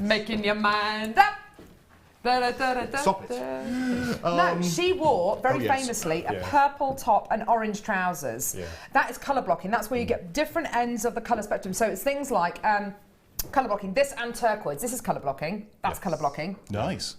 Making your mind up. Stop it. No, she wore, very famously, a purple top and orange trousers. Yeah. That is colour blocking. That's where you get different ends of the colour spectrum. So it's things like colour blocking. This and turquoise. This is colour blocking. That's colour blocking. Nice.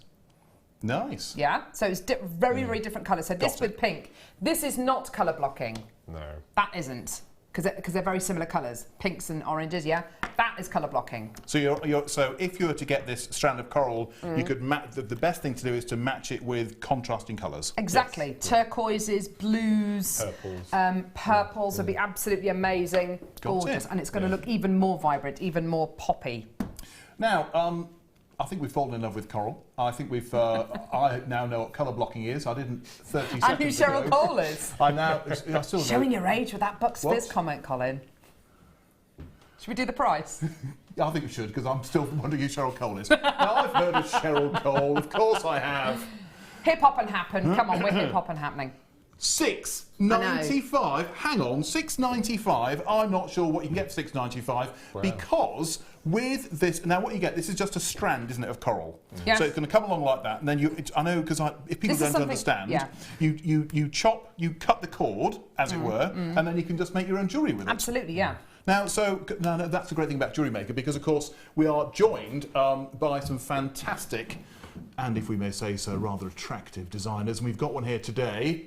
Nice. Yeah. So it's very, very different colours. So this with pink. This is not colour blocking. No. That isn't. Because they're very similar colours, pinks and oranges. Yeah, that is colour blocking. So so if you were to get this strand of coral, you could the best thing to do is to match it with contrasting colours. Exactly, turquoises, blues, purples would be absolutely amazing, gorgeous, and it's going to look even more vibrant, even more poppy. Now, I think we've fallen in love with coral. I think we've. I now know what colour blocking is. I didn't 30 seconds ago. And who Cheryl Cole is. I still showing your age with that Bucks Fizz comment, Colin. Should we do the price? I think we should, because I'm still wondering who Cheryl Cole is. Now, I've heard of Cheryl Cole. Of course I have. Hip hop and happen. Come on, we're hip hop and happening. $6.95. Hang on, $6.95. I'm not sure what you can get for $6.95 because with this now, what you get, this is just a strand, isn't it, of coral? Yes. So it's going to come along like that, and then I know because if people don't understand, you cut the cord, as it were, and then you can just make your own jewellery with it. Absolutely, yeah. Now, no, that's the great thing about Jewellery Maker, because of course we are joined by some fantastic, and if we may say so, rather attractive designers, and we've got one here today.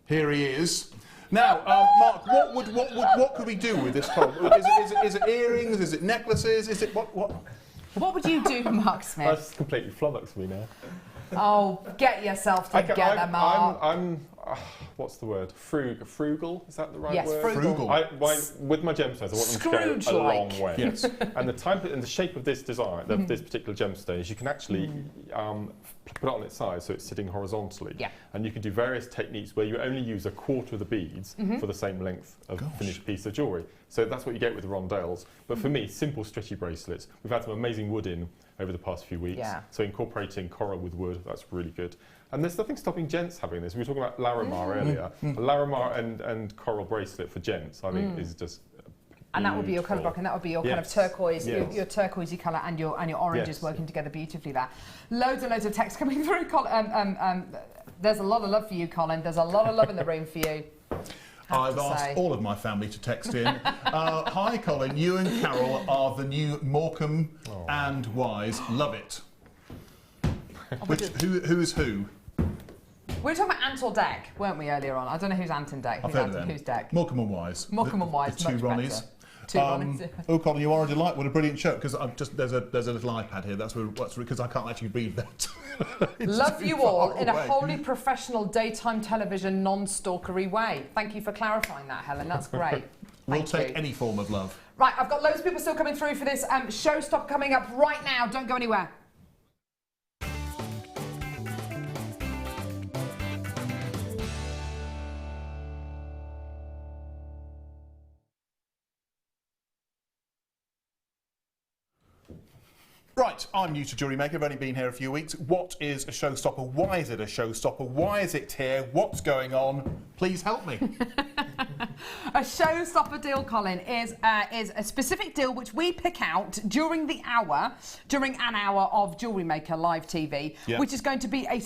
Here he is. Now, Mark, what could we do with this coral? Is it earrings? Is it necklaces? Is it what? What would you do, Mark Smith? That's completely flummoxed me now. Oh, get yourself together, Mark. I'm what's the word? Frugal? Is that the right word? Yes, frugal. With my gemstones, I want them to go a long way. Yes. And the type and the shape of this design, of this particular gemstone, is you can actually put it on its side so it's sitting horizontally. Yeah. And you can do various techniques where you only use a quarter of the beads for the same length of finished piece of jewellery. So that's what you get with the rondelles. But for me, simple stretchy bracelets. We've had some amazing wood in over the past few weeks. Yeah. So incorporating coral with wood, that's really good. And there's nothing stopping gents having this. We were talking about Larimar earlier. A Larimar and coral bracelet for gents, I think, is just and that would be your colour blocking. That would be your kind of turquoise, your turquoisey colour, and your oranges working together beautifully there. Loads and loads of text coming through. There's a lot of love for you, Colin. There's a lot of love in the room for you. I've asked all of my family to text in. Hi, Colin. You and Carol are the new Morecambe and Wise. Love it. Who is who? We were talking about Ant or Deck, weren't we, earlier on? I don't know who's Ant and Deck. I've Who's heard Ant of them. and who's Deck? Morecambe and Wise. Morecambe and Wise, the two much Ronnies. better. Two Ronnies. Oh, Colin, you are a delight. What a brilliant show. Because there's a little iPad here. That's because I can't actually read that. Love you all in a wholly professional daytime television, non-stalkery way. Thank you for clarifying that, Helen. That's great. We'll take any form of love. Right, I've got loads of people still coming through for this showstopper coming up right now. Don't go anywhere. Right, I'm new to Jewellery Maker. I've only been here a few weeks. What is a showstopper? Why is it a showstopper? Why is it here? What's going on? Please help me. A showstopper deal, Colin, is a specific deal which we pick out during an hour of Jewellery Maker live TV, which is going to be a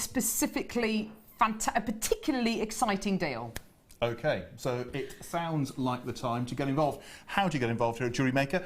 particularly exciting deal. Okay, so it sounds like the time to get involved. How do you get involved here at Jewellery Maker?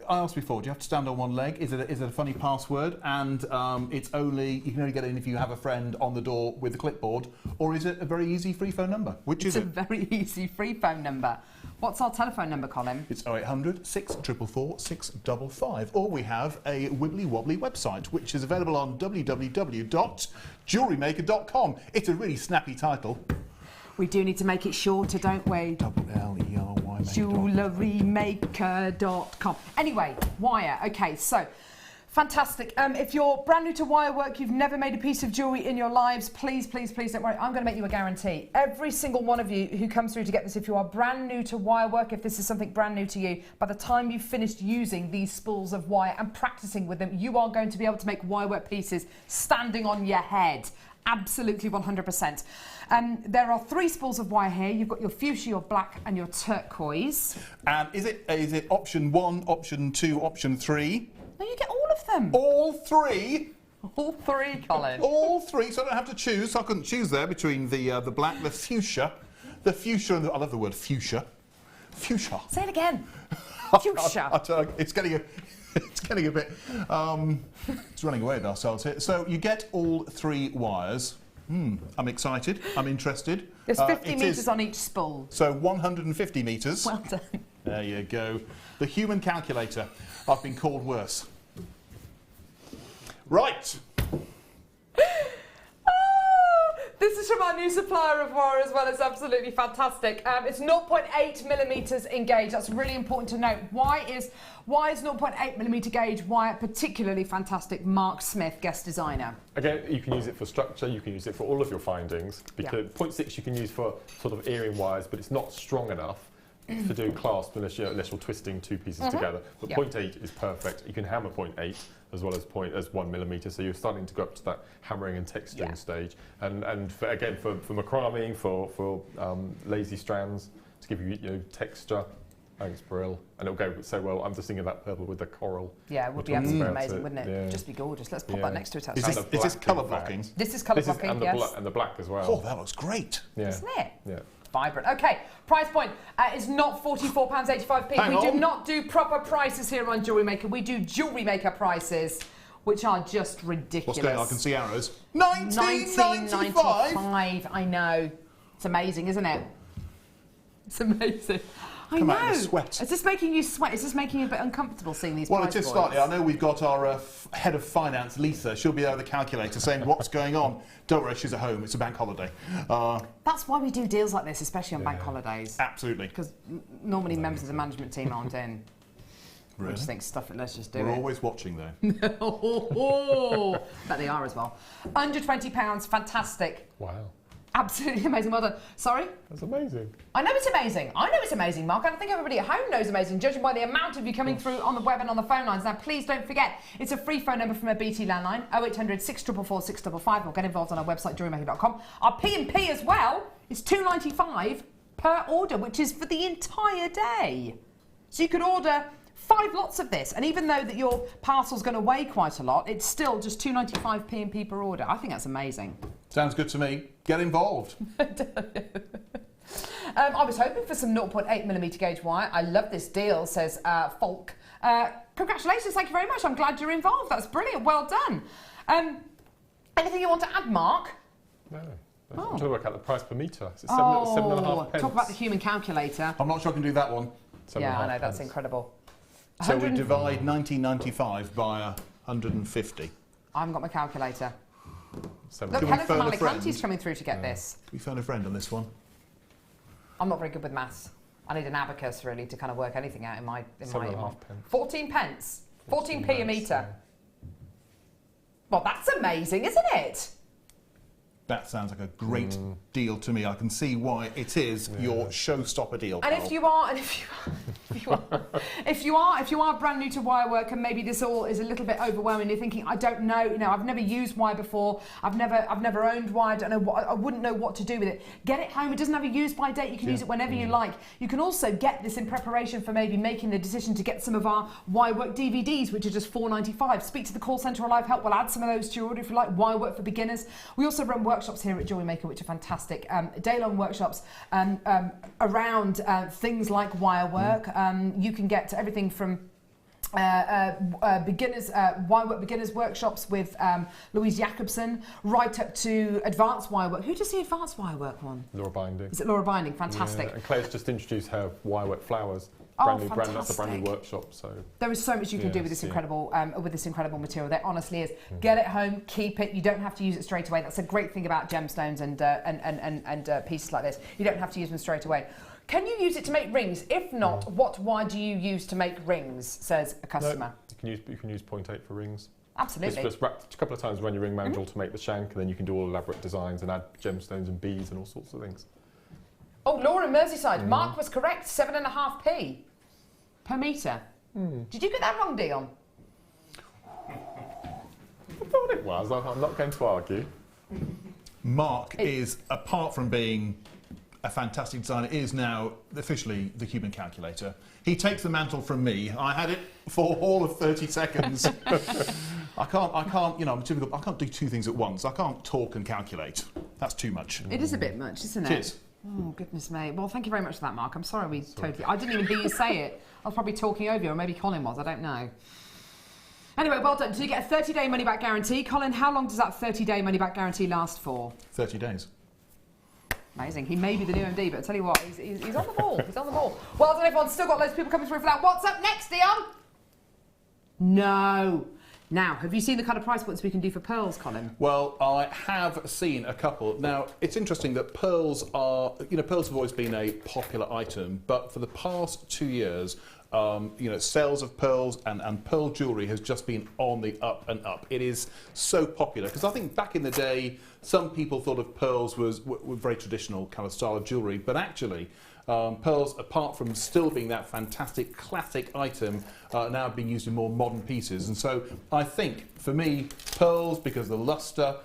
I asked before, do you have to stand on one leg? Is it a funny password? And you can only get in if you have a friend on the door with a clipboard, or is it a very easy free phone number? It's a very easy free phone number. What's our telephone number, Colin? It's 0800 644 655, or we have a wibbly wobbly website which is available on www.jewellerymaker.com. It's a really snappy title. We do need to make it shorter, don't we? LERY. JewelleryMaker.com. Anyway, wire. Okay, so fantastic. If you're brand new to wire work, you've never made a piece of jewellery in your lives, please, please, please don't worry. I'm going to make you a guarantee. Every single one of you who comes through to get this, if you are brand new to wire work, if this is something brand new to you, by the time you've finished using these spools of wire and practicing with them, you are going to be able to make wire work pieces standing on your head. Absolutely 100%. There are 3 spools of wire here. You've got your fuchsia, your black and your turquoise. And is it option 1, option 2, option 3? No, you them. All three. All three, Colin. All three, so I don't have to choose. So I couldn't choose there between the black, the fuchsia, and I love the word fuchsia. Fuchsia. Say it again. Fuchsia. It's getting a bit. It's running away with ourselves here. So you get all three wires. I'm excited. I'm interested. There's 50 metres on each spool. So 150 metres. Well done. There you go. The human calculator. I've been called worse. Right. This is from our new supplier of wire as well. It's absolutely fantastic. It's 0.8 millimetres in gauge. That's really important to note. Why is 0.8 millimetre gauge wire particularly fantastic? Mark Smith, guest designer. Again, you can use it for structure. You can use it for all of your findings. Because 0.6 you can use for sort of earring wires, but it's not strong enough to do clasp unless you're twisting two pieces together. But 0.8 is perfect. You can hammer 0.8 as well as 1 millimetre, so you're starting to go up to that hammering and texturing stage. And for macrame, for lazy strands, to give you texture. Thanks, Brill. And it'll go so well. I'm just thinking of that purple with the coral. Yeah, it would be absolutely amazing, wouldn't it? Yeah. Just be gorgeous. Let's pop that next to it. Is this colour blocking? This is colour blocking, yes. And the black as well. Oh, that looks great. Yeah. Isn't it? Yeah. Vibrant. Okay, price point is not £44.85p. We do not do proper prices here on Jewellery Maker. We do Jewellery Maker prices, which are just ridiculous. What's going on? I can see arrows. 1995. I know. It's amazing, isn't it? It's amazing. I Come know. out in a sweat. Is this making you sweat? Is this making you a bit uncomfortable seeing these price Well, it is points? slightly. I know we've got our head of finance, Lisa. She'll be there with the calculator saying what's going on. Don't worry, she's at home. It's a bank holiday. That's why we do deals like this, especially on bank holidays. Absolutely. Because normally members of the management team aren't in. Really? I just think, stuff it, let's just do We're it. always watching, though. Bet they are as well. £120, fantastic. Wow. Absolutely amazing. Well done. Sorry? That's amazing. I know it's amazing. I know it's amazing, Mark. And I think everybody at home knows amazing, judging by the amount of you coming through on the web and on the phone lines. Now, please don't forget, it's a free phone number from a BT landline, 0800 644 655, or get involved on our website, jewellerymaker.com. Our P&P as well is £2.95 per order, which is for the entire day. So you could order 5 lots of this, and even though that your parcel's going to weigh quite a lot, it's still just £2.95 P&P per order. I think that's amazing. Sounds good to me. Get involved. I was hoping for some 0.8mm gauge wire. I love this deal, says Folk. Congratulations, thank you very much. I'm glad you're involved. That's brilliant. Well done. Anything you want to add, Mark? No. I'm trying to work out the price per metre. It's 7.5 pence. Talk about the human calculator. I'm not sure I can do that one. Yeah, I know, that's incredible. So we divide 1995 by 150. I haven't got my calculator. Look, Can we Helen from phone a Alicante's friend? coming through to get this. Can we phone a friend on this one? I'm not very good with maths. I need an abacus, really, to kind of work anything out in my... 7.5 pence. 14 pence. 14p a metre. Yeah. Well, that's amazing, isn't it? That sounds like a great deal to me. I can see why it is your showstopper deal. And if you are brand new to wire work, and maybe this all is a little bit overwhelming, you're thinking, I don't know, I've never used wire before, I've never owned wire, I don't know what, I wouldn't know what to do with it. Get it home. It doesn't have a use by date. You can use it whenever you like. You can also get this in preparation for maybe making the decision to get some of our wire work DVDs, which are just £4.95. Speak to the call centre or Live Help. We'll add some of those to your order if you like. Wire work for beginners. We also run workshops here at Jewellery Maker, which are fantastic. Day-long workshops around things like wire work. You can get everything from beginners, wire work beginners workshops with Louise Jacobson, right up to advanced wire work. Who does the advanced wire work one? Laura Binding. Is it Laura Binding? Fantastic. Yeah, and Claire's just introduced her wire work flowers. Oh, That's a brand new workshop. So there is so much you can do with this incredible material. There honestly is. Get it home, keep it. You don't have to use it straight away. That's a great thing about gemstones and pieces like this. You don't have to use them straight away. Can you use it to make rings? If not, what wire do you use to make rings? Says a customer. No, you can use 0.8 for rings. Absolutely. Just wrap a couple of times run your ring mandrel to make the shank, and then you can do all elaborate designs and add gemstones and beads and all sorts of things. Oh, Laura in Merseyside. Mark was correct. 7.5p per metre. Did you get that wrong, Dion? I thought it was. I'm not going to argue. Mark is, apart from being a fantastic designer, is now officially the human calculator. He takes the mantle from me. I had it for all of 30 seconds. I can't, you know, I'm typical. I can't do two things at once. I can't talk and calculate. That's too much. It is a bit much, isn't it? It is. Oh, goodness me. Well, thank you very much for that, Mark. I'm sorry I didn't even hear you say it. I was probably talking over you, or maybe Colin was. I don't know. Anyway, well done. So you get a 30-day money-back guarantee. Colin, how long does that 30-day money-back guarantee last for? 30 days. Amazing. He may be the new MD, but I tell you what, he's on the ball. He's on the ball. Well done, everyone. Still got loads of people coming through for that. What's up next, Dion? No. Now, have you seen the kind of price points we can do for pearls, Colin? Well, I have seen a couple. Now, it's interesting that pearls are, you know, pearls have always been a popular item, but for the past 2 years, you know, sales of pearls and pearl jewellery has just been on the up and up. It is so popular because I think back in the day, some people thought of pearls were very traditional kind of style of jewellery, but actually, pearls, apart from still being that fantastic classic item, are now being used in more modern pieces. And so I think, for me, pearls, because of the lustre,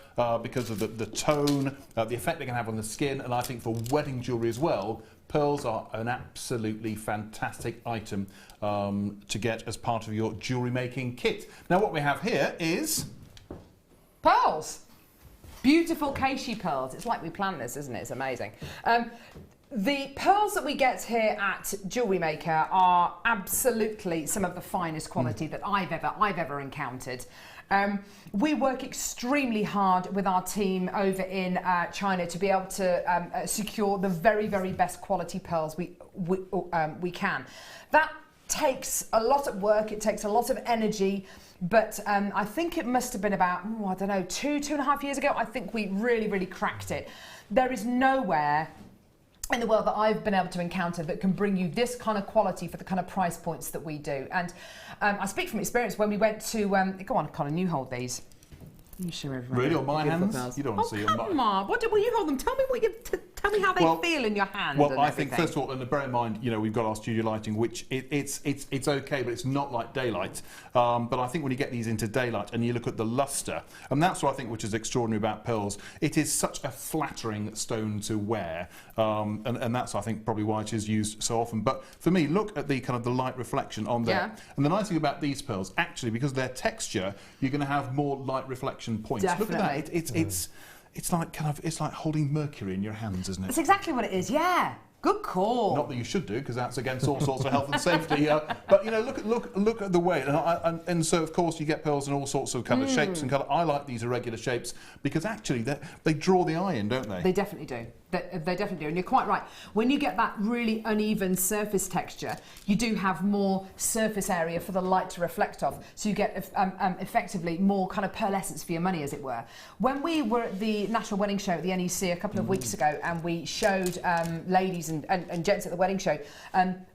because of the tone, the effect they can have on the skin, and I think for wedding jewellery as well, pearls are an absolutely fantastic item to get as part of your jewellery making kit. Now what we have here is... pearls! Beautiful Keishi pearls. It's like we planned this, isn't it? It's amazing. The pearls that we get here at Jewellery Maker are absolutely some of the finest quality that I've ever encountered. We work extremely hard with our team over in China to be able to secure the very, very best quality pearls we can. That takes a lot of work, it takes a lot of energy, but I think it must have been about, I don't know, two and a half years ago, I think we really, really cracked it. There is nowhere in the world that I've been able to encounter that can bring you this kind of quality for the kind of price points that we do. And I speak from experience when we went to, go on, Colin, you hold these. You show everyone. Really, on my hands? Pearls. You don't want to see on on mine. Mark. What will you hold them? Tell me tell me how they feel in your hand. Well, and I everything. think first of all, and bear in mind, you know, we've got our studio lighting, which it's okay, but it's not like daylight. But I think when you get these into daylight and you look at the lustre, and that's what I think which is extraordinary about pearls. It is such a flattering stone to wear, and that's I think probably why it is used so often. But for me, look at the kind of the light reflection on there. Yeah. And the nice thing about these pearls, actually, because of their texture, you're going to have more light reflection points. Definitely. Look at that. It's like it's like holding mercury in your hands, isn't it? That's exactly what it is. Yeah. Good call. Not that you should do, because that's against all sorts of health and safety. But you know, look at the way, and so of course you get pearls in all sorts of kind of shapes and colour. I like these irregular shapes because actually they draw the eye in, don't they? They definitely do. They definitely do, and you're quite right. When you get that really uneven surface texture, you do have more surface area for the light to reflect off, so you get effectively more kind of pearlescence for your money, as it were. When we were at the National Wedding Show at the NEC a couple of weeks ago, and we showed ladies and gents at the wedding show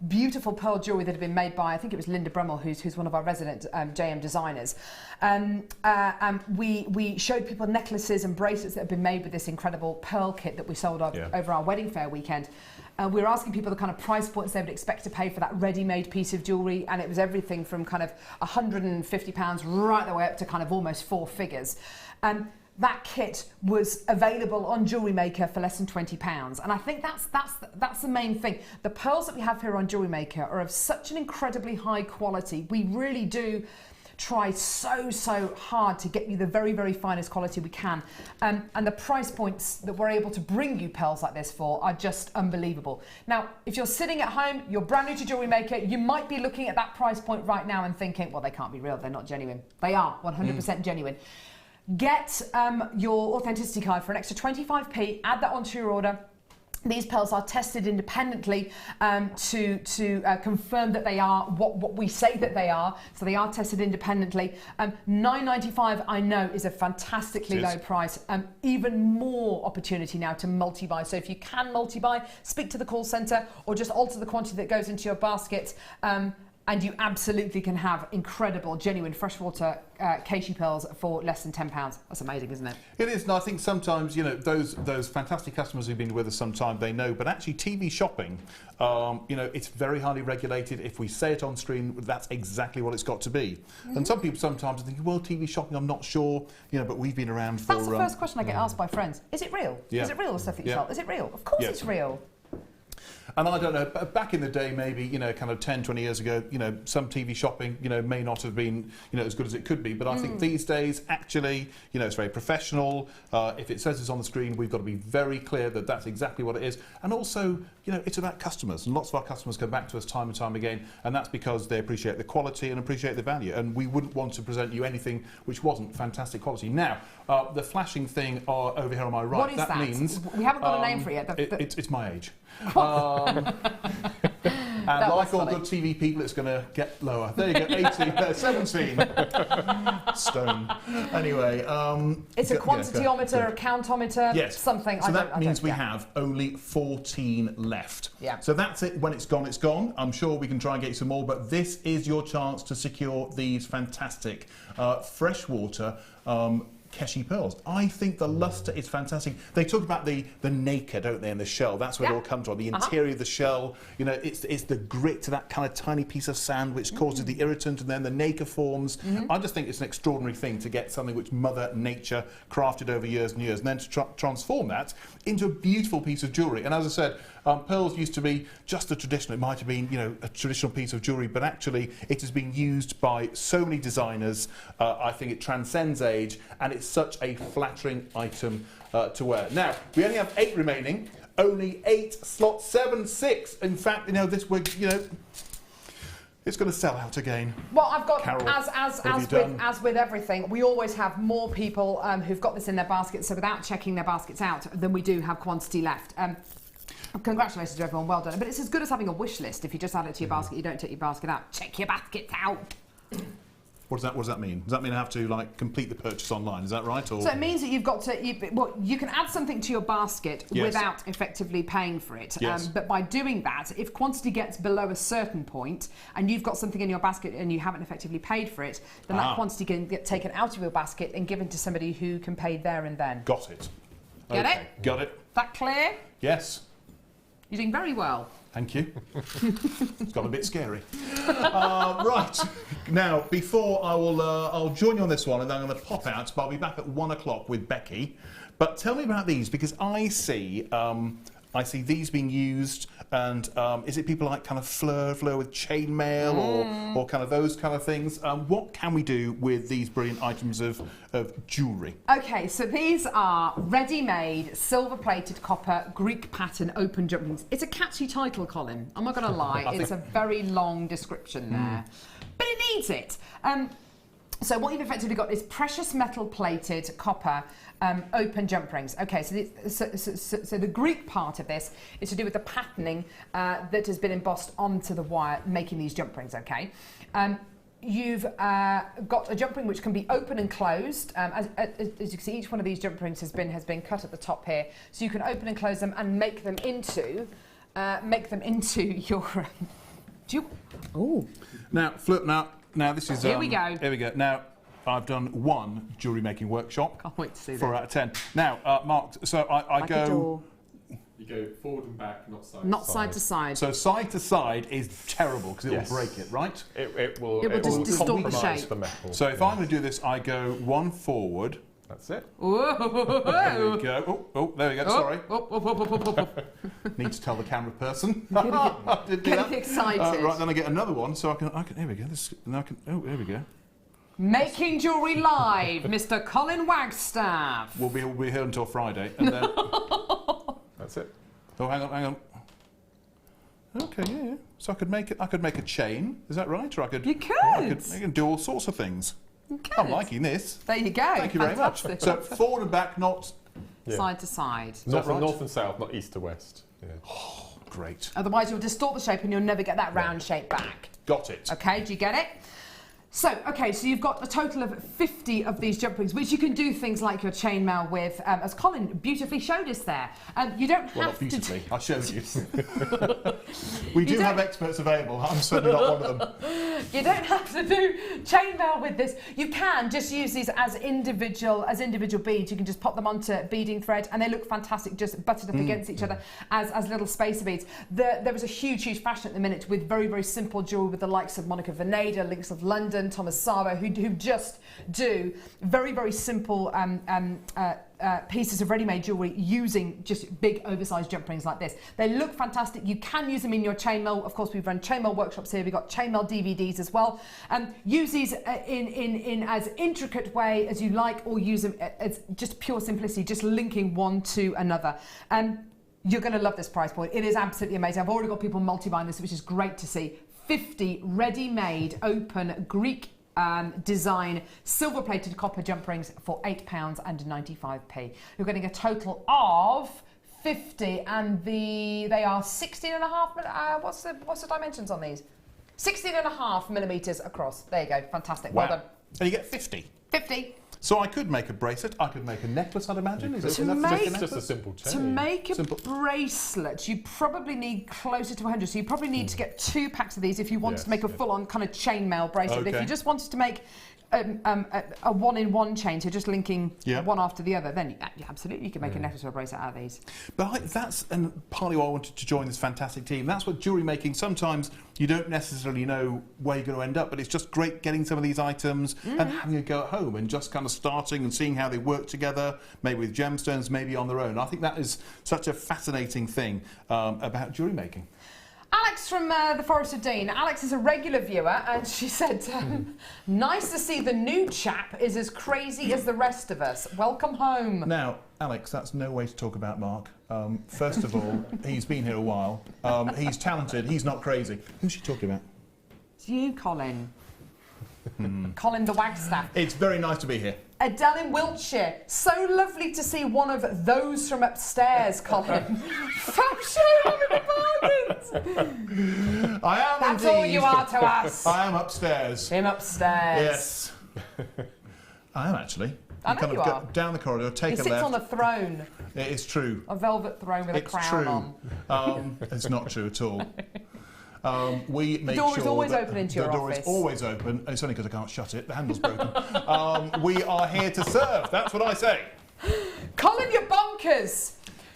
beautiful pearl jewellery that had been made by, I think it was Linda Brummel, who's one of our resident JM designers. We showed people necklaces and bracelets that have been made with this incredible pearl kit that we sold over our wedding fair weekend. We were asking people the kind of price points they would expect to pay for that ready-made piece of jewellery, and it was everything from kind of £150 right the way up to kind of almost 4 figures. That kit was available on Jewellery Maker for less than £20, and I think that's the main thing. The pearls that we have here on Jewellery Maker are of such an incredibly high quality. We really do try so hard to get you the very, very finest quality we can, and the price points that we're able to bring you pearls like this for are just unbelievable. Now, if you're sitting at home, you're brand new to Jewellery Maker, you might be looking at that price point right now and thinking, well, they can't be real, they're not genuine. They are 100% genuine. Get your authenticity card for an extra 25p, add that onto your order. These pearls are tested independently to confirm that they are what we say that they are. So they are tested independently. $9.95, I know, is a fantastically low price. Even more opportunity now to multi-buy. So if you can multi-buy, speak to the call centre or just alter the quantity that goes into your basket. And you absolutely can have incredible, genuine freshwater Keishi pearls for less than £10. That's amazing, isn't it? It is, and I think sometimes, you know, those fantastic customers who've been with us some time, they know, but actually TV shopping, you know, it's very highly regulated. If we say it on screen, that's exactly what it's got to be. And some people sometimes think, well, TV shopping, I'm not sure, you know, but we've been around for... That's the first question I get asked by friends. Is it real? Yeah. Is it real, the stuff that you sell? Is it real? Of course it's real. And I don't know, but back in the day, maybe, you know, kind of 10, 20 years ago, you know, some TV shopping, you know, may not have been, you know, as good as it could be. But I think these days, actually, you know, it's very professional. If it says it's on the screen, we've got to be very clear that that's exactly what it is. And also, you know, it's about customers. And lots of our customers come back to us time and time again. And that's because they appreciate the quality and appreciate the value. And we wouldn't want to present you anything which wasn't fantastic quality. Now, the flashing thing over here on my right, What is that? means... We haven't got a name for it yet. It's my age. And like all good TV people, it's going to get lower. There you go, 18, 17 stone. Anyway, it's a quantityometer, a countometer, yes. something. So that means we have only 14 left. Yeah. So that's it. When it's gone, it's gone. I'm sure we can try and get you some more, but this is your chance to secure these fantastic freshwater Keshi pearls. I think the lustre is fantastic. They talk about the nacre, don't they, and the shell. That's where it all comes from. The interior of the shell, you know, it's the grit to that kind of tiny piece of sand which causes the irritant, and then the nacre forms. I just think it's an extraordinary thing to get something which Mother Nature crafted over years and years, and then to transform that into a beautiful piece of jewellery. And as I said, pearls used to be just a traditional, it might have been, you know, a traditional piece of jewellery, but actually it has been used by so many designers. I think it transcends age, and it's such a flattering item to wear. Now, we only have 8 remaining, only 8 slots, 7, 6. In fact, you know, this week, you know, it's going to sell out again. Well, I've got, Carol, as with everything, we always have more people who've got this in their basket, so without checking their baskets out, than we do have quantity left. Congratulations to everyone, well done. But it's as good as having a wish list. If you just add it to your basket, you don't take your basket out. Check your baskets out. What does that mean? Does that mean I have to, like, complete the purchase online? Is that right? Or? So it means that you've got to, you can add something to your basket Yes. without effectively paying for it. Yes. But by doing that, if quantity gets below a certain point and you've got something in your basket and you haven't effectively paid for it, then that quantity can get taken out of your basket and given to somebody who can pay there and then. Got it. Get okay. it? Got it. That clear? Yes. You're doing very well. Thank you. It's got a bit scary. Right. Now, before I'll join you on this one, and then I'm going to pop out, but I'll be back at 1 o'clock with Becky. But tell me about these, because I see these being used, and is it people like kind of Fleur with chainmail or kind of those kind of things? What can we do with these brilliant items of jewellery? Okay, so these are ready-made, silver-plated copper, Greek pattern open jump rings. It's a catchy title, Colin. I'm not going to lie. It's a very long description there. But it needs it. So what you've effectively got is precious metal plated copper open jump rings. Okay, so the Greek part of this is to do with the patterning that has been embossed onto the wire, making these jump rings. Okay, you've got a jump ring which can be open and closed. As you can see, each one of these jump rings has been cut at the top here, so you can open and close them and make them into your. Oh. Now, Fleur. Now this is. Here we go. Here we go. Now, I've done 1 jewellery making workshop. Can't wait to see that. 4 out of 10. Now, Mark. So I Like go. a door. You go forward and back, not side Not to side to side. So side to side is terrible because it will break it, right? It will just distort the compromise shape. the metal. So if I'm going to do this, I go 1 forward. That's it. There we go. Oh, there we go. Sorry. Oh. Need to tell the camera person. Did Getting excited. Right, then I get another one, so I can. Here we go. There we go. Making jewellery live, Mr. Colin Wagstaff. We'll be here until Friday, and then. That's it. Oh, hang on. Okay, yeah. So I could make a chain. Is that right? Or I could. You could. I can do all sorts of things. You could. I'm liking this. There you go. Thank you very much. So forward and back, not. Side to side. that right? North and south, not east to west. Yeah. Oh, great. Otherwise, you'll distort the shape and you'll never get that round shape back. Got it. Okay, do you get it? So you've got a total of 50 of these jump rings, which you can do things like your chainmail with, as Colin beautifully showed us there. You don't have Not beautifully. to. I showed you. We do have experts available. I'm certainly not one of them. You don't have to do chainmail with this. You can just use these as individual beads. You can just pop them onto beading thread, and they look fantastic, just butted up against each other as little spacer beads. There is a huge fashion at the minute with very, very simple jewellery with the likes of Monica Vinader, Links of London, Thomas Sabo, who just do very, very simple pieces of ready-made jewellery using just big oversized jump rings like this. They look fantastic. You can use them in your chainmail. Of course, we've run chainmail workshops here. We've got chainmail DVDs as well. Use these in as intricate way as you like, or use them as just pure simplicity, just linking one to another. You're going to love this price point. It is absolutely amazing. I've already got people multi-buying this, which is great to see. 50 ready-made open Greek design silver-plated copper jump rings for £8.95. You're getting a total of 50, and they are 16.5. What's the dimensions on these? 16.5 millimeters across. There you go. Fantastic. Wow. Well done. And you get 50. 50. So I could make a bracelet, I could make a necklace, I'd imagine. Is it enough to make a necklace? Just a simple chain. To make a bracelet, you probably need closer to 100. So you probably need to get 2 packs of these if you wanted to make a full-on kind of chainmail bracelet. Okay. If you just wanted to make a one-in-one chain, so just linking one after the other, then absolutely you can make a necklace or a bracelet out of these. But that's partly why I wanted to join this fantastic team. That's what jewellery making, sometimes you don't necessarily know where you're going to end up, but it's just great getting some of these items and having a go at home and just kind of starting and seeing how they work together, maybe with gemstones, maybe on their own. I think that is such a fascinating thing about jewellery making. Alex from the Forest of Dean. Alex is a regular viewer, and she said, nice to see the new chap is as crazy as the rest of us. Welcome home. Now, Alex, that's no way to talk about Mark. First of all, he's been here a while. He's talented. He's not crazy. Who's she talking about? It's you, Colin. Colin the Wagstaff. It's very nice to be here. Adele in Wiltshire. So lovely to see one of those from upstairs, Colin. Fab show on the bargains. I am That's indeed. all you are to us. I am upstairs. Him upstairs. Yes. I am actually. I know you are. Go down the corridor, take He a sits left. on a throne. It is true. A velvet throne with a crown on. It's not true at all. We make The door sure is always that open into your the door office. is always open. It's only because I can't shut it. The handle's broken. We are here to serve. That's what I say. Colin, you're bonkers.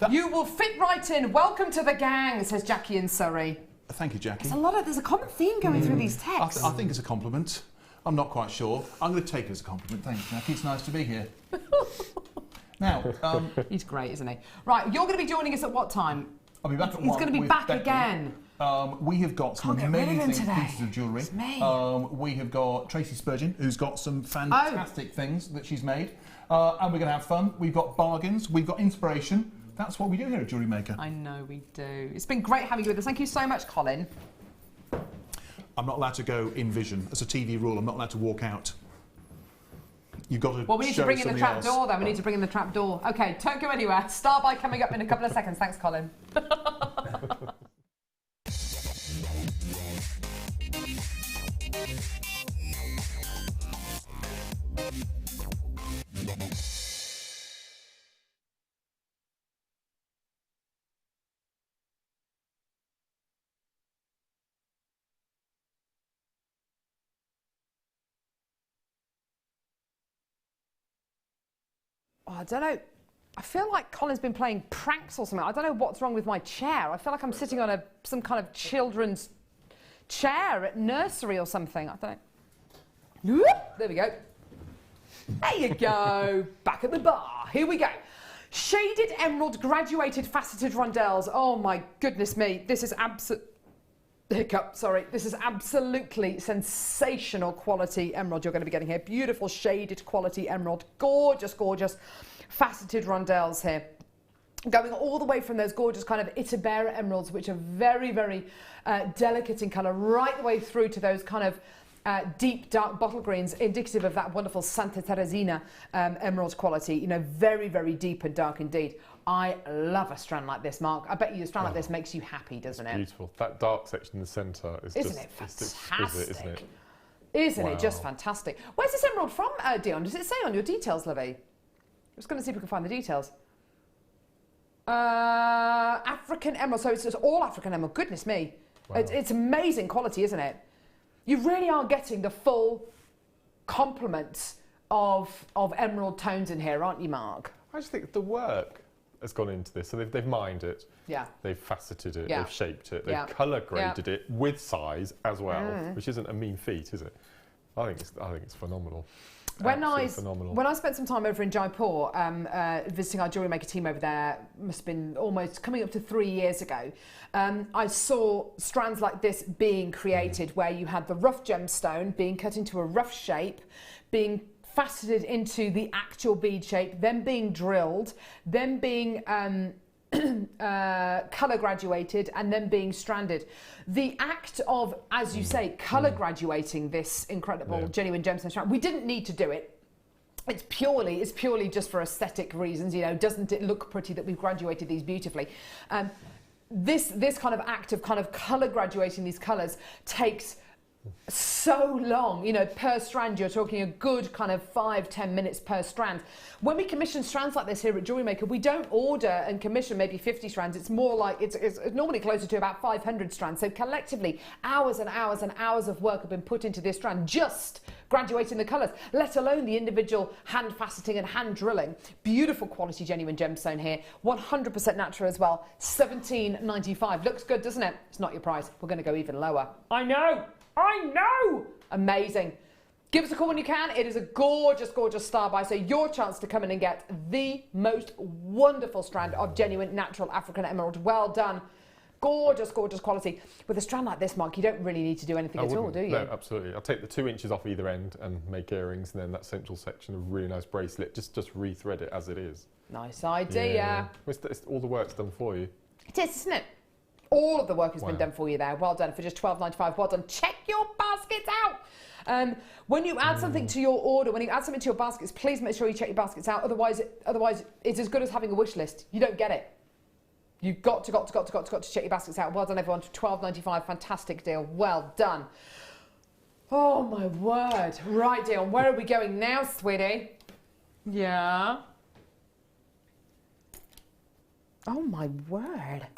You will fit right in. Welcome to the gang, says Jackie in Surrey. Thank you, Jackie. There's a common theme going through these texts. I think it's a compliment. I'm not quite sure. I'm going to take it as a compliment. Thanks, Jackie. It's nice to be here. Now, he's great, isn't he? Right, you're going to be joining us at what time? I'll be back at 1 He's going to be with back Becky. again. We have got some Can't get rid of him amazing today. pieces of jewellery. It's me. We have got Tracey Sturgin, who's got some fantastic things that she's made. And we're going to have fun. We've got bargains. We've got inspiration. That's what we do here at Jewellery Maker. I know we do. It's been great having you with us. Thank you so much, Colin. I'm not allowed to go in vision. As a TV rule, I'm not allowed to walk out. You've got to Well, we need to show bring in the somebody trap else. door, then. We need to bring in the trap door. OK, don't go anywhere. Star by coming up in a couple of seconds. Thanks, Colin. Oh, I don't know. I feel like Colin's been playing pranks or something. I don't know what's wrong with my chair. I feel like I'm sitting on some kind of children's chair at nursery or something. I don't know. Whoop, there we go. There you go. Back at the bar. Here we go. Shaded emerald graduated faceted rondelles. Oh my goodness me. This is This is absolutely sensational quality emerald you're going to be getting here. Beautiful shaded quality emerald. Gorgeous, gorgeous faceted rondelles here. Going all the way from those gorgeous kind of Itabera emeralds, which are very, very delicate in colour, right the way through to those kind of deep dark bottle greens, indicative of that wonderful Santa Teresina emerald quality. You know, very, very deep and dark indeed. I love a strand like this, Mark. I bet you a strand like this makes you happy, doesn't it? Beautiful. That dark section in the centre is isn't just it fantastic? exquisite, isn't it? Isn't it just fantastic? Where's this emerald from, Dion? Does it say on your details, Lovey? I'm just going to see if we can find the details. African emerald. So it's all African emerald. Goodness me. Wow. It's amazing quality, isn't it? You really are getting the full complement of emerald tones in here, aren't you, Mark? I just think the work has gone into this. So they've mined it. Yeah. They've faceted it. Yeah. They've shaped it. They've Yeah. colour graded it with size as well, which isn't a mean feat, is it? I think it's phenomenal. When phenomenal. When I spent some time over in Jaipur, visiting our Jewellery Maker team over there, must have been almost coming up to 3 years ago, I saw strands like this being created, where you had the rough gemstone being cut into a rough shape, being faceted into the actual bead shape, then being drilled, then being colour graduated, and then being stranded. The act of, as you say, colour graduating this incredible genuine gemstone strand, we didn't need to do it. It's purely just for aesthetic reasons, you know. Doesn't it look pretty that we've graduated these beautifully? This kind of act of kind of colour graduating these colours takes so long, you know, per strand. You're talking a good kind of 5-10 minutes per strand. When we commission strands like this here at Jewellery Maker, we don't order and commission maybe 50 strands. It's more like it's normally closer to about 500 strands. So collectively, hours and hours and hours of work have been put into this strand, just graduating the colours, let alone the individual hand faceting and hand drilling. Beautiful quality genuine gemstone here, 100% natural as well. $17.95. Looks good, doesn't it? It's not your price. We're going to go even lower. I know. Amazing. Give us a call when you can. It is a gorgeous, gorgeous star buy. So your chance to come in and get the most wonderful strand of genuine natural African emerald. Well done. Gorgeous, gorgeous quality. With a strand like this, Mark, you don't really need to do anything at all, do you? No, absolutely. I'll take the 2 inches off either end and make earrings, and then that central section of really nice bracelet, just rethread it as it is. Nice idea. Yeah. All the work's done for you. It is, isn't it? All of the work has been done for you there. Well done for just $12.95. Well done. Check your baskets out. When you add something to your order, when you add something to your baskets, please make sure you check your baskets out. Otherwise, it's as good as having a wish list. You don't get it. You've got to check your baskets out. Well done, everyone. $12.95. Fantastic deal. Well done. Oh, my word. Right, Dion. Where are we going now, sweetie? Yeah. Oh, my word.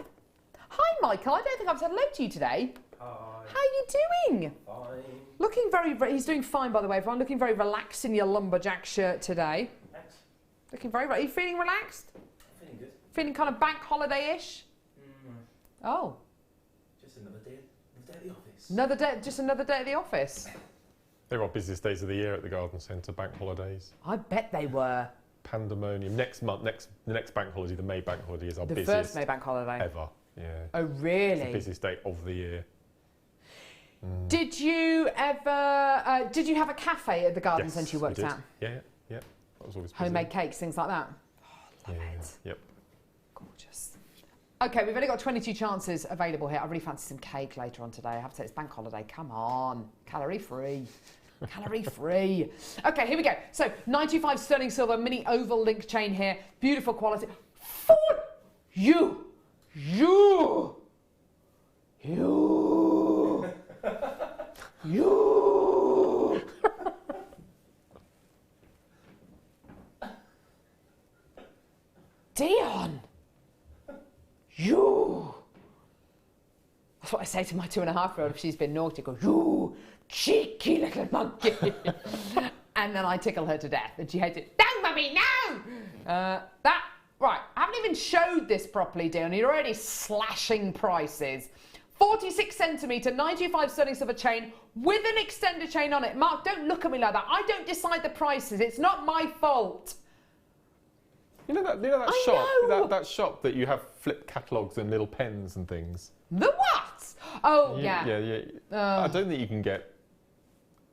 Hi, Michael. I don't think I've said hello to you today. Hi. How are you doing? Fine. Looking he's doing fine, by the way, everyone. Looking very relaxed in your lumberjack shirt today. Thanks. Looking are you feeling relaxed? Feeling good. Feeling kind of bank holiday-ish? Oh. Just another day at the office. Just another day at the office. They were our busiest days of the year at the garden centre, bank holidays. I bet they were. Pandemonium. Next month, the next bank holiday, the May bank holiday, is our The busiest first May bank holiday. ever. Yeah. Oh, really? It's the busiest day of the year. Did you ever, did you have a cafe at the garden centre you worked at? Yeah. That was always busy. Homemade cakes, things like that? Oh, love it. Yep. Gorgeous. Okay, we've only got 22 chances available here. I really fancy some cake later on today. I have to say, it's bank holiday. Come on. Calorie free. Calorie free. Okay, here we go. So, 95 sterling silver, mini oval link chain here. Beautiful quality. For you. You. Dion. You. That's what I say to my 2.5-year-old if she's been naughty. I go, you cheeky little monkey. And then I tickle her to death and she hates it. No, mummy, no! Right, I haven't even showed this properly, Dion. You're already slashing prices. 46 centimetre, 95 sterling silver chain with an extender chain on it. Mark, don't look at me like that. I don't decide the prices. It's not my fault. You know that I shop? know. That shop that you have flip catalogues and little pens and things? The what? Oh, yeah. I don't think you can get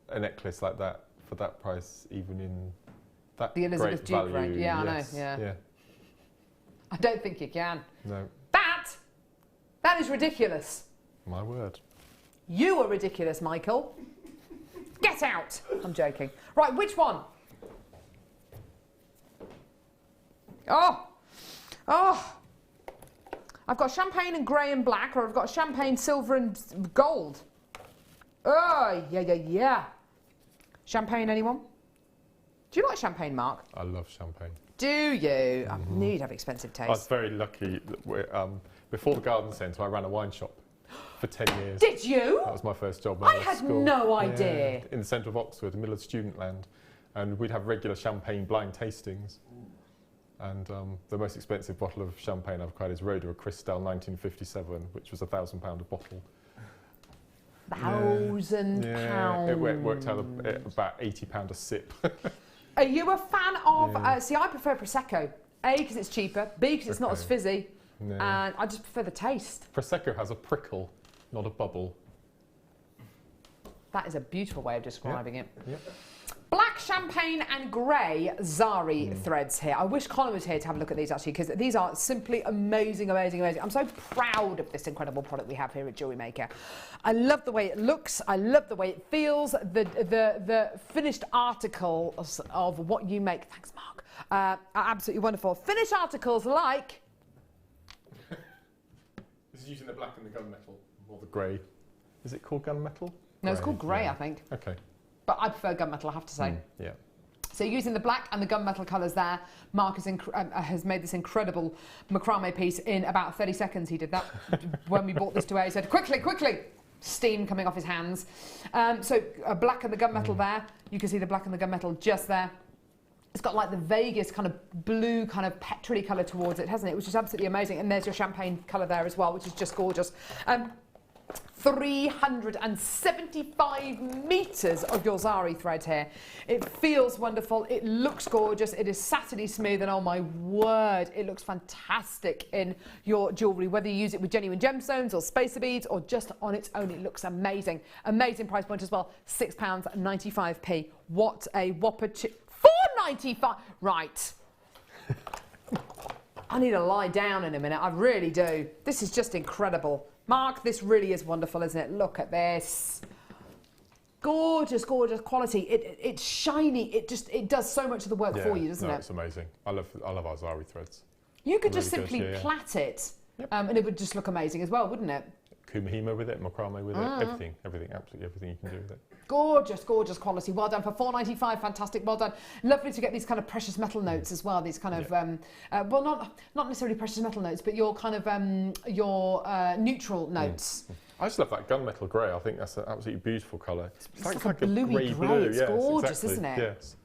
a necklace like that for that price, even in that The Elizabeth great Duke value. range. Yeah, Yes. I know. Yeah. I don't think you can. No. That is ridiculous. My word. You are ridiculous, Michael. Get out. I'm joking. Right, which one? Oh. I've got champagne and grey and black, or I've got champagne, silver and gold. Oh, yeah. Champagne, anyone? Do you like champagne, Mark? I love champagne. Do you? I knew you'd have expensive taste. I was very lucky that before the garden centre, I ran a wine shop for 10 years. Did you? That was my first job when I was I at had school. no idea. Yeah, in the centre of Oxford, in the middle of student land. And we'd have regular champagne blind tastings. And the most expensive bottle of champagne I've tried is Roache Cristal 1957, which was £1,000 a bottle. £1,000. Yeah, it worked out at about £80 a sip. Are you a fan of... see, I prefer Prosecco. A, because it's cheaper. B, because it's not as fizzy. No. And I just prefer the taste. Prosecco has a prickle, not a bubble. That is a beautiful way of describing it. Yep. Black champagne and grey Zari threads here. I wish Colin was here to have a look at these actually, because these are simply amazing, amazing, amazing. I'm so proud of this incredible product we have here at Jewellery Maker. I love the way it looks. I love the way it feels. The finished articles of what you make, thanks Mark, are absolutely wonderful. Finished articles like... This is using the black and the gunmetal, or the grey. Is it called gunmetal? No, it's called grey, I think. Okay. But I prefer gunmetal, I have to say. Yeah. So using the black and the gunmetal colours there, Mark has made this incredible macrame piece in about 30 seconds. He did that when we brought this to air. He said, quickly, quickly, steam coming off his hands. So black and the gunmetal there. You can see the black and the gunmetal just there. It's got like the vaguest kind of blue, kind of petrol-y colour towards it, hasn't it? Which is absolutely amazing. And there's your champagne colour there as well, which is just gorgeous. 375 metres of your Zari thread here. It feels wonderful. It looks gorgeous. It is satiny smooth, and oh my word, it looks fantastic in your jewellery. Whether you use it with genuine gemstones or spacer beads or just on its own, it looks amazing. Amazing price point as well. £6.95p. What a whopper! £4.95. Right. I need to lie down in a minute. I really do. This is just incredible. Mark, this really is wonderful, isn't it? Look at this. Gorgeous, gorgeous quality. It's shiny. It does so much of the work for you, doesn't it? It's amazing. I love our Zari threads. You could just simply plait it, and it would just look amazing as well, wouldn't it? Kumihimo with it, macrame with it, everything, absolutely everything you can do with it. Gorgeous, gorgeous quality. Well done for £4.95. Fantastic. Well done. Lovely to get these kind of precious metal notes as well. These kind of, well, not necessarily precious metal notes, but your kind of neutral notes. I just love that gunmetal grey. I think that's an absolutely beautiful colour. It's like a bluey grey. It's gorgeous, exactly. isn't it? Yes.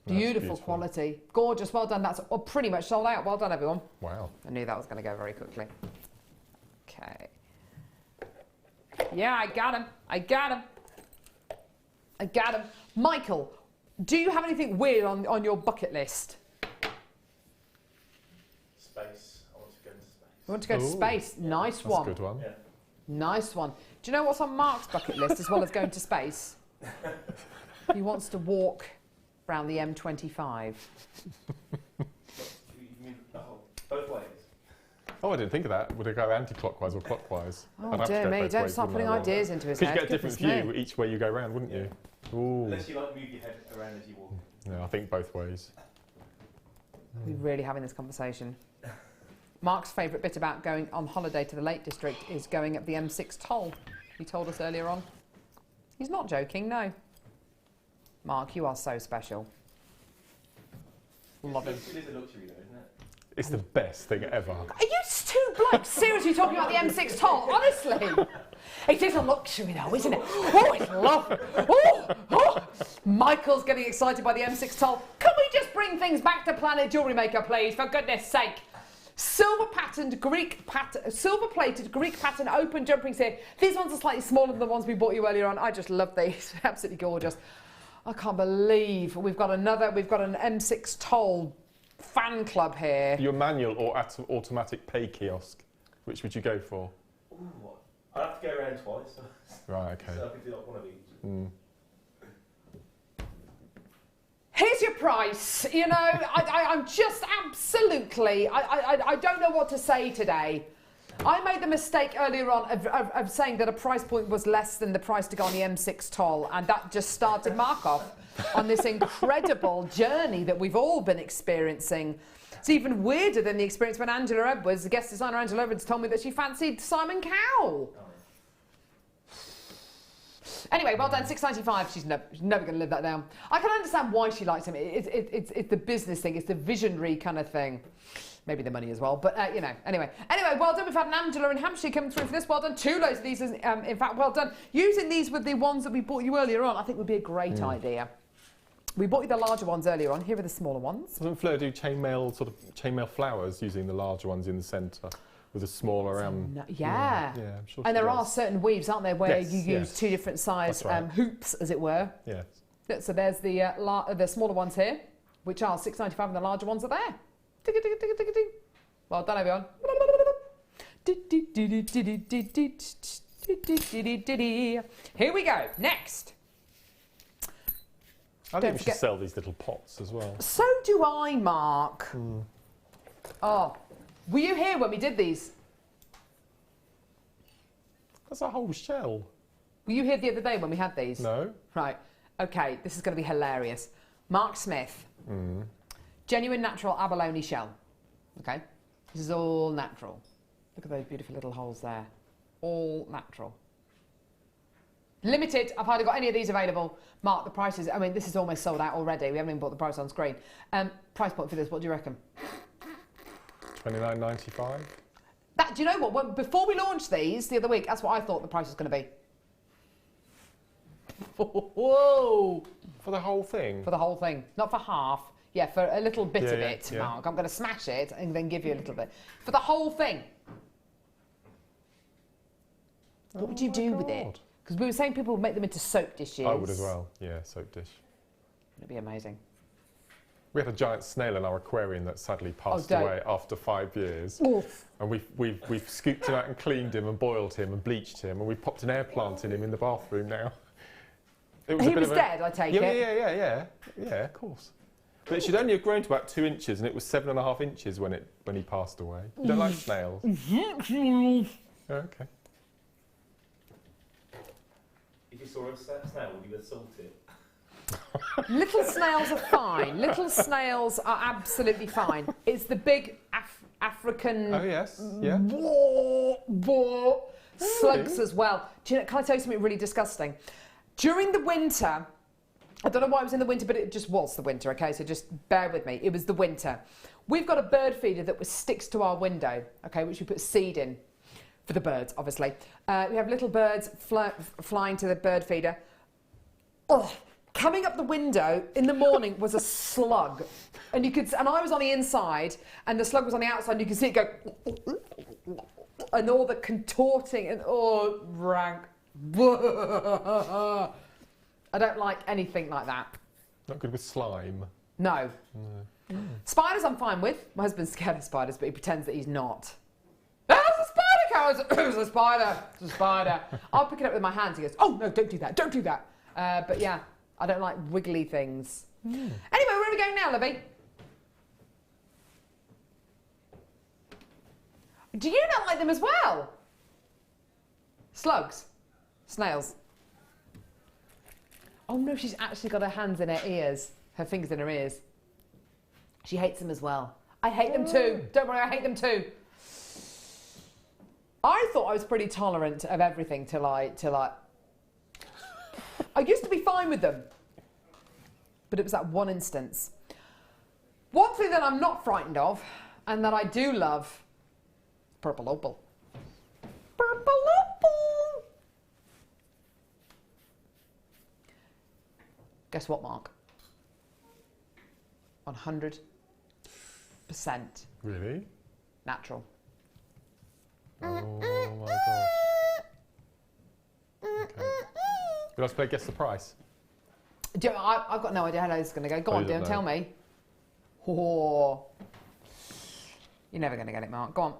Beautiful quality. Gorgeous. Well done. That's pretty much sold out. Well done, everyone. Wow. I knew that was going to go very quickly. Okay. Yeah, I got him. I got him. I got him. Michael, do you have anything weird on your bucket list? Space. I want to go into space. You want to go to space? Nice one. That's a good one. Yeah. Nice one. Do you know what's on Mark's bucket list as well as going to space? He wants to walk around the M25. You mean both ways? Oh, I didn't think of that. Would it go anti-clockwise or clockwise? Oh dear me, don't start putting ideas into his head. Because you get a different view each way you go round, wouldn't you? Ooh. Unless you like move your head around as you walk. No, I think both ways. We're really having this conversation. Mark's favourite bit about going on holiday to the Lake District is going up the M6 toll. He told us earlier on. He's not joking, no. Mark, you are so special. Love him. It is a luxury though, isn't it? It's the best thing ever. Are you two blokes seriously talking about the M6 toll? Honestly. It is a luxury though, isn't it? Oh, it's lovely. Oh. Michael's getting excited by the M6 toll. Can we just bring things back to Planet Jewellery Maker, please, for goodness sake? Silver plated Greek pattern open jump rings here. These ones are slightly smaller than the ones we bought you earlier on. I just love these. Absolutely gorgeous. I can't believe we've got an M6 toll fan club here. Your manual or automatic pay kiosk, which would you go for? Ooh, what? I'd have to go around twice. Right, okay. So I could do like one of each. Here's your price. You know, I'm just absolutely, I don't know what to say today. I made the mistake earlier on of saying that a price point was less than the price to go on the M6 toll, and that just started Mark off on this incredible journey that we've all been experiencing. It's even weirder than the experience when Angela Edwards, the guest designer Angela Edwards, told me that she fancied Simon Cowell. Anyway, well done, £6.95. She's never going to live that down. I can understand why she likes him. It's the business thing. It's the visionary kind of thing. Maybe the money as well, but you know. Anyway, well done. We've had an Angela in Hampshire coming through for this. Well done. 2 loads of these. In fact, well done. Using these with the ones that we bought you earlier on, I think would be a great idea. We bought you the larger ones earlier on. Here are the smaller ones. Doesn't Fleur do chainmail flowers using the larger ones in the centre with a smaller yeah. Yeah, I'm sure. And she there are does. certain weaves, aren't there, where Yes, you use yes. 2 different size That's right. hoops, as it were. Yes. So there's the smaller ones here, which are £6.95, and the larger ones are there. Well done, everyone. Here we go. Next. I Don't think we should forget- sell these little pots as well. So do I, Mark. Oh, were you here when we did these? That's a whole shell. Were you here the other day when we had these? No. Right. Okay, this is going to be hilarious. Mark Smith. Genuine natural abalone shell. Okay. This is all natural. Look at those beautiful little holes there. All natural. Limited. I've hardly got any of these available. Mark, the prices, I mean, this is almost sold out already. We haven't even put the price on screen. Price point for this, what do you reckon? $29.95. Do you know what? Before we launched these the other week, that's what I thought the price was going to be. Whoa! For the whole thing? For the whole thing. Not for half. Yeah, for a little bit of Yeah, it, yeah. Mark. I'm going to smash it and then give you a little bit. For the whole thing. What would you do with it? Because we were saying people would make them into soap dishes. I would as well. Yeah, soap dish. It'd be amazing. We had a giant snail in our aquarium that sadly passed don't. away after 5 years. Oof. And we've scooped him out and cleaned him and boiled him and bleached him, and we popped an air plant in him in the bathroom now. It He a bit was of a- dead, I take yeah, it. Yeah, of course. But it should only have grown to about 2 inches, and it was 7.5 inches when he passed away. You don't like snails? Okay. If you saw a snail, would you assault it? Little snails are fine. Little snails are absolutely fine. It's the big African Oh yes, yeah. slugs as well. Do you know, can I tell you something really disgusting? During the winter, I don't know why it was in the winter, but it just was the winter, okay? So just bear with me. It was the winter. We've got a bird feeder that sticks to our window, okay, which we put seed in for the birds, obviously. We have little birds flying to the bird feeder. Oh, coming up the window in the morning was a slug. And I was on the inside and the slug was on the outside and you could see it go and all the contorting and rank. I don't like anything like that. Not good with slime. No. Spiders I'm fine with. My husband's scared of spiders, but he pretends that he's not. There's a spider, cows! It's a spider. It's a spider. I'll pick it up with my hands. He goes, oh no, don't do that. Don't do that. But yeah, I don't like wiggly things. Anyway, where are we going now, Livy? Do you not like them as well? Slugs? Snails? Oh no, she's actually got her hands in her ears. Her fingers in her ears. She hates them as well. I hate them too. Don't worry, I hate them too. I thought I was pretty tolerant of everything till I used to be fine with them. But it was that one instance. One thing that I'm not frightened of, and that I do love, purple opal. Purple opal! Guess what, Mark? 100% Really? natural. Oh my gosh. Okay. Would I play guess the price? I've got no idea how this is going to go. Go Oh, on, you don't Dylan, tell know. me. Oh. You're never going to get it, Mark. Go on.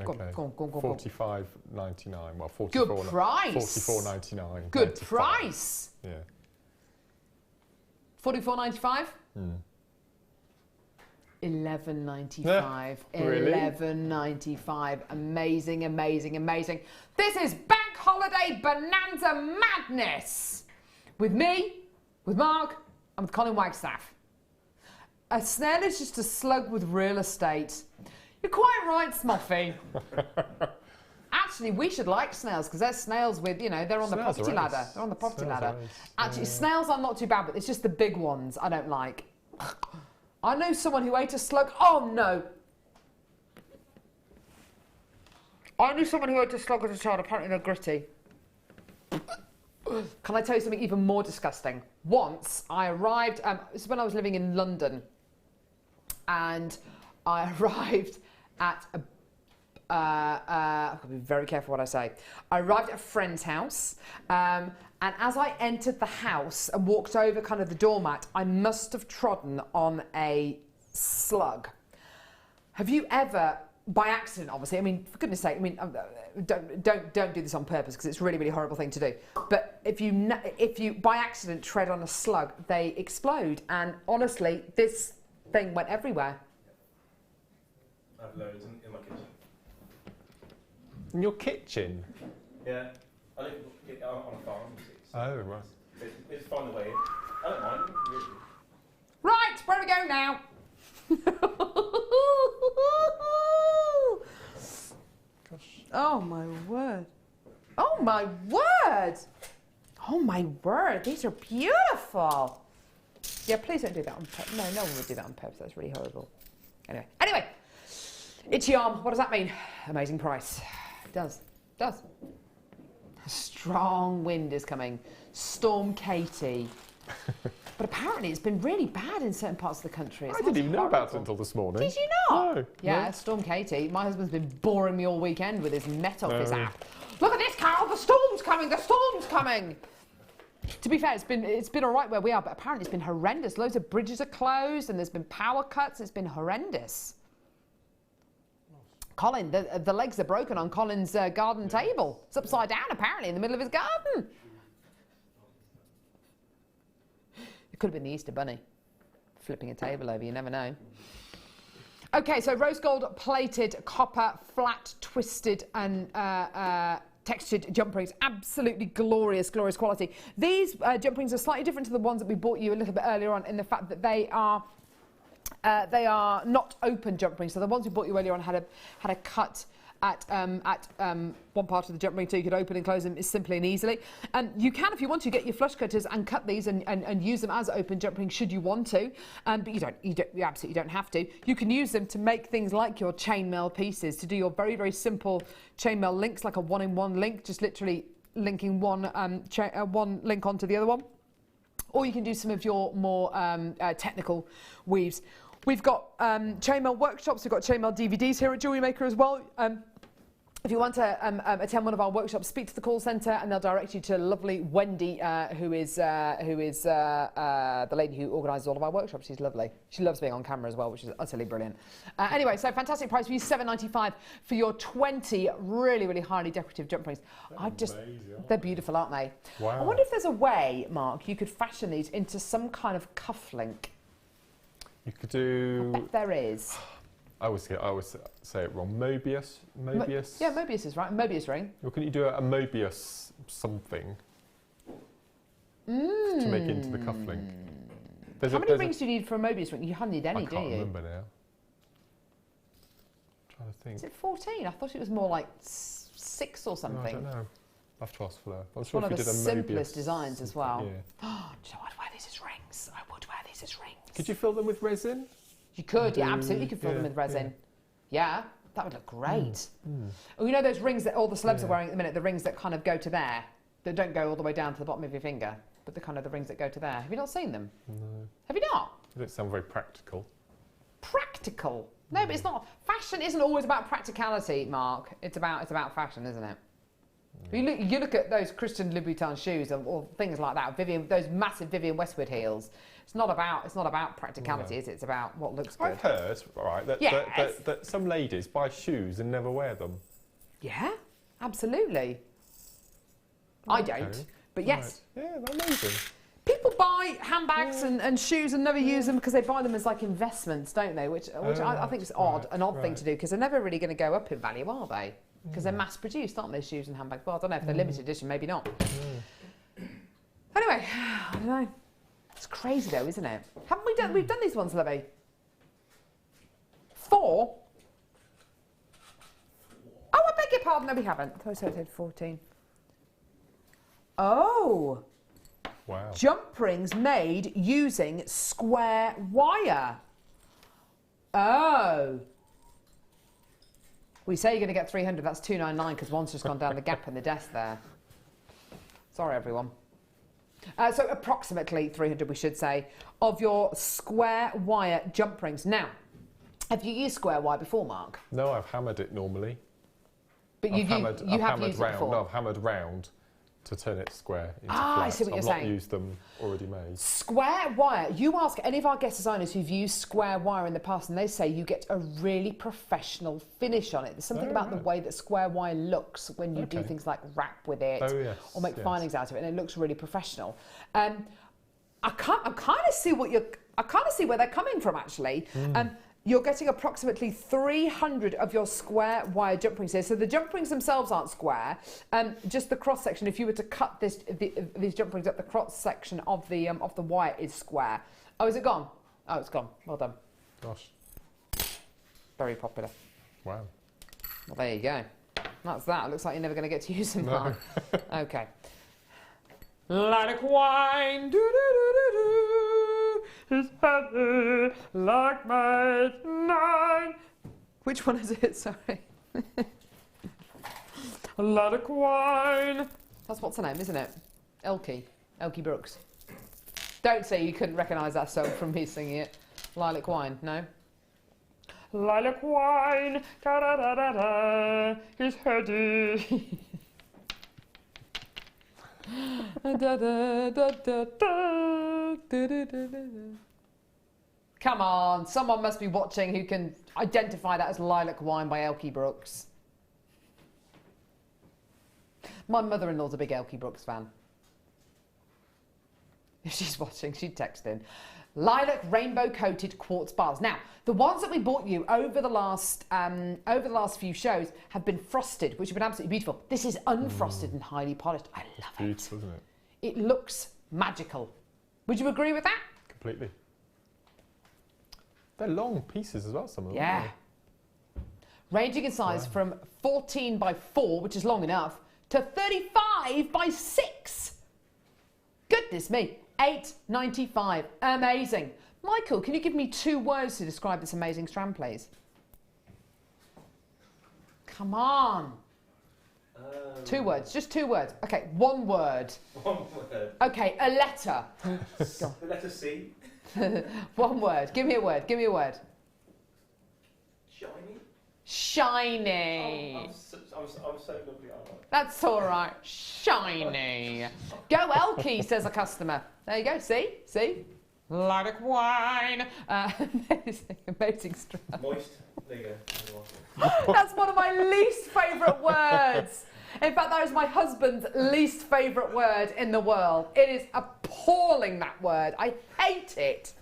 Okay. Go on. $45.99. Well, 44. Good price. $44.99. Good 95. price. Yeah. $44.95. $11.95. Really? $11.95. Amazing, amazing, amazing. This is Bank Holiday Bonanza Madness. With me, with Mark, and with Colin Wagstaff. A snail is just a slug with real estate. You're quite right, Smoffy. Actually, we should like snails because they're snails with, they're on the Snails are property ladder. ace. They're on the property Snails ladder. are ace. Actually, snails are not too bad, but it's just the big ones I don't like. I know someone who ate a slug. Oh, no. I knew someone who ate a slug as a child. Apparently they're gritty. Can I tell you something even more disgusting? Once I arrived, this is when I was living in London, and I arrived at I've got to be very careful what I say. I arrived at a friend's house, and as I entered the house and walked over kind of the doormat, I must have trodden on a slug. Have you ever, by accident, obviously, I mean, for goodness sake, I mean, don't do this on purpose because it's a really, really horrible thing to do. But if you by accident tread on a slug, they explode, and honestly, this thing went everywhere. I have loads in my kitchen. In your kitchen? Yeah. I live on a farm. So Oh, right. it's find a way in. I don't mind. Really. Right, where do we go now? Oh my word. Oh my word. Oh my word, these are beautiful. Yeah, please don't do that on purpose. No, no one would do that on purpose. That's really horrible. Anyway. Itchy arm, what does that mean? Amazing price. It does. A strong wind is coming. Storm Katie. But apparently it's been really bad in certain parts of the country. I didn't even know about it until this morning. Did you not? No. Yeah, No. Storm Katie. My husband's been boring me all weekend with his Met Office app. Look at this, Carol, the storm's coming, the storm's coming. To be fair, it's been all right where we are, but apparently it's been horrendous. Loads of bridges are closed and there's been power cuts. It's been horrendous. Colin, the legs are broken on Colin's garden table. It's upside down, apparently, in the middle of his garden. It could have been the Easter Bunny. Flipping a table over, you never know. Okay, so rose gold plated copper, flat, twisted and textured jump rings. Absolutely glorious, glorious quality. These jump rings are slightly different to the ones that we bought you a little bit earlier on in the fact that they are not open jump rings. So the ones we bought you earlier on had a cut at one part of the jump ring so you could open and close them simply and easily. And you can, if you want to, get your flush cutters and cut these and use them as open jump rings should you want to. But you absolutely don't have to. You can use them to make things like your chainmail pieces, to do your very, very simple chainmail links, like a one-in-one link, just literally linking one link onto the other one. Or you can do some of your more technical weaves. We've got chainmail workshops, we've got chainmail DVDs here at Jewellery Maker as well. If you want to attend one of our workshops, speak to the call centre and they'll direct you to lovely Wendy, who is the lady who organises all of our workshops. She's lovely. She loves being on camera as well, which is utterly brilliant. Anyway, so fantastic price for you, $7.95 for your 20 really, really highly decorative jump rings. They're beautiful, aren't they? Wow. I wonder if there's a way, Mark, you could fashion these into some kind of cufflink. You could do... I bet there is. I always say it wrong. Mobius? Yeah, Mobius is right. Mobius ring. Or can you do a Mobius something to make into the cufflink? How many rings do you need for a Mobius ring? You hardly need any, do you? I can't remember now. I'm trying to think. Is it 14? I thought it was more like 6 or something. No, I don't know. I'll have to ask for that. I'm It's sure one if of we the did a simplest Mobius designs as well. Yeah. Do you know, I'd wear these as rings. I would wear these as rings. Could you fill them with resin? You could, yeah, absolutely. You could fill them with resin. Yeah, that would look great. Oh, you know those rings that all the celebs are wearing at the minute, the rings that kind of go to there, that don't go all the way down to the bottom of your finger, but the kind of the rings that go to there. Have you not seen them? No. Have you not? They don't sound very practical. Practical? No, but it's not. Fashion isn't always about practicality, Mark. It's about fashion, isn't it? You look at those Christian Louboutin shoes or things like that. Those massive Vivienne Westwood heels. It's not about practicality, is it? It's about what looks good. I've heard, right, that some ladies buy shoes and never wear them. Yeah, absolutely. I don't, but yes. Right. Yeah, they're amazing. People buy handbags and shoes and never use them because they buy them as like investments, don't they? Which I think is an odd thing to do because they're never really going to go up in value, are they? Because they're mass produced, aren't they, shoes and handbags? Well, I don't know if they're limited edition, maybe not. Anyway, I don't know. It's crazy though, isn't it? Haven't we done? We've done these ones, Levy. 4? Oh, I beg your pardon. No, we haven't. I thought I said 14. Oh. Wow. Jump rings made using square wire. Oh. We say you're going to get 300. That's 299 because one's just gone down the gap in the desk there. Sorry, everyone. So approximately 300, we should say, of your square wire jump rings. Now, have you used square wire before, Mark? No, I've hammered it normally. But you have used it before. No, I've hammered round to turn it square into Ah, flat. I see what you're saying. I've not used them already made. Square wire. You ask any of our guest designers who've used square wire in the past, and they say you get a really professional finish on it. There's something about the way that square wire looks when you do things like wrap with it or make findings out of it, and it looks really professional. I kind of see where they're coming from, actually. You're getting approximately 300 of your square wire jump rings here. So the jump rings themselves aren't square. Just the cross section. If you were to cut these jump rings up, the cross section of the wire is square. Oh, is it gone? Oh, it's gone. Well done. Gosh. Very popular. Wow. Well, there you go. That's that. It looks like you're never going to get to use them. No. Okay. Like wine. Do, do, do, do, do. Is heavy like midnight. Which one is it? Sorry. Like wine. That's what's her name, isn't it? Elkie Brooks. Don't say you couldn't recognise that song from me singing it. Lilac Wine, no? Lilac wine, da da da da da, is heady. Da, da, da, da, da, da, da, da, da. Come on, someone must be watching who can identify that as Lilac Wine by Elkie Brooks. My mother-in-law's a big Elkie Brooks fan. If she's watching, she'd text in. Lilac rainbow-coated quartz bars. Now, the ones that we bought you over the last few shows have been frosted, which have been absolutely beautiful. This is unfrosted and highly polished. I love it. Beautiful, isn't it? It looks magical. Would you agree with that? Completely. They're long pieces as well, some of them. Yeah. Ranging in size from 14 by 4, which is long enough, to 35 by 6. Goodness me. $8.95. Amazing. Michael, can you give me 2 words to describe this amazing strand, please? Come on. 2 words. Just 2 words. Okay, 1 word. 1 word. Okay, a letter. The letter C. 1 word. Give me a word. Give me a word. Shiny. Shiny. I'm so lovely, aren't I? That's all right. Shiny. Go Elkie, says a customer. There you go. See? See? Lilac wine. Amazing strand. Moist. There you go. That's one of my least favourite words. In fact, that is my husband's least favourite word in the world. It is appalling, that word. I hate it.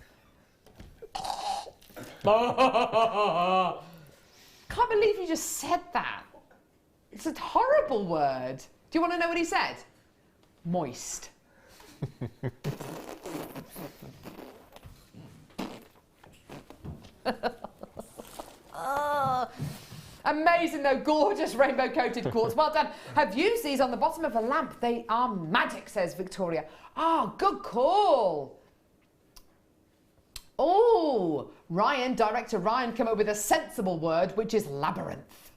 Can't believe you just said that. It's a horrible word. Do you want to know what he said? Moist. Amazing though, gorgeous rainbow coated quartz. Well done. Have used these on the bottom of a lamp. They are magic, says Victoria. Ah, good call. Oh, director Ryan came up with a sensible word, which is labyrinth.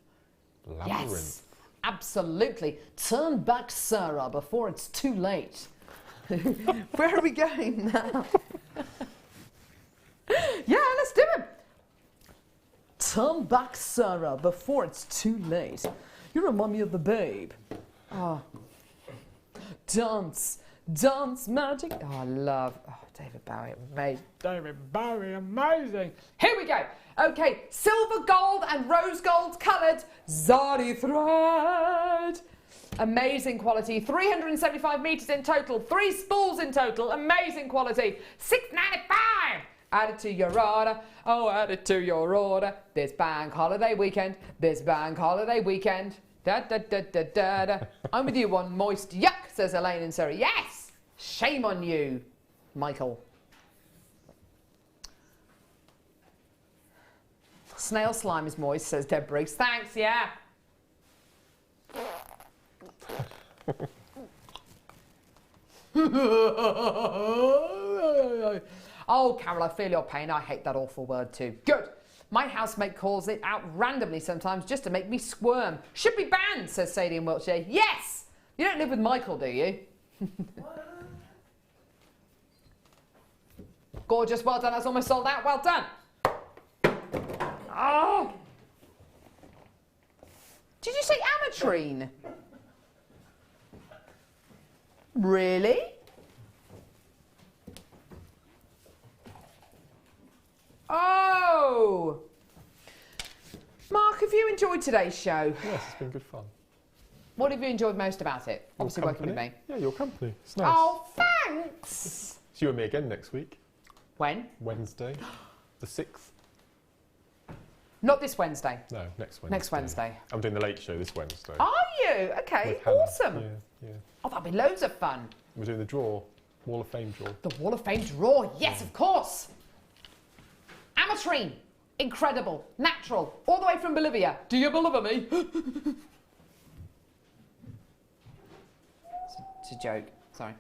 Labyrinth. Yes, absolutely. Turn back, Sarah, before it's too late. Where are we going now? Yeah, let's do it. Turn back, Sarah, before it's too late. You remind me of the Babe. Oh. Dance, magic. Oh, I love. Oh, David Bowie, amazing. David Bowie, amazing. Here we go. Okay, silver, gold, and rose gold coloured zari thread. Amazing quality. 375 metres in total. 3 spools in total. Amazing quality. $6.95. Add it to your order. Oh, add it to your order. This bank holiday weekend. This bank holiday weekend. Da da da da da da. I'm with you on moist yuck, says Elaine in Surrey. Yes! Shame on you, Michael. Snail slime is moist, says Deb Briggs. Thanks, yeah. Oh, Carol, I feel your pain. I hate that awful word too. Good. My housemate calls it out randomly sometimes just to make me squirm. Should be banned, says Sadie in Wiltshire. Yes! You don't live with Michael, do you? Gorgeous. Well done. That's almost sold out. Well done. Oh! Did you say ametrine? Really? Oh! Mark, have you enjoyed today's show? Yes, it's been good fun. What have you enjoyed most about it? Your Obviously working with company. me. Yeah, your company. It's nice. Oh, thanks! It's you and me again next week. When? Wednesday, the 6th. Not this Wednesday. No, next Wednesday. Next Wednesday. I'm doing the late show this Wednesday. Are you? Okay, with Hannah. awesome. Yeah, yeah. Oh, that'll be loads of fun. We're doing the draw, Wall of Fame draw. The Wall of Fame draw, yes, of course. Ametrine, incredible, natural, all the way from Bolivia. Do you believe me? It's a joke. Sorry.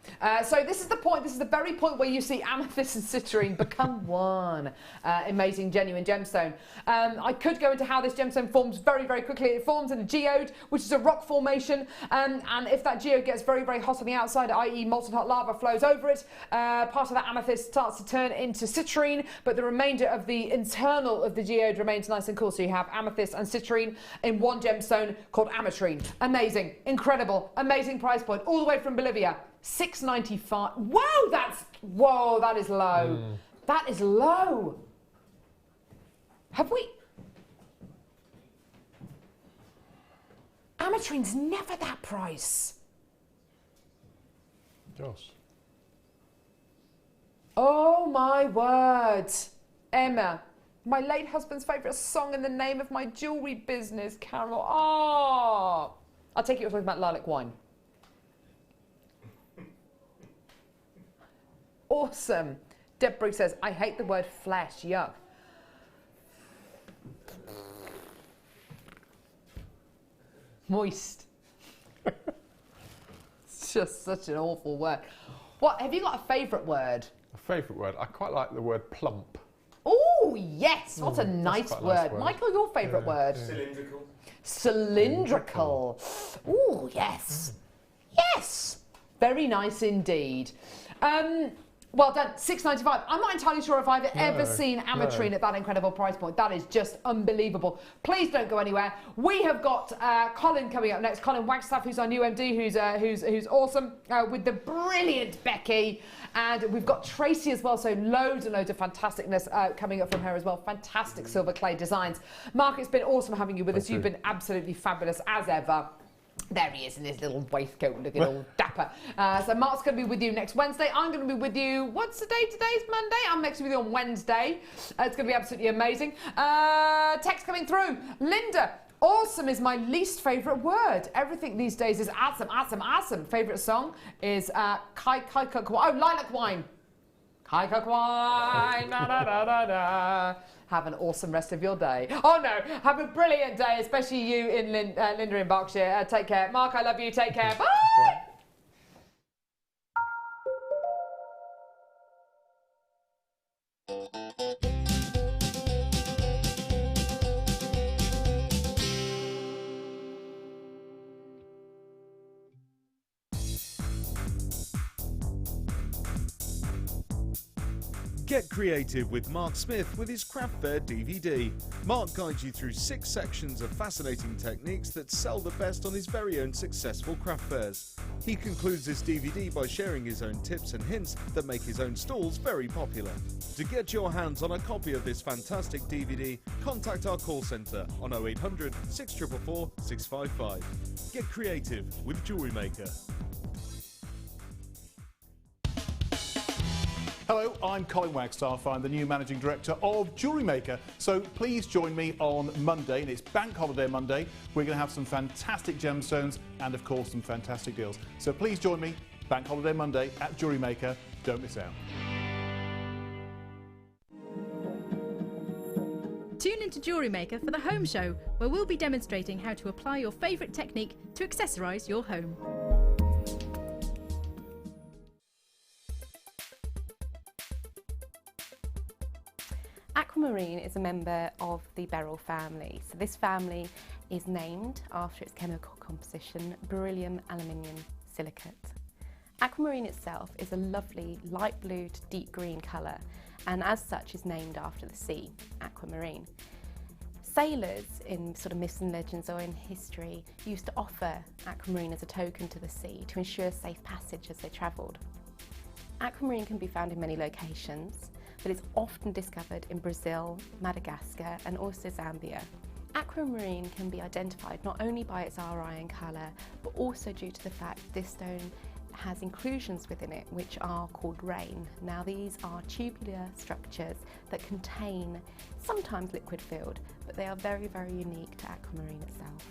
So this is the point, this is the very point where you see amethyst and citrine become one amazing, genuine gemstone. I could go into how this gemstone forms very, very quickly. It forms in a geode, which is a rock formation, and if that geode gets very, very hot on the outside, i.e. molten hot lava flows over it, part of that amethyst starts to turn into citrine, but the remainder of the internal of the geode remains nice and cool. So you have amethyst and citrine in one gemstone called ametrine. Amazing, incredible, amazing price point, all the way from Bolivia. $6.95. Whoa, that is low. That is low. Have we? Ametrine's never that price. Gosh. Oh my word. Emma, my late husband's favourite song in the name of my jewellery business, Carol. Oh. I take it you're talking about lilac wine. Awesome. Deb Briggs says, I hate the word flesh, yuck. Moist. It's just such an awful word. What, have you got a favourite word? A favourite word? I quite like the word plump. Oh, yes. What a nice quite a word. nice word. Michael, your favourite word? Cylindrical. Cylindrical. Oh, yes. Yes. Very nice indeed. Well done, $6.95. I'm not entirely sure if I've ever seen ametrine at that incredible price point. That is just unbelievable. Please don't go anywhere. We have got Colin coming up next. Colin Wagstaff, who's our new MD, who's awesome, with the brilliant Becky. And we've got Tracey as well, so loads and loads of fantasticness coming up from her as well. Fantastic silver clay designs. Mark, it's been awesome having you with us. You've been absolutely fabulous as ever. There he is in his little waistcoat looking all dapper. So Mark's going to be with you next Wednesday. I'm going to be with you, what's the day today? It's Monday. I'm next with you on Wednesday. It's going to be absolutely amazing. Text coming through. Linda, awesome is my least favourite word. Everything these days is awesome, awesome, awesome. Favourite song is Lilac Wine. Lilac Wine, da da da da da. Have an awesome rest of your day. Oh no, have a brilliant day, especially you in Linda in Berkshire. Take care. Mark, I love you. Take care. Bye. Get creative with Mark Smith with his Craft Fair DVD. Mark guides you through 6 sections of fascinating techniques that sell the best on his very own successful craft fairs. He concludes this DVD by sharing his own tips and hints that make his own stalls very popular. To get your hands on a copy of this fantastic DVD, contact our call centre on 0800 644 655. Get creative with Jewellery Maker. Hello, I'm Colin Wagstaff. I'm the new Managing Director of Jewellery Maker. So please join me on Monday, and it's Bank Holiday Monday. We're going to have some fantastic gemstones and, of course, some fantastic deals. So please join me, Bank Holiday Monday at Jewellery Maker. Don't miss out. Tune into Jewellery Maker for the home show, where we'll be demonstrating how to apply your favourite technique to accessorise your home. Aquamarine is a member of the beryl family. So this family is named after its chemical composition, beryllium aluminium silicate. Aquamarine itself is a lovely light blue to deep green colour, and as such is named after the sea, aquamarine. Sailors in sort of myths and legends or in history used to offer aquamarine as a token to the sea to ensure safe passage as they travelled. Aquamarine can be found in many locations, but it's often discovered in Brazil, Madagascar and also Zambia. Aquamarine can be identified not only by its RI and colour, but also due to the fact this stone has inclusions within it which are called rain. Now these are tubular structures that contain sometimes liquid filled, but they are very, very unique to aquamarine itself.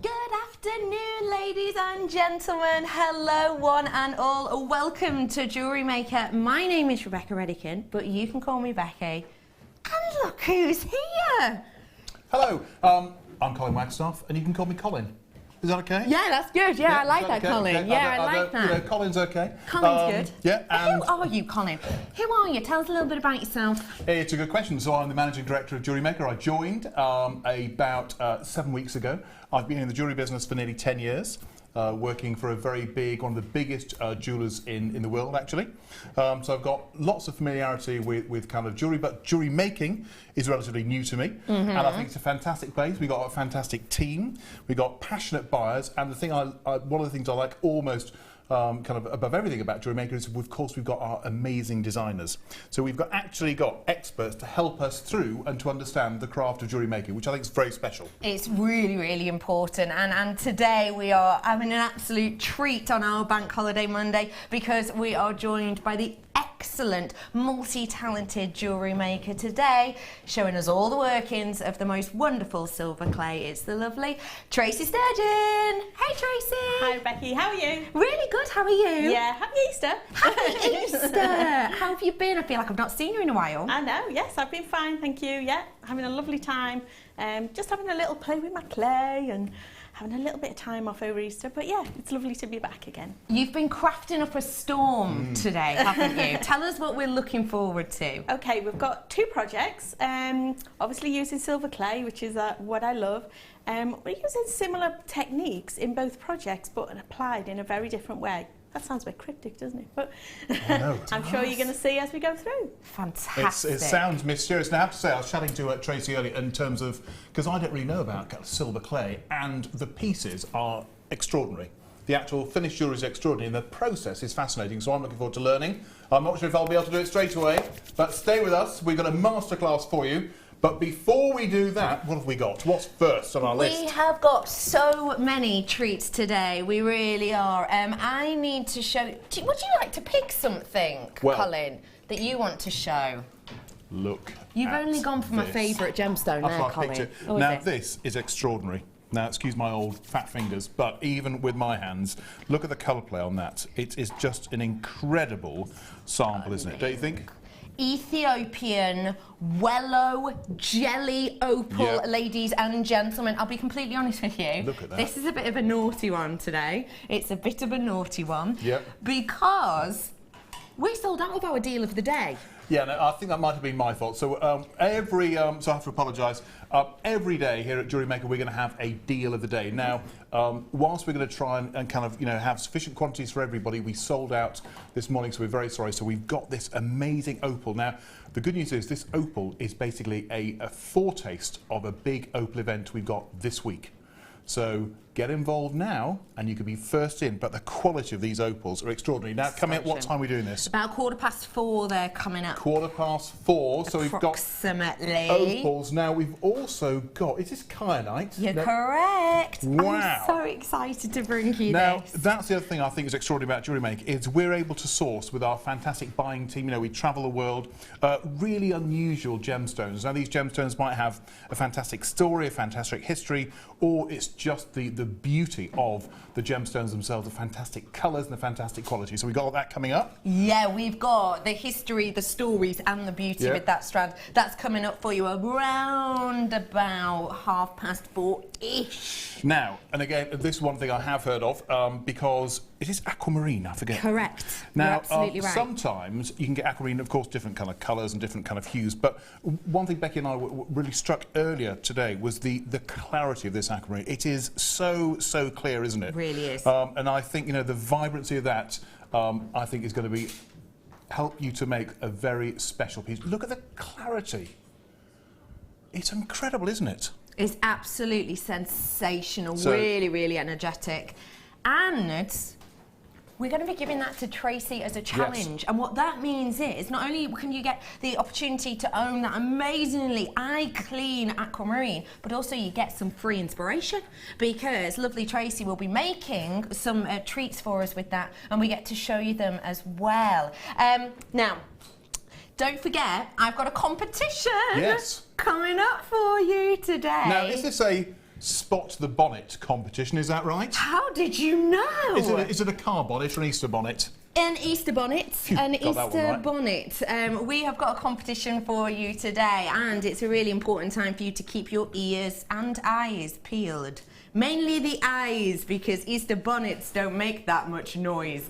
Good afternoon, ladies and gentlemen. Hello, one and all. Welcome to Jewellery Maker. My name is Rebecca Redican, but you can call me Becky. And look who's here. Hello, I'm Colin Wagstaff, and you can call me Colin. Is that okay? Yeah, that's good. Yeah, I like that, okay? Colin. Okay. Yeah, I like that. You know, Colin's okay. Colin's good. Yeah, and who are you, Colin? Who are you? Tell us a little bit about yourself. it's a good question. So I'm the Managing Director of Jewellery Maker. I joined about 7 weeks ago. I've been in the jewellery business for nearly 10 years. Working for one of the biggest jewellers in the world, actually. So I've got lots of familiarity with kind of jewellery, but jewellery making is relatively new to me. And I think it's a fantastic base. We've got a fantastic team. We've got passionate buyers. And the thing one of the things I like almost kind of above everything about Jewellery Maker is, of course, we've got our amazing designers. So we've actually got experts to help us through and to understand the craft of jewellery making, which I think is very special. It's really, really important. And today we are having an absolute treat on our Bank Holiday Monday because we are joined by the excellent, multi-talented jewellery maker today, showing us all the workings of the most wonderful silver clay. It's the lovely Tracey Sturgin. Hey, Tracey. Hi, Becky. How are you? Really good. How are you? Yeah, happy Easter. Happy Easter. How have you been? I feel like I've not seen you in a while. I know. Yes, I've been fine. Thank you. Yeah, having a lovely time. Just having a little play with my clay and having a little bit of time off over Easter, but yeah, it's lovely to be back again. You've been crafting up a storm today, haven't you? Tell us what we're looking forward to. Okay, we've got two projects, obviously using silver clay, which is what I love. We're using similar techniques in both projects, but applied in a very different way. That sounds a bit cryptic, doesn't it? But I'm sure you're going to see as we go through. Fantastic. It sounds mysterious. Now, I have to say, I was chatting to Tracey earlier in terms of, because I don't really know about kind of silver clay, and the pieces are extraordinary. The actual finished jewellery is extraordinary, and the process is fascinating, so I'm looking forward to learning. I'm not sure if I'll be able to do it straight away, but stay with us. We've got a masterclass for you. But before we do that, what have we got? What's first on our list? We have got so many treats today. We really are. I need to show... Would you like to pick something, Colin, that you want to show? Look. You've only gone for my favourite gemstone there, Colin. Oh, now, this is extraordinary. Now, excuse my old fat fingers, but even with my hands, look at the colour play on that. It is just an incredible sample, isn't it? Don't you think? Ethiopian Wello jelly opal, ladies and gentlemen. I'll be completely honest with you. Look at that. This is a bit of a naughty one today. It's a bit of a naughty one. Yep. Because we sold out of our deal of the day. Yeah, no, I think that might have been my fault. So so I have to apologise. Every day here at Jewellery Maker, we're going to have a deal of the day. Now, whilst we're going to try and kind of have sufficient quantities for everybody, we sold out this morning, so we're very sorry. So we've got this amazing opal. Now, the good news is this opal is basically a foretaste of a big opal event we've got this week. So Get involved now and you could be first in, but the quality of these opals are extraordinary. Now, coming up, what time are we doing this? About 4:15 they're coming up. 4:15, so we've got approximately opals. Now, we've also got, is this kyanite? You're No. correct. Wow. I'm so excited to bring you Now, this. that's the other thing I think is extraordinary about Jewellery Maker, is we're able to source with our fantastic buying team. You know, we travel the world, really unusual gemstones. Now, these gemstones might have a fantastic story, a fantastic history, or it's just the beauty of the gemstones themselves, the fantastic colours and the fantastic quality. So we've got all that coming up. Yeah, we've got the history, the stories and the beauty with that strand. That's coming up for you around about 4:30-ish. Now, and again, this is one thing I have heard of, because it is aquamarine, I forget. Correct. Now, You're absolutely right. sometimes you can get aquamarine, of course, different kind of colours and different kind of hues, but one thing Becky and I were really struck earlier today was the clarity of this aquamarine. It is so clear, isn't it? Really is. And I think, you know, the vibrancy of that, I think is going to help you to make a very special piece. Look at the clarity. It's incredible, isn't it? It's absolutely sensational, So- really energetic. And we're going to be giving that to Tracey as a challenge. And what that means is not only can you get the opportunity to own that amazingly eye-clean aquamarine, but also you get some free inspiration because lovely Tracey will be making some treats for us with that, and we get to show you them as well. Now, don't forget, I've got a competition coming up for you today. Now, is this a spot the bonnet competition, is that right? How did you know? Is it a car bonnet or an Easter bonnet? An Easter bonnet, an got that one Easter right. bonnet. We have got a competition for you today, and it's a really important time for you to keep your ears and eyes peeled. Mainly the eyes, because Easter bonnets don't make that much noise.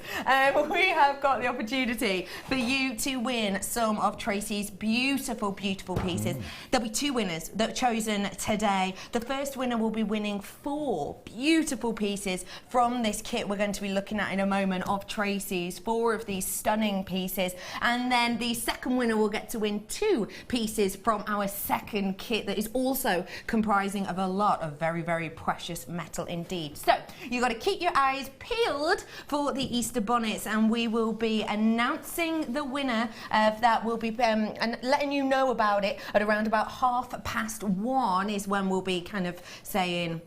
We have got the opportunity for you to win some of Tracey's beautiful pieces. There'll be 2 winners that are chosen today. The first winner will be winning 4 beautiful pieces from this kit we're going to be looking at in a moment of Tracey's, 4 of these stunning pieces. And then the second winner will get to win 2 pieces from our second kit that is also comprising of a lot of very precious metal indeed. So you've got to keep your eyes peeled for the Easter bonnets, and we will be announcing the winner of that. We'll be and letting you know about it at around about 1:30 is when we'll be kind of saying,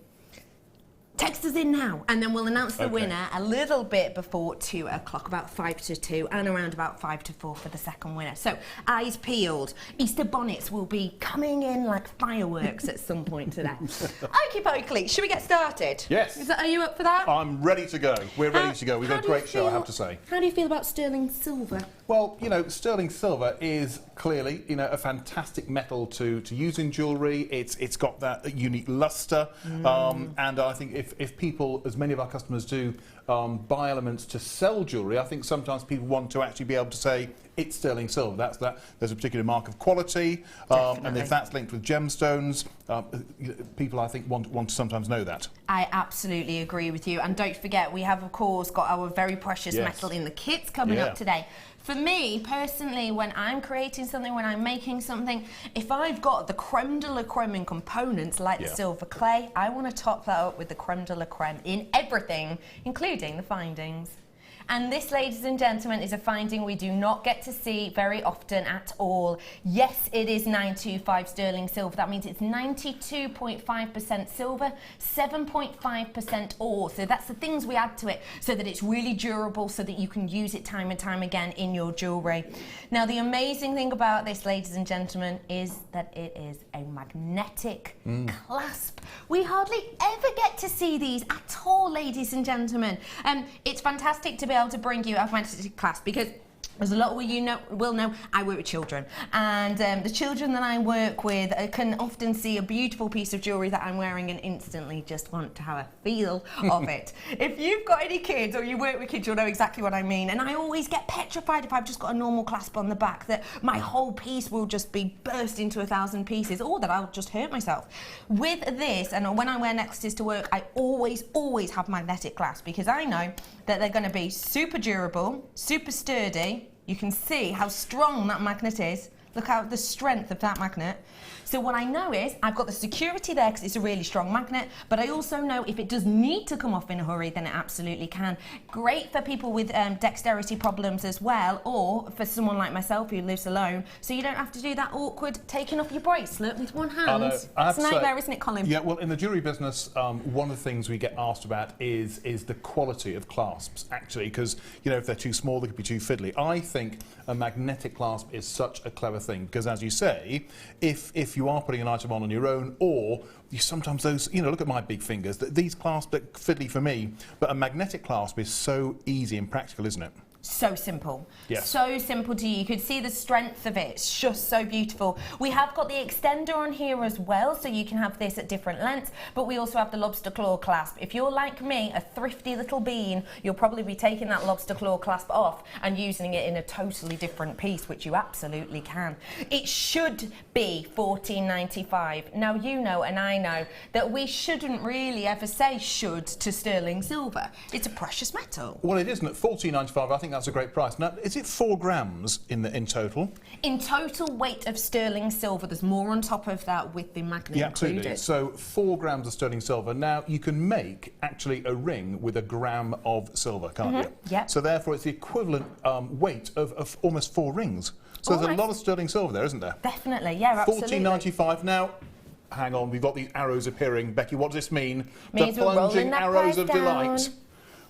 text us in now, and then we'll announce the winner a little bit before 2 o'clock, about 1 to 2, and around about 3 to 4 for the second winner. So, eyes peeled. Easter bonnets will be coming in like fireworks at some point today. Okie dokie, should we get started? Yes. Are you up for that? I'm ready to go. We're ready to go. We've got a great show, I have to say. How do you feel about sterling silver? Well, you know, sterling silver is clearly, you know, a fantastic metal to use in jewellery. It's got that unique lustre, and I think if people, as many of our customers do, buy elements to sell jewellery, I think sometimes people want to actually be able to say it's sterling silver. There's a particular mark of quality, and if that's linked with gemstones, people I think want to sometimes know that. I absolutely agree with you, and don't forget we have of course got our very precious metal in the kits coming up today. For me, personally, when I'm creating something, when I'm making something, if I've got the creme de la creme in components like the silver clay, I want to top that up with the creme de la creme in everything, including the findings. And this, ladies and gentlemen, is a finding we do not get to see very often at all. Yes, it is 925 sterling silver. That means it's 92.5% silver, 7.5% ore. So that's the things we add to it so that it's really durable, so that you can use it time and time again in your jewellery. Now, the amazing thing about this, ladies and gentlemen, is that it is a magnetic clasp. We hardly ever get to see these at all, ladies and gentlemen. It's fantastic to be able to bring you a magnetic clasp because, as a lot of you will know, I work with children, and the children that I work with can often see a beautiful piece of jewellery that I'm wearing and instantly just want to have a feel of it. If you've got any kids or you work with kids, you'll know exactly what I mean, and I always get petrified if I've just got a normal clasp on the back that my whole piece will just be burst into 1,000 pieces, or that I'll just hurt myself. With this, and when I wear necklaces to work, I always have magnetic clasps because I know that they're going to be super durable, super sturdy. You can see how strong that magnet is. Look at the strength of that magnet. So what I know is I've got the security there because it's a really strong magnet, but I also know if it does need to come off in a hurry, then it absolutely can. Great for people with dexterity problems as well, or for someone like myself who lives alone, so you don't have to do that awkward taking off your bracelet with one hand. It's a nightmare, isn't it, Colin? Yeah, well, in the jewellery business, one of the things we get asked about is the quality of clasps, actually, because, you know, if they're too small, they could be too fiddly. I think a magnetic clasp is such a clever thing, because, as you say, if you are putting an item on your own, or you sometimes those, you know, look at my big fingers, these clasps are fiddly for me, but a magnetic clasp is so easy and practical, isn't it? So simple. Yes. So simple to you. You could see the strength of it. It's just so beautiful. We have got the extender on here as well, so you can have this at different lengths, but we also have the lobster claw clasp. If you're like me, a thrifty little bean, you'll probably be taking that lobster claw clasp off and using it in a totally different piece, which you absolutely can. It should be $14.95. Now, you know and I know that we shouldn't really ever say should to sterling silver. It's a precious metal. Well, it isn't. At $14.95, I think that's a great price. Now, is it 4 grams in total? In total weight of sterling silver, there's more on top of that with the magnet absolutely. included. So 4 grams of sterling silver. Now, you can make actually a ring with 1 gram of silver, can't you? Yep. So therefore, it's the equivalent weight of almost 4 rings. So there's a lot of sterling silver there, isn't there? Definitely, yeah, absolutely. $14.95. Now, hang on, we've got these arrows appearing. Becky, what does this mean? Means the we're rolling plunging that arrows price of down. delight.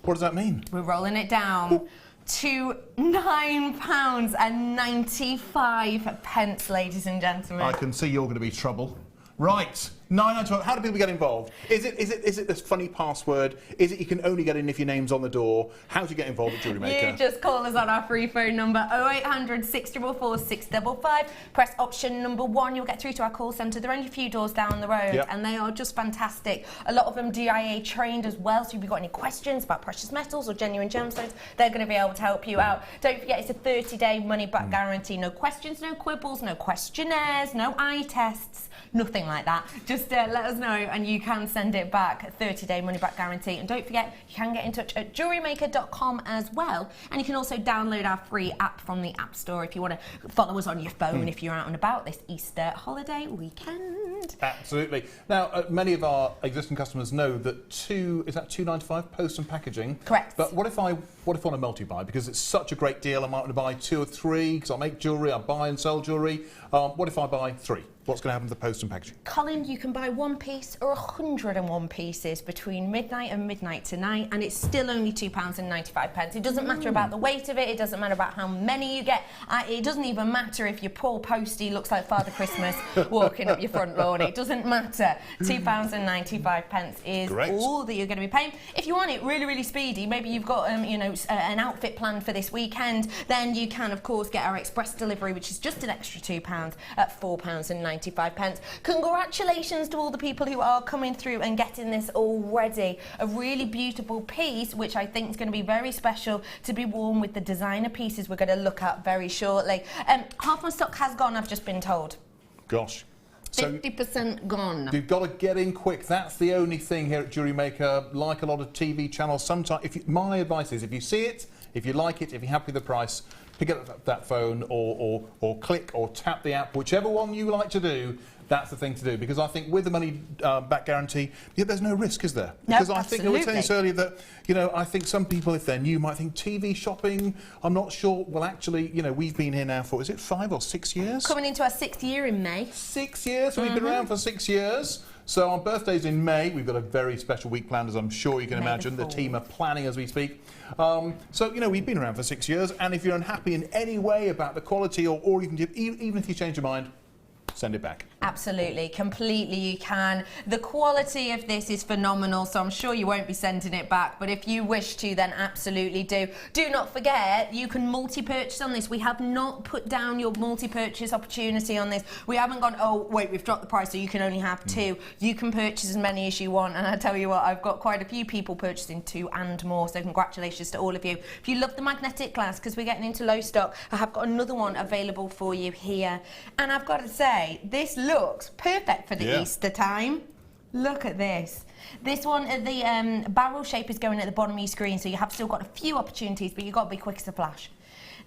What does that mean? We're rolling it down to £9.95, ladies and gentlemen. I can see you're going to be trouble. Right, $9.95. How do people get involved? Is it this funny password? Is it you can only get in if your name's on the door? How do you get involved at Jewellery Maker? You just call us on our free phone number 0800 644 655. Press option number 1. You'll get through to our call centre. They're only a few doors down the road, and they are just fantastic. A lot of them DIA trained as well. So if you've got any questions about precious metals or genuine gemstones, they're going to be able to help you out. Don't forget, it's a 30-day money-back guarantee. No questions, no quibbles, no questionnaires, no eye tests. Nothing like that. Just let us know and you can send it back. 30-day money-back guarantee. And don't forget, you can get in touch at JewelleryMaker.com as well. And you can also download our free app from the App Store if you want to follow us on your phone if you're out and about this Easter holiday weekend. Absolutely. Now, many of our existing customers know that $2.95 post and packaging. Correct. But what if I want to multi-buy? Because it's such a great deal, I might want to buy 2 or 3, because I make jewellery, I buy and sell jewellery. What if I buy 3? What's going to happen to the post and packaging? Colin, you can buy 1 piece or 101 pieces between midnight and midnight tonight, and it's still only £2.95. It doesn't matter about the weight of it, it doesn't matter about how many you get, it doesn't even matter if your poor postie looks like Father Christmas walking up your front lawn. It doesn't matter. £2.95 is all that you're going to be paying. If you want it really, really speedy, maybe you've got an outfit planned for this weekend, then you can, of course, get our express delivery, which is just an extra £2 at £4.95. Congratulations to all the people who are coming through and getting this already. A really beautiful piece, which I think is going to be very special to be worn with the designer pieces we're going to look at very shortly. Half my stock has gone, I've just been told. Gosh. 50% gone. You've got to get in quick. That's the only thing here at Jewellery Maker. Like a lot of TV channels, sometimes, my advice is if you see it, if you like it, if you're happy with the price, pick up that phone or click or tap the app, whichever one you like to do. That's the thing to do, because I think with the money back guarantee, there's no risk, is there? Because I think I was saying this earlier that, I think some people, if they're new, might think TV shopping, I'm not sure. Well, actually, we've been here now for, is it 5 or 6 years? Coming into our 6th year in May. 6 years? So we've been around for 6 years. So our birthday's in May. We've got a very special week planned, as I'm sure you can imagine. The team are planning as we speak. So, we've been around for 6 years, and if you're unhappy in any way about the quality or even if you change your mind, send it back. Absolutely, completely you can. The quality of this is phenomenal, so I'm sure you won't be sending it back, but if you wish to, then absolutely do. Do not forget, you can multi-purchase on this. We have not put down your multi-purchase opportunity on this. We haven't gone, oh, wait, we've dropped the price, so you can only have 2. You can purchase as many as you want, and I tell you what, I've got quite a few people purchasing 2 and more, so congratulations to all of you. If you love the magnetic glass, because we're getting into low stock, I have got another one available for you here. And I've got to say, this looks perfect for the Easter time. Look at this. This one, the barrel shape is going at the bottom of your screen, so you have still got a few opportunities, but you've got to be quick as a flash.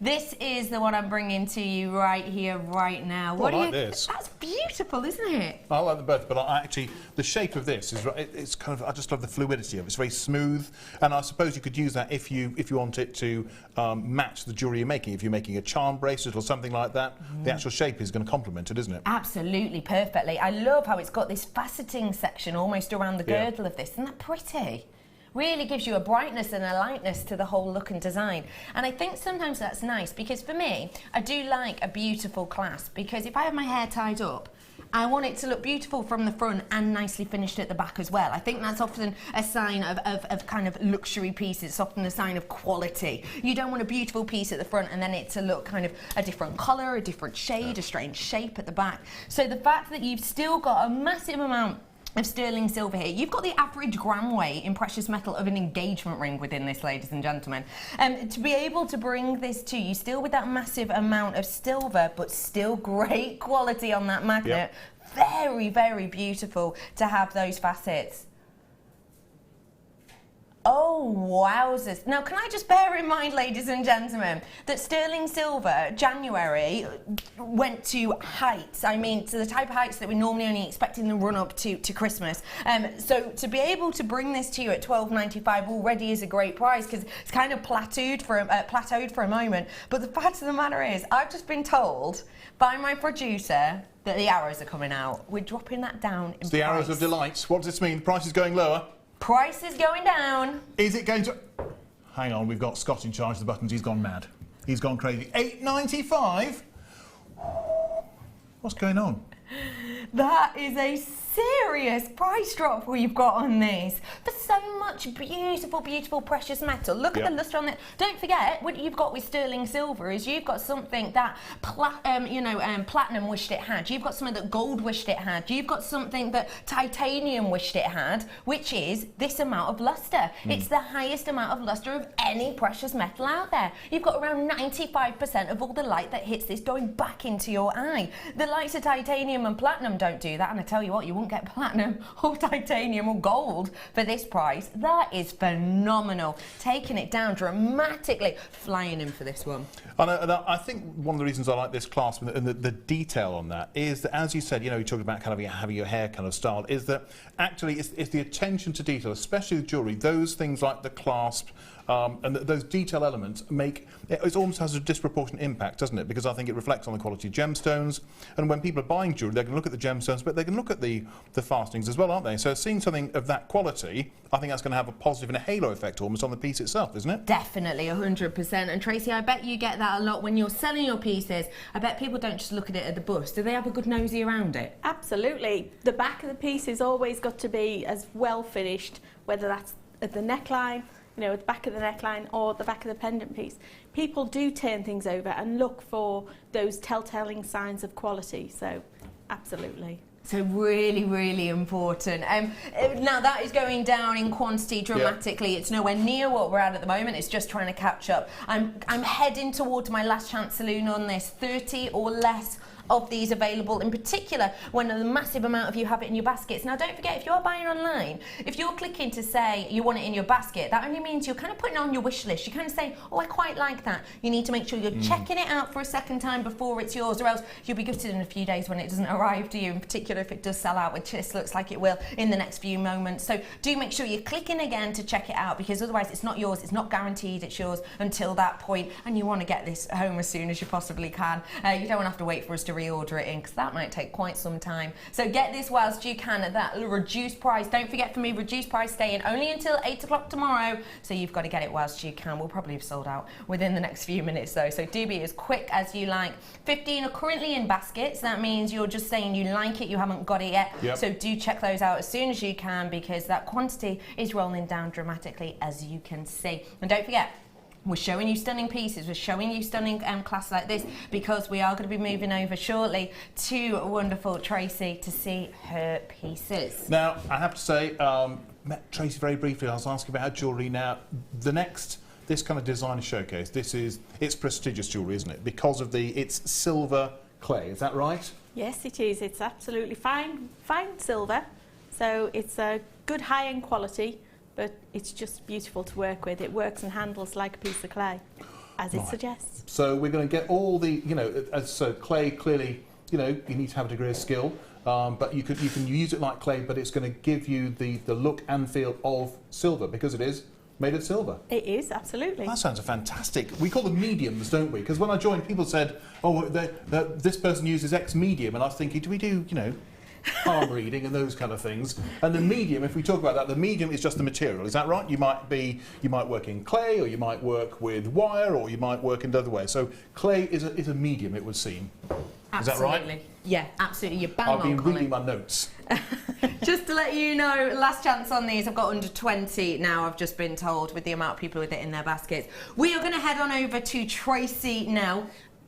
This is the one I'm bringing to you right here, right now. I like this. That's beautiful, isn't it? I like them both, but I actually, the shape of this is, it's kind of, I just love the fluidity of it. It's very smooth, and I suppose you could use that if you want it to match the jewellery you're making. If you're making a charm bracelet or something like that, the actual shape is going to complement it, isn't it? Absolutely, perfectly. I love how it's got this faceting section almost around the girdle of this. Isn't that pretty? Really gives you a brightness and a lightness to the whole look and design. And I think sometimes that's nice because for me, I do like a beautiful clasp, because if I have my hair tied up, I want it to look beautiful from the front and nicely finished at the back as well. I think that's often a sign of kind of luxury pieces. It's often a sign of quality. You don't want a beautiful piece at the front and then it to look kind of a different colour, a different shade, a strange shape at the back. So the fact that you've still got a massive amount of sterling silver here. You've got the average gram weight in precious metal of an engagement ring within this, ladies and gentlemen. To be able to bring this to you still with that massive amount of silver, but still great quality on that magnet. Very, very beautiful to have those facets. Oh, wowzers. Now, can I just bear in mind, ladies and gentlemen, that sterling silver, January, went to heights. I mean, to the type of heights that we normally only expect in the run-up to Christmas. So to be able to bring this to you at $12.95 already is a great price, because it's kind of plateaued for a moment. But the fact of the matter is, I've just been told by my producer that the arrows are coming out. We're dropping that down in price. The arrows of delight. What does this mean? The price is going lower? Price is going down. Is it going to... Hang on, we've got Scott in charge of the buttons. He's gone mad. He's gone crazy. $8.95? What's going on? That is a serious price drop we've got on these for so much beautiful, beautiful precious metal. Look at the lustre on it. Don't forget, what you've got with sterling silver is you've got something that platinum wished it had. You've got something that gold wished it had. You've got something that titanium wished it had, which is this amount of lustre. It's the highest amount of lustre of any precious metal out there. You've got around 95% of all the light that hits this going back into your eye. The likes of titanium and platinum don't do that, and I tell you what, you won't get platinum or titanium or gold for this price. That is phenomenal. Taking it down dramatically, flying in for this one. And I think one of the reasons I like this clasp and the detail on that is that, as you said, you know, you talked about kind of having your hair kind of styled, is that actually it's the attention to detail, especially with jewellery. Those things like the clasp and those detail elements make it almost has a disproportionate impact, doesn't it? Because I think it reflects on the quality of gemstones, and when people are buying jewellery, they can look at the gemstones, but they can look at the fastenings as well, aren't they? So seeing something of that quality, I think that's going to have a positive and a halo effect almost on the piece itself, isn't it? Definitely, 100%. And Tracy, I bet you get that a lot when you're selling your pieces. I bet people don't just look at it at the bust. Do they have a good nosy around it? Absolutely. The back of the piece has always got to be as well finished, whether that's at the neckline, you know, at the back of the neckline or the back of the pendant piece. People do turn things over and look for those telltale signs of quality, so absolutely. So really, really important. Now that is going down in quantity dramatically. It's nowhere near what we're at the moment. It's just trying to catch up. I'm heading towards my last chance saloon on this. 30 or less of these available, in particular when a massive amount of you have it in your baskets. Now don't forget, if you're buying online, if you're clicking to say you want it in your basket, that only means you're kind of putting it on your wish list. You're kind of saying, oh, I quite like that. You need to make sure you're checking it out for a second time before it's yours, or else you'll be gutted in a few days when it doesn't arrive to you, in particular if it does sell out, which this looks like it will in the next few moments. So do make sure you're clicking again to check it out, because otherwise it's not yours, it's not guaranteed it's yours until that point, and you want to get this home as soon as you possibly can. You don't want to have to wait for us to reorder it in, because that might take quite some time. So get this whilst you can at that reduced price. Don't forget, for me, reduced price staying only until 8 o'clock tomorrow, so you've got to get it whilst you can. We'll probably have sold out within the next few minutes though, so do be as quick as you like. 15 are currently in baskets. That means you're just saying you like it, you haven't got it yet. So do check those out as soon as you can, because that quantity is rolling down dramatically, as you can see. And don't forget, we're showing you stunning pieces, we're showing you stunning classes like this, because we are going to be moving over shortly to wonderful Tracy to see her pieces. Now, I have to say, met Tracy very briefly. I was asking about her jewellery. Now, this kind of designer showcase, it's prestigious jewellery, isn't it? Because of it's silver clay, is that right? Yes, it is. It's absolutely fine silver, so it's a good high-end quality, but it's just beautiful to work with. It works and handles like a piece of clay. As it suggests. So we're going to get all the, you know, so clay clearly, you know, you need to have a degree of skill, but you can use it like clay, but it's going to give you the look and feel of silver because it is made of silver. It is, absolutely. That sounds fantastic. We call them mediums, don't we? Because when I joined, people said, oh, this person uses X medium, and I was thinking, do we do, you know, palm reading and those kind of things? And the medium, if we talk about that, the medium is just the material. Is that right? You might work in clay, or you might work with wire, or you might work in other ways. So clay is a medium, it would seem. Absolutely. Is that right? Yeah, absolutely. You're bang I've on, been Colin. reading my notes. Just to let you know, last chance on these. I've got under 20 now, I've just been told, with the amount of people with it in their baskets. We are going to head on over to Tracey now.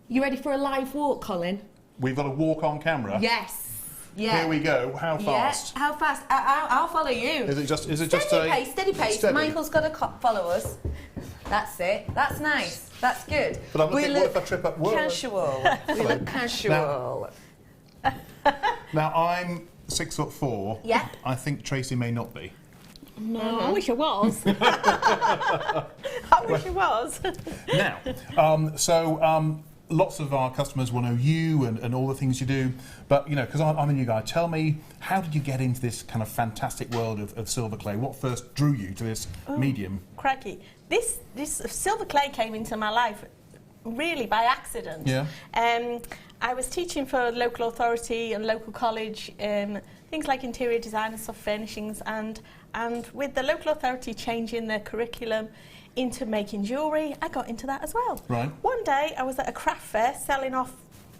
You ready for a live walk, Colin? We've got a walk on camera. Yes. Yeah. Here we go. How fast? Yeah. How fast? I'll follow you. Is it just steady pace? Steady. Michael's got to follow us. That's it. That's nice. That's good. But I'm looking, what if I trip up? Whoa. Casual. We look casual. Now I'm 6'4". Yeah. I think Tracey may not be. No, I wish I was. I wish I was. Now, lots of our customers will know you and all the things you do, but you know, because I'm a new guy, tell me, how did you get into this kind of fantastic world of silver clay? What first drew you to this medium? Cracky. This silver clay came into my life really by accident. Yeah. I was teaching for local authority and local college, things like interior design and soft furnishings, and with the local authority changing their curriculum into making jewellery, I got into that as well. Right. One day I was at a craft fair selling off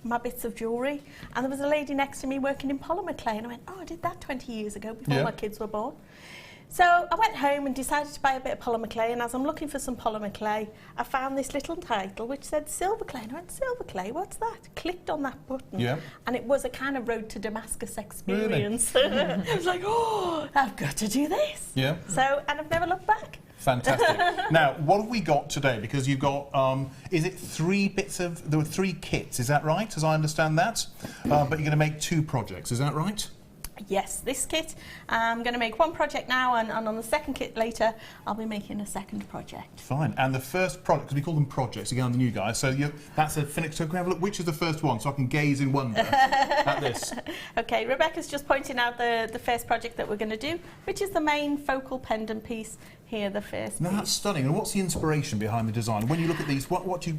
my bits of jewellery, and there was a lady next to me working in polymer clay, and I went, oh, I did that 20 years ago before my kids were born. So I went home and decided to buy a bit of polymer clay, and as I'm looking for some polymer clay, I found this little title which said silver clay, and I went, silver clay, what's that? Clicked on that button, and it was a kind of road to Damascus experience. Really? I was like, oh, I've got to do this. Yeah. So, and I've never looked back. Fantastic. Now, what have we got today? Because you've got, is it there were 3 kits, is that right, as I understand that? But you're going to make 2 projects, is that right? Yes, this kit, I'm going to make 1 project now, and on the second kit later, I'll be making a second project. Fine. And the first project, because we call them projects, again, I'm the new guy, so that's a finish. So can we have a look, which is the first one, so I can gaze in wonder at this? Okay, Rebecca's just pointing out the first project that we're going to do, which is the main focal pendant piece here, the first Now, piece. that's stunning. And what's the inspiration behind the design? When you look at these, where do you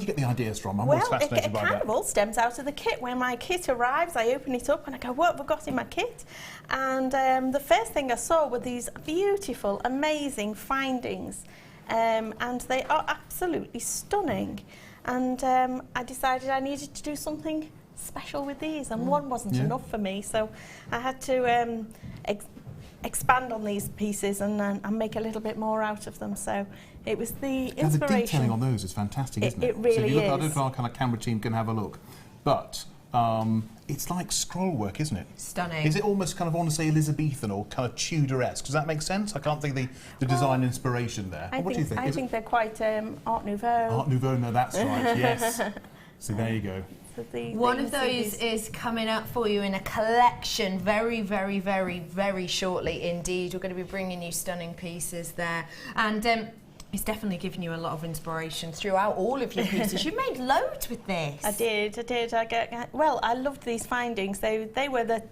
get the ideas from? I'm always fascinated by that. Well, it kind of all stems out of the kit. When my kit arrives, I open it up and I go, what have I got in my kit? And the first thing I saw were these beautiful, amazing findings. And they are absolutely stunning. And I decided I needed to do something special with these, and one wasn't enough for me. So I had to expand on these pieces and make a little bit more out of them. So it was the inspiration. The detailing on those is fantastic, isn't it? It really so if you look, is. I don't know if our kind of camera team can have a look, but it's like scroll work, isn't it? Stunning. Is it almost kind of, I want to say, Elizabethan or kind of Tudor-esque? Does that make sense? I can't think of the design inspiration there. What do you think? I think they're quite Art Nouveau. Art Nouveau, no, that's right, yes. So there you go. One of those is coming up for you in a collection very, very, very, very shortly indeed. We're going to be bringing you stunning pieces there. And it's definitely given you a lot of inspiration throughout all of your pieces. You made loads with this. I did. I loved these findings. They were the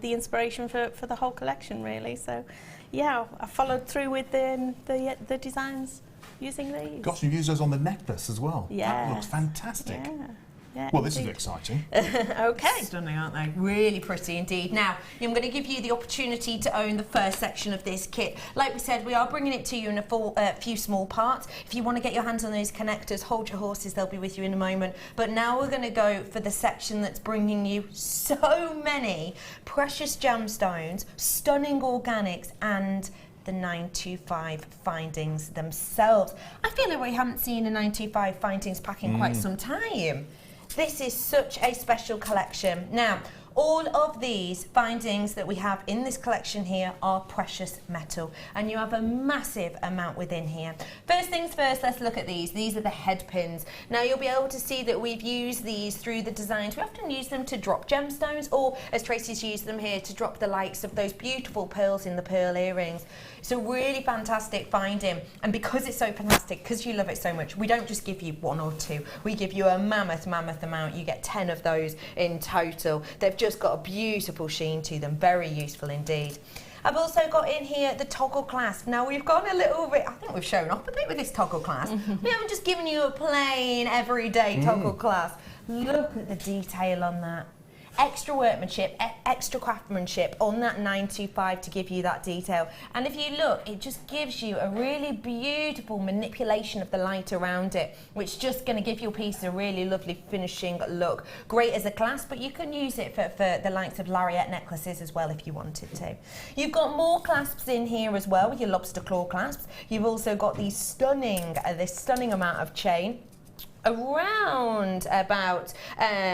inspiration for the whole collection, really. So, yeah, I followed through with the designs using these. Gosh, you used those on the necklace as well. Yeah. That looks fantastic. Yeah, well, this is exciting. Okay. Stunning, aren't they? Really pretty indeed. Now, I'm going to give you the opportunity to own the first section of this kit. Like we said, we are bringing it to you in a few small parts. If you want to get your hands on those connectors, hold your horses, they'll be with you in a moment. But now we're going to go for the section that's bringing you so many precious gemstones, stunning organics, and the 925 findings themselves. I feel like we haven't seen a 925 findings pack in quite some time. This is such a special collection. Now, All of these findings that we have in this collection here are precious metal, and you have a massive amount within here. First things first, let's look at these. These are the head pins. Now you'll be able to see that we've used these through the designs. We often use them to drop gemstones, or as Tracey's used them here, to drop the likes of those beautiful pearls in the pearl earrings. It's a really fantastic finding, and because it's so fantastic, because you love it so much, we don't just give you one or two. We give you a mammoth amount. You get 10 of those in total. They've just got a beautiful sheen to them, very useful indeed. I've also got in here the toggle clasp. Now we've gone a little bit, I think we've shown off a bit with this toggle clasp. We haven't just given you a plain everyday toggle clasp. Look at the detail on that. Extra workmanship, extra craftsmanship on that 925 to give you that detail. And if you look, it just gives you a really beautiful manipulation of the light around it, which is just going to give your piece a really lovely finishing look. Great as a clasp, but you can use it for the likes of lariat necklaces as well if you wanted to. You've got more clasps in here as well with your lobster claw clasps. You've also got these this stunning amount of chain. Around about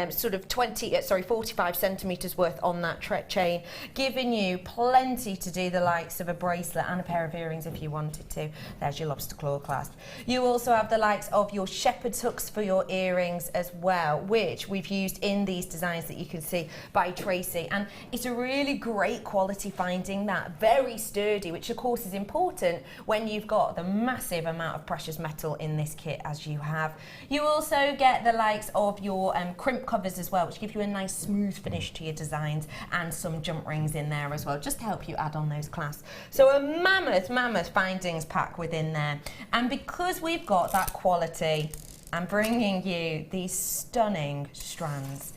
sort of 45 centimetres worth on that chain, giving you plenty to do the likes of a bracelet and a pair of earrings if you wanted to. There's your lobster claw clasp. You also have the likes of your shepherd's hooks for your earrings as well, which we've used in these designs that you can see by Tracey, and it's a really great quality finding, that very sturdy, which of course is important when you've got the massive amount of precious metal in this kit as you have. You also get the likes of your crimp covers as well, which give you a nice smooth finish to your designs, and some jump rings in there as well, just to help you add on those clasps. So a mammoth findings pack within there. And because we've got that quality, I'm bringing you these stunning strands.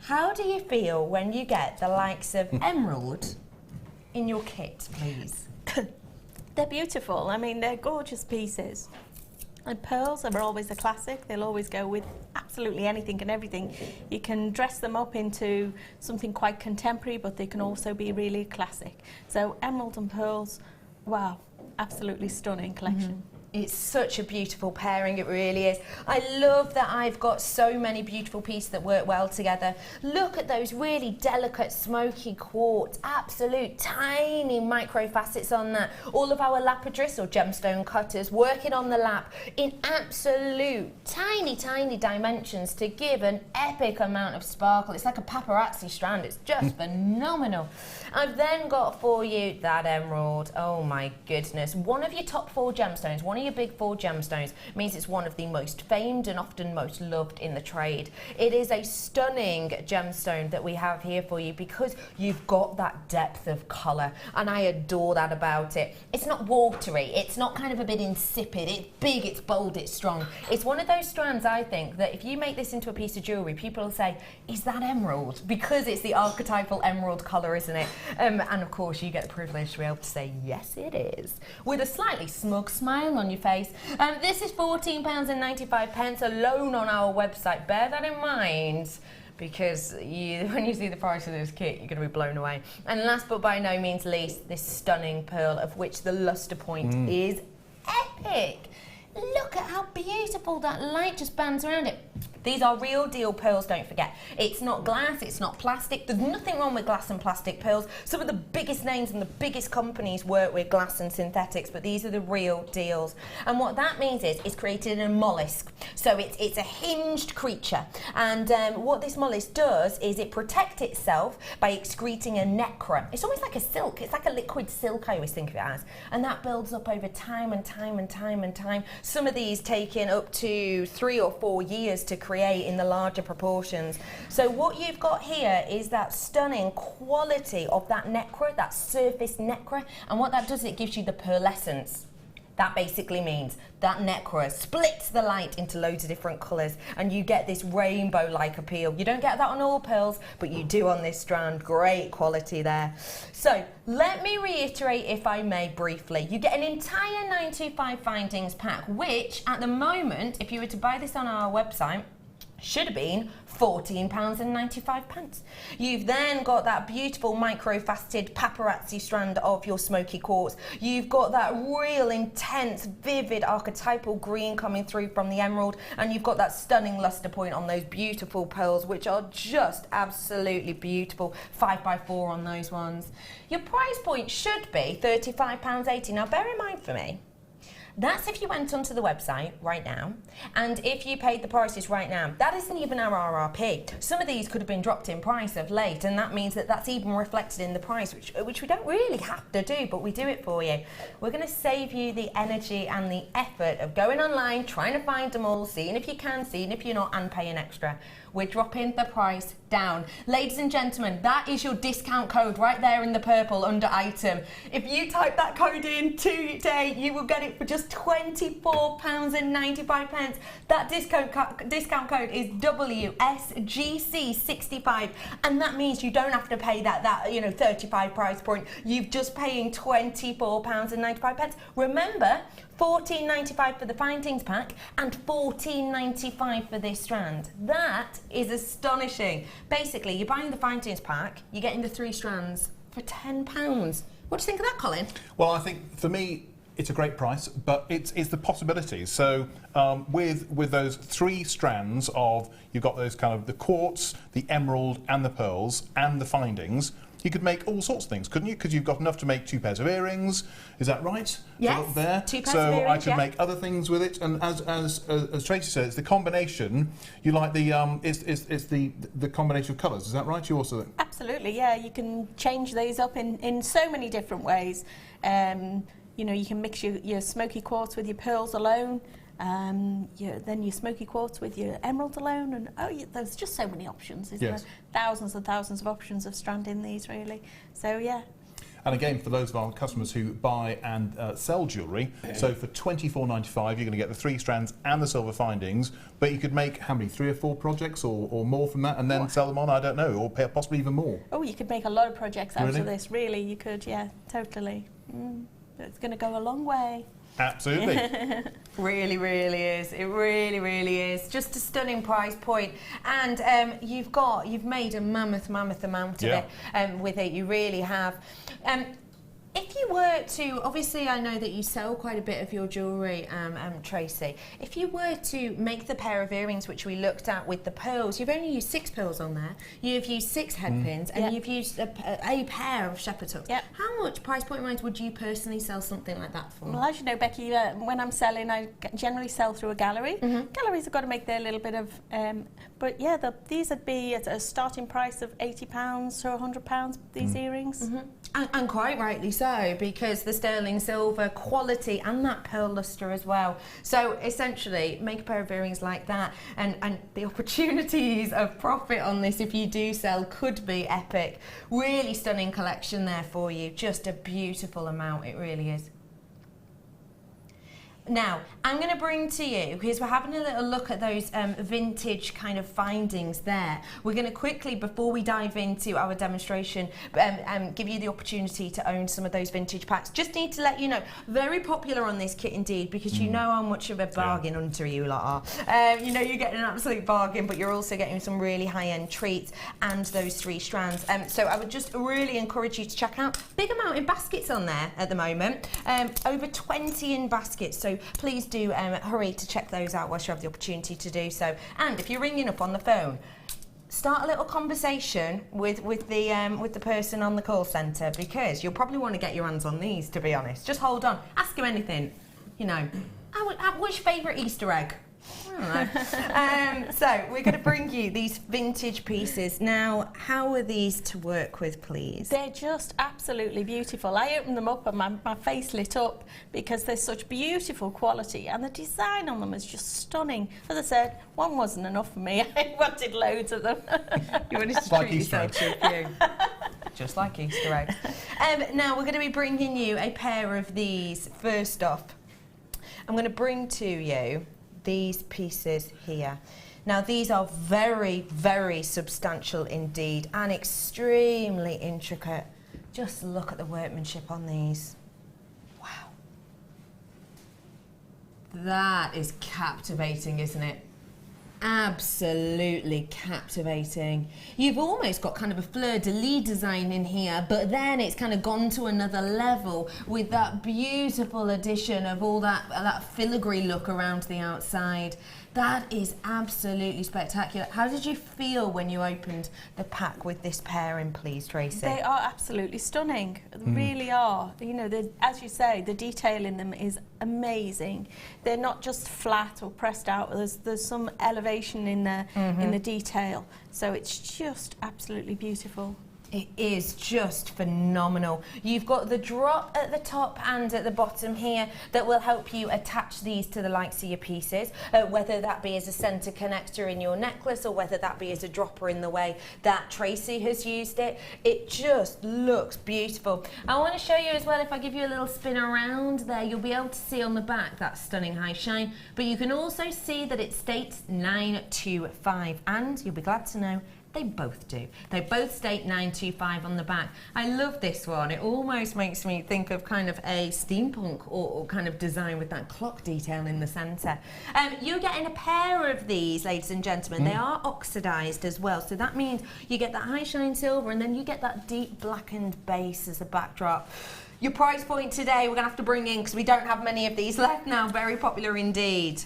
How do you feel when you get the likes of emerald in your kit, please? They're beautiful. I mean, they're gorgeous pieces. And pearls are always a classic. They'll always go with absolutely anything and everything. You can dress them up into something quite contemporary, but they can also be really classic. So emerald and pearls, wow, absolutely stunning collection. It's such a beautiful pairing, it really is. I love that I've got so many beautiful pieces that work well together. Look at those really delicate smoky quartz, absolute tiny micro facets on that. All of our lapidris or gemstone cutters working on the lap in absolute tiny dimensions to give an epic amount of sparkle. It's like a paparazzi strand, it's just phenomenal. I've then got for you that emerald. Oh my goodness, one of your top 4 gemstones, one of your big 4 gemstones, means it's one of the most famed and often most loved in the trade. It is a stunning gemstone that we have here for you because you've got that depth of colour, and I adore that about it. It's not watery, it's not kind of a bit insipid, it's big, it's bold, it's strong. It's one of those strands, I think, that if you make this into a piece of jewellery, people will say, is that emerald? Because it's the archetypal emerald colour, isn't it? And of course you get the privilege to be able to say, yes it is, with a slightly smug smile on your face. This is £14.95 alone on our website. Bear that in mind, because when you see the price of this kit, you're going to be blown away. And last but by no means least, this stunning pearl, of which the luster point is epic. Look at how beautiful that light just bands around it. These are real deal pearls, don't forget. It's not glass, it's not plastic. There's nothing wrong with glass and plastic pearls. Some of the biggest names and the biggest companies work with glass and synthetics, but these are the real deals. And what that means is it's created in a mollusk. So it's a hinged creature. And what this mollusk does is it protects itself by excreting a nacre. It's almost like a silk. It's like a liquid silk, I always think of it as. And that builds up over time and time and time and time. Some of these taking up to 3 or 4 years to create in the larger proportions. So what you've got here is that stunning quality of that nacre, that surface nacre, and what that does, it gives you the pearlescence. That basically means that nacre splits the light into loads of different colours, and you get this rainbow-like appeal. You don't get that on all pearls, but you do on this strand. Great quality there. So let me reiterate, if I may, briefly. You get an entire 925 findings pack, which at the moment, if you were to buy this on our website, should have been £14.95. You've then got that beautiful micro-faceted paparazzi strand of your smoky quartz. You've got that real intense, vivid archetypal green coming through from the emerald, and you've got that stunning luster point on those beautiful pearls, which are just absolutely beautiful. 5x4 on those ones. Your price point should be £35.80. Now bear in mind for me, that's if you went onto the website right now, and if you paid the prices right now. That isn't even our RRP. Some of these could have been dropped in price of late, and that means that that's even reflected in the price, which we don't really have to do, but we do it for you. We're going to save you the energy and the effort of going online, trying to find them all, seeing if you can, seeing if you're not, and paying extra. We're dropping the price down. Ladies and gentlemen, that is your discount code right there in the purple under item. If you type that code in today, you will get it for just £24.95. That discount code is WSGC65, and that means you don't have to pay that 35 price point. You're just paying £24.95. Remember, £14.95 for the findings pack and £14.95 for this strand. That is astonishing. Basically, you're buying the findings pack, you're getting the 3 strands for £10. What do you think of that, Colin? Well, I think for me, it's a great price, but it's the possibilities. So with those 3 strands of, you've got those kind of the quartz, the emerald and the pearls and the findings, you could make all sorts of things, couldn't you? Because you've got enough to make 2 pairs of earrings. Is that right? Yes, there. 2 pairs so of earrings, I could make other things with it. And as Tracey said, it's the combination. You like the it's the combination of colours. Is that right? You also think? Absolutely, yeah. You can change these up in so many different ways. You know, you can mix your smoky quartz with your pearls alone. Then your smoky quartz with your emerald alone, and there's just so many options, isn't there? Thousands and thousands of options of stranding these, really. So yeah. And again, for those of our customers who buy and sell jewellery, so for £24.95 you're going to get the 3 strands and the silver findings, but you could make how many, 3 or 4 projects or more from that, and then sell them on, I don't know, or possibly even more. Oh, you could make a lot of projects out of this, really. You could, yeah, totally. It's going to go a long way. Absolutely. Really, really is. It really, really is. Just a stunning price point. And you've made a mammoth amount of it with it. You really have. If you were to, obviously I know that you sell quite a bit of your jewellery, Tracey. If you were to make the pair of earrings which we looked at with the pearls, you've only used 6 pearls on there, you've used 6 head pins, and you've used a pair of shepherd hooks. Yep. How much, price point wise, would you personally sell something like that for? Well, as you know, Becky, when I'm selling, I generally sell through a gallery. Galleries have got to make their little bit of, but yeah, these would be at a starting price of £80 to £100, these earrings. And quite rightly so, because the sterling silver quality and that pearl lustre as well. So essentially, make a pair of earrings like that, and the opportunities of profit on this, if you do sell, could be epic. Really stunning collection there for you. Just a beautiful amount, it really is. Now, I'm going to bring to you, because we're having a little look at those vintage kind of findings there. We're going to quickly, before we dive into our demonstration, give you the opportunity to own some of those vintage packs. Just need to let you know, very popular on this kit indeed, because you know how much of a bargain hunter you lot are. You know you're getting an absolute bargain, but you're also getting some really high-end treats and those 3 strands. So I would just really encourage you to check out. Big amount in baskets on there at the moment. Over 20 in baskets, so please do hurry to check those out whilst you have the opportunity to do so. And if you're ringing up on the phone, start a little conversation with the person on the call centre, because you'll probably want to get your hands on these, to be honest. Just hold on, ask them anything. You know, what's your favourite Easter egg? I don't know. So we're going to bring you these vintage pieces. Now, how are these to work with, please? They're just absolutely beautiful. I opened them up and my face lit up, because they're such beautiful quality, and the design on them is just stunning. As I said, one wasn't enough for me. I wanted loads of them. You wanted to treat yourself to a few. Just like Easter eggs. Now we're going to be bringing you a pair of these. First off, I'm going to bring to you these pieces here. Now these are very, very substantial indeed, and extremely intricate. Just look at the workmanship on these. Wow. That is captivating, isn't it? absolutely captivating. You've almost got kind of a fleur-de-lis design in here, but then it's kind of gone to another level with that beautiful addition of all that filigree look around the outside. That is absolutely spectacular. How did you feel when you opened the pack with this pairing, please, Tracey? They are absolutely stunning. They really are. You know, as you say, the detail in them is amazing. They're not just flat or pressed out. There's some elevation in the detail. So it's just absolutely beautiful. It is just phenomenal. You've got the drop at the top and at the bottom here that will help you attach these to the likes of your pieces, whether that be as a centre connector in your necklace or whether that be as a dropper in the way that Tracey has used it. It just looks beautiful. I want to show you as well, if I give you a little spin around there, you'll be able to see on the back that stunning high shine, but you can also see that it states 925, and you'll be glad to know they both do. They both state 925 on the back. I love this one. It almost makes me think of kind of a steampunk or kind of design with that clock detail in the centre. You're getting a pair of these, ladies and gentlemen. They are oxidised as well, so that means you get that high shine silver and then you get that deep blackened base as a backdrop. Your price point today, we're going to have to bring in, because we don't have many of these left now, very popular indeed.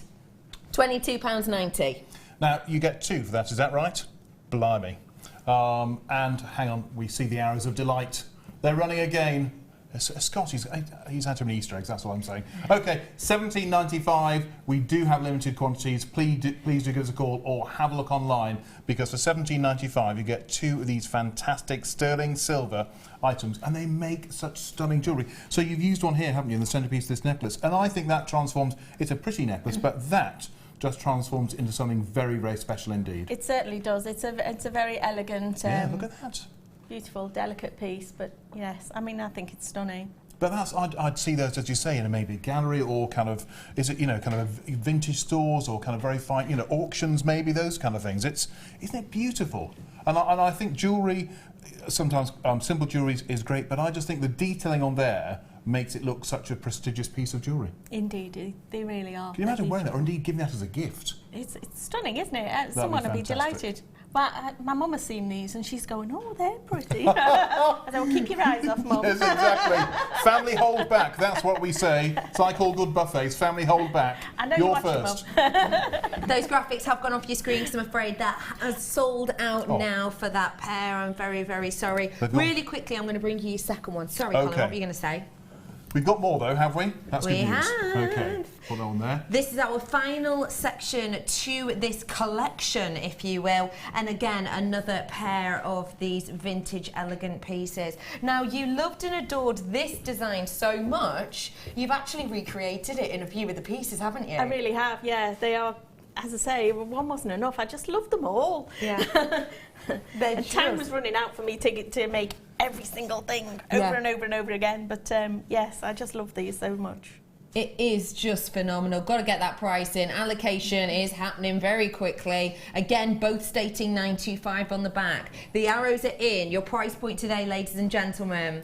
£22.90. Now, you get two for that, is that right? Blimey. And hang on, we see the arrows of delight. They're running again. Scott, he's had too many Easter eggs, that's what I'm saying. Okay, £17.95. We do have limited quantities. Please do give us a call or have a look online, because for £17.95 you get two of these fantastic sterling silver items, and they make such stunning jewellery. So you've used one here, haven't you, in the centrepiece of this necklace? And I think that transforms, it's a pretty necklace, but that just transforms into something very, very special indeed. It certainly does. It's a very elegant, yeah, look at that. Beautiful, delicate piece. But yes, I mean, I think it's stunning. But that's, I'd see those, as you say, in maybe a gallery, or kind of, is it, you know, kind of vintage stores, or kind of very fine, you know, auctions, maybe those kind of things. Isn't it beautiful? And I think jewellery, sometimes simple jewellery is great, but I just think the detailing on there makes it look such a prestigious piece of jewellery. Indeed, they really are. Can you imagine wearing that, or indeed giving that as a gift? It's stunning, isn't it? Someone would be delighted. My mum has seen these and she's going, oh, they're pretty. I said, well, keep your eyes off, Mum. Yes, exactly. Family hold back, that's what we say. It's like all good buffets, family hold back. I know you're first. Those graphics have gone off your screen because I'm afraid that has sold out now for that pair. I'm very, very sorry. Really quickly, I'm going to bring you your second one. Sorry, Colin, what were you going to say? We've got more though, have we? That's good news. We have. Okay, put that on there. This is our final section to this collection, if you will. And again, another pair of these vintage elegant pieces. Now, you loved and adored this design so much, you've actually recreated it in a few of the pieces, haven't you? I really have, yeah. They are, as I say, one wasn't enough. I just love them all. Yeah. And time was running out for me to make every single thing over and over and over again. But yes, I just love these so much. It is just phenomenal. Got to get that price in. Allocation is happening very quickly. Again, both stating 925 on the back. The arrows are in. Your price point today, ladies and gentlemen,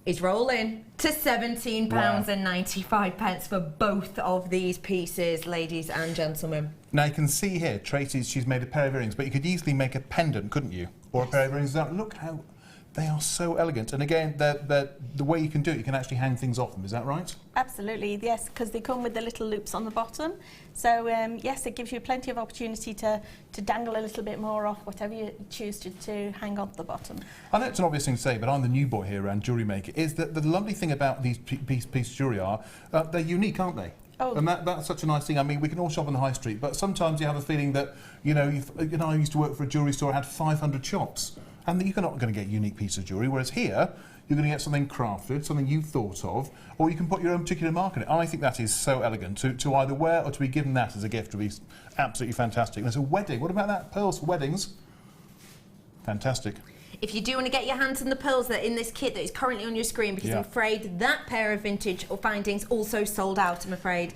is rolling to £17.95 for both of these pieces, ladies and gentlemen. Now you can see here, Tracey's, she's made a pair of earrings, but you could easily make a pendant, couldn't you? Or a pair of earrings. Look how they are so elegant. And again, the way you can do it, you can actually hang things off them. Is that right? Absolutely, yes, because they come with the little loops on the bottom. So yes, it gives you plenty of opportunity to dangle a little bit more off whatever you choose to hang on the bottom. I know it's an obvious thing to say, but I'm the new boy here around Jewellery Maker, is that the lovely thing about these pieces of jewellery are, they're unique, aren't they? Oh. And that's such a nice thing. I mean, we can all shop on the high street, but sometimes you have a feeling that, you know, I used to work for a jewellery store, I had 500 shops, and you're not going to get a unique piece of jewellery, whereas here, you're going to get something crafted, something you've thought of, or you can put your own particular mark on it. I think that is so elegant. To either wear or to be given that as a gift would be absolutely fantastic. And there's a wedding. What about that? Pearls for weddings? Fantastic. If you do want to get your hands on the pearls that are in this kit that is currently on your screen, because I'm afraid that pair of vintage or findings also sold out, I'm afraid.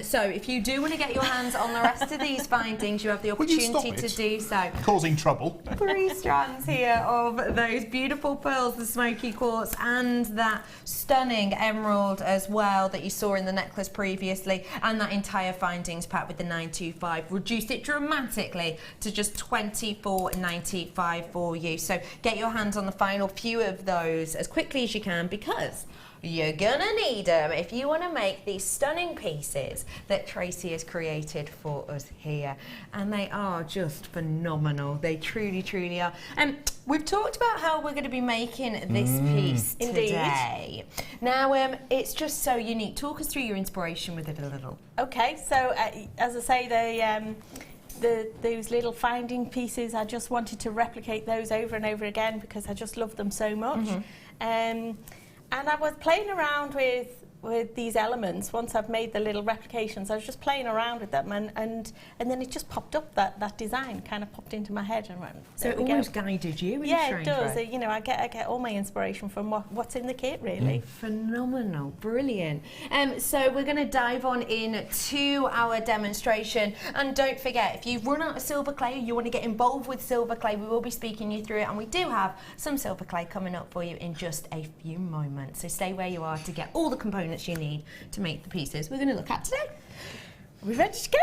So if you do want to get your hands on the rest of these findings, you have the opportunity to do so. Causing trouble. 3 strands here of those beautiful pearls, the smoky quartz, and that stunning emerald as well that you saw in the necklace previously, and that entire findings pack with the 925. Reduced it dramatically to just $24.95 for you. So get your hands on the final few of those as quickly as you can, because you're gonna need them if you want to make these stunning pieces that Tracey has created for us here. And they are just phenomenal. They truly, truly are. And we've talked about how we're going to be making this piece today. Now, it's just so unique. Talk us through your inspiration with it a little. Okay, so as I say, those little finding pieces, I just wanted to replicate those over and over again because I just love them so much. And I was playing around with these elements. Once I've made the little replications, I was just playing around with them, and then it just popped up, that design kind of popped into my head and went, so it almost guided you in yeah, a it does. You know, I get all my inspiration from what's in the kit, really. Phenomenal, brilliant. So we're going to dive on into our demonstration, and don't forget, if you've run out of silver clay, you want to get involved with silver clay, we will be speaking you through it, and we do have some silver clay coming up for you in just a few moments. So stay where you are to get all the components you need to make the pieces we're going to look at today. Are we ready to go?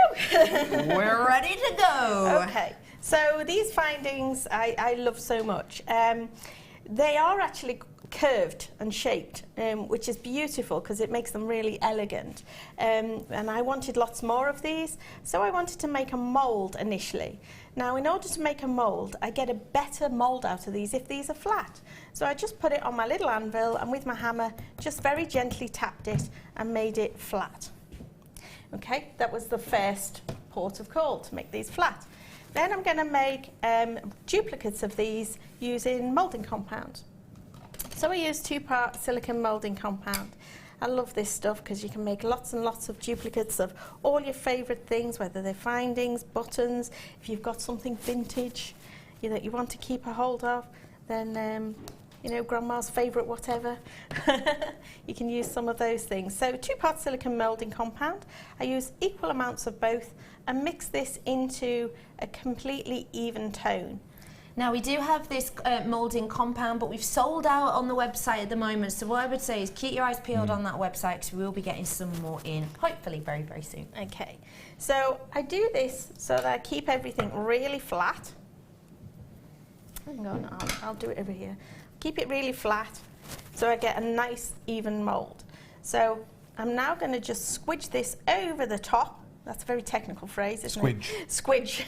We're ready to go. Okay, so these findings I love so much. They are actually curved and shaped, which is beautiful because it makes them really elegant. And I wanted lots more of these, so I wanted to make a mould initially. Now, in order to make a mould, I get a better mould out of these if these are flat. So I just put it on my little anvil and with my hammer, just very gently tapped it and made it flat. Okay, that was the first port of call, to make these flat. Then I'm going to make duplicates of these using moulding compound. So I use 2-part silicone moulding compound. I love this stuff because you can make lots and lots of duplicates of all your favourite things, whether they're findings, buttons. If you've got something vintage that you want to keep a hold of, then you know, grandma's favourite whatever, you can use some of those things. So 2-part silicone moulding compound. I use equal amounts of both and mix this into a completely even tone. Now, we do have this moulding compound, but we've sold out on the website at the moment. So what I would say is keep your eyes peeled on that website, because we will be getting some more in, hopefully very, very soon. Okay, so I do this so that I keep everything really flat. Hang on, I'll do it over here. Keep it really flat so I get a nice, even mould. So I'm now going to just squidge this over the top. That's a very technical phrase, isn't it? Squidge.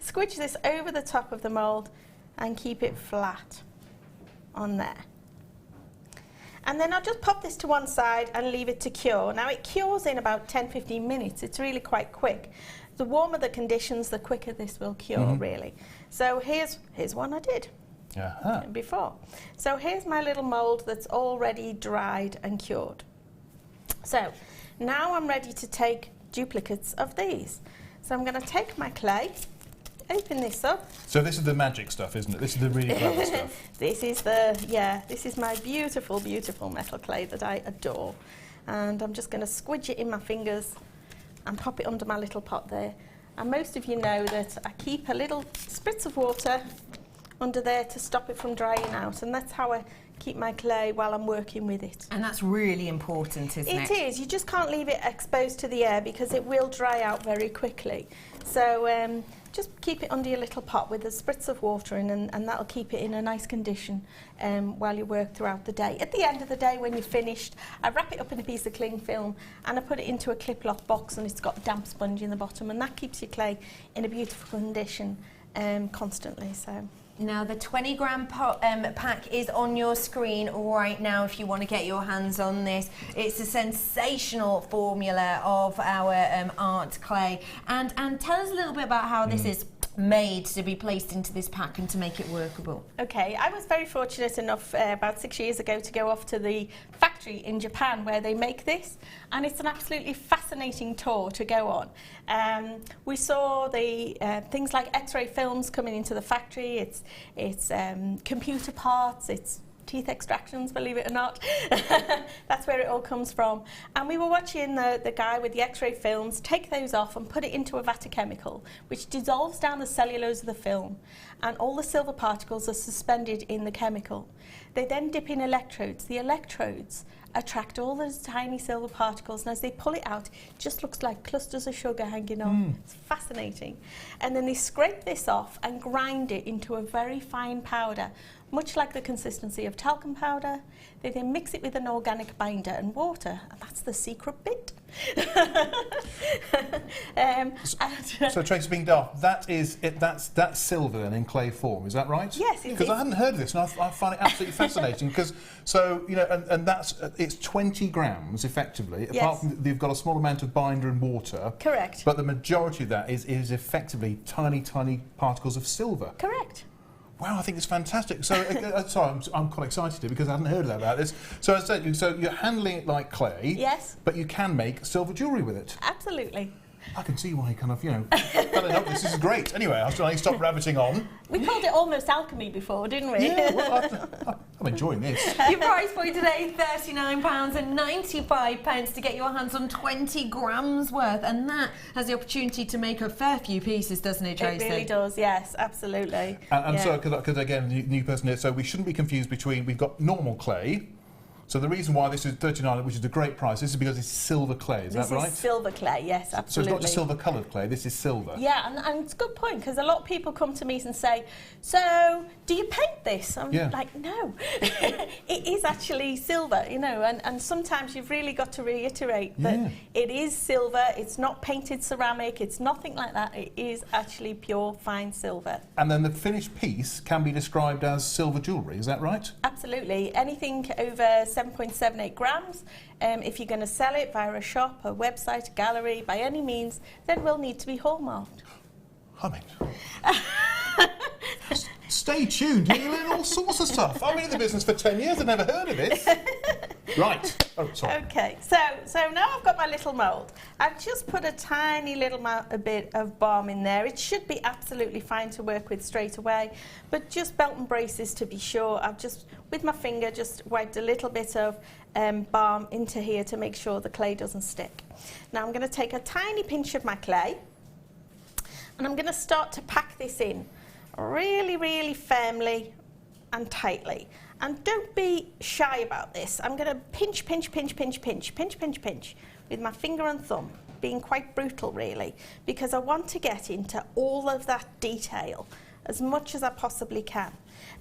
Squidge this over the top of the mould and keep it flat on there. And then I'll just pop this to one side and leave it to cure. Now it cures in about 10-15 minutes. It's really quite quick. The warmer the conditions, the quicker this will cure, really. So here's one I did before. So here's my little mould that's already dried and cured. So now I'm ready to take duplicates of these. So I'm going to take my clay, open this up. So this is the magic stuff, isn't it? This is the really clever stuff. This is my beautiful, beautiful metal clay that I adore. And I'm just going to squidge it in my fingers and pop it under my little pot there. And most of you know that I keep a little spritz of water under there to stop it from drying out, and that's how I keep my clay while I'm working with it. And that's really important, isn't it? It is. You just can't leave it exposed to the air because it will dry out very quickly. So just keep it under your little pot with a spritz of water in, and that'll keep it in a nice condition while you work throughout the day. At the end of the day, when you're finished, I wrap it up in a piece of cling film and I put it into a clip-lock box, and it's got a damp sponge in the bottom, and that keeps your clay in a beautiful condition constantly. So. Now, the 20-gram pack is on your screen right now if you want to get your hands on this. It's a sensational formula of our art clay. And tell us a little bit about how this is made to be placed into this pack and to make it workable? Okay, I was very fortunate enough about 6 years ago to go off to the factory in Japan where they make this, and it's an absolutely fascinating tour to go on. We saw the things like X-ray films coming into the factory. It's computer parts. It's teeth extractions, believe it or not. That's where it all comes from. And we were watching the guy with the X-ray films take those off and put it into a vat of chemical, which dissolves down the cellulose of the film, and all the silver particles are suspended in the chemical. They then dip in electrodes. The electrodes attract all those tiny silver particles, and as they pull it out, it just looks like clusters of sugar hanging on. It's fascinating. And then they scrape this off and grind it into a very fine powder, much like the consistency of talcum powder. They then mix it with an organic binder and water, and that's the secret bit. So Tracey, being daft, that's silver then in clay form, is that right? Yes, because I hadn't heard of this, and I find it absolutely fascinating. Because and that's it's 20 grams effectively. Yes. Apart from you've got a small amount of binder and water. Correct. But the majority of that is effectively tiny particles of silver. Correct. Wow, I think it's fantastic. So, sorry, I'm quite excited here because I hadn't heard about this. So, as I said, so you're handling it like clay. Yes. But you can make silver jewellery with it. Absolutely. I can see why you kind of, this is great. Anyway, I need to stop rabbiting on. We called it almost alchemy before, didn't we? Yeah, well, I'm enjoying this. Your price point today, £39.95 to get your hands on 20 grams worth, and that has the opportunity to make a fair few pieces, doesn't it, Tracey? It really does, yes, absolutely. And so, because again, new person here, so we shouldn't be confused between, we've got normal clay. So the reason why this is $39, which is a great price, this is because it's silver clay, is that right? This is silver clay, yes, absolutely. So it's not just silver-coloured clay, this is silver. Yeah, and it's a good point, because a lot of people come to me and say, so, do you paint this? I'm like, no. It is actually silver, and sometimes you've really got to reiterate that it is silver, it's not painted ceramic, it's nothing like that, it is actually pure, fine silver. And then the finished piece can be described as silver jewellery, is that right? Absolutely. Anything over 7.78 grams. If you're going to sell it via a shop, a website, a gallery, by any means, then will need to be hallmarked. I mean, stay tuned, you learn all sorts of stuff. I've been in the business for 10 years, I've never heard of it. Right. Oh, sorry. Okay, so now I've got my little mould. I've just put a tiny little bit of balm in there. It should be absolutely fine to work with straight away, but just belt and braces to be sure. I've just, with my finger, just wiped a little bit of balm into here to make sure the clay doesn't stick. Now I'm going to take a tiny pinch of my clay, and I'm going to start to pack this in really, really firmly and tightly. And don't be shy about this. I'm going to pinch with my finger and thumb, being quite brutal really, because I want to get into all of that detail as much as I possibly can.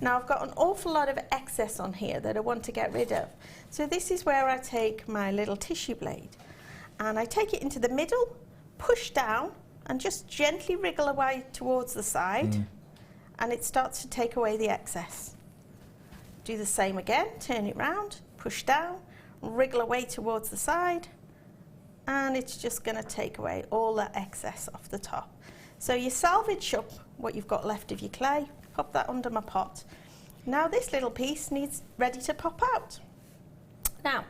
Now I've got an awful lot of excess on here that I want to get rid of. So this is where I take my little tissue blade and I take it into the middle, push down and just gently wriggle away towards the side, and it starts to take away the excess. Do the same again, turn it round, push down, wriggle away towards the side, and it's just going to take away all that excess off the top. So you salvage up what you've got left of your clay, pop that under my pot. Now this little piece needs ready to pop out. Now,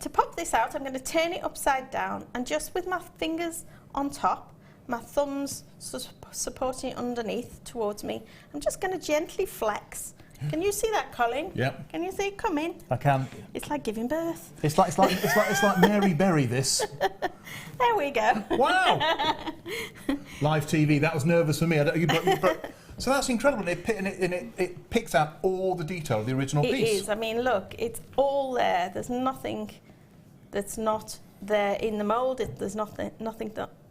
to pop this out, I'm going to turn it upside down, and just with my fingers on top, my thumbs supporting it underneath towards me, I'm just going to gently flex. Can you see that, Colin? Yep. Can you see it coming? I can. It's like giving birth. It's like Mary Berry. This. There we go. Wow. Live TV. That was nervous for me. So that's incredible. It picks out all the detail of the original piece. It is. I mean, look, it's all there. There's nothing that's not there in the mould. There's nothing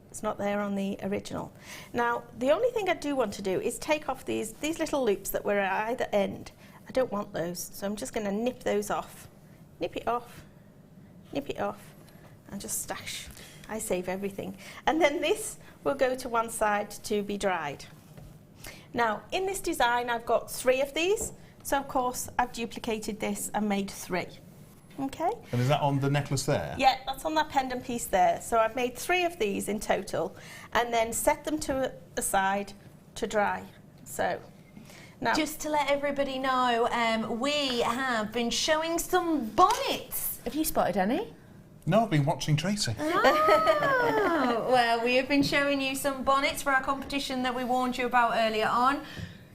that's not there on the original. Now, the only thing I do want to do is take off these little loops that were at either end. I don't want those, so I'm just going to nip those off. Nip it off, and just stash. I save everything. And then this will go to one side to be dried. Now, in this design, I've got 3 of these, so of course I've duplicated this and made 3. Okay. And is that on the necklace there? Yeah, that's on that pendant piece there. So I've made 3 of these in total, and then set them to the side to dry. So now, just to let everybody know, we have been showing some bonnets. Have you spotted any? No, I've been watching Tracey. Oh, well, we have been showing you some bonnets for our competition that we warned you about earlier on.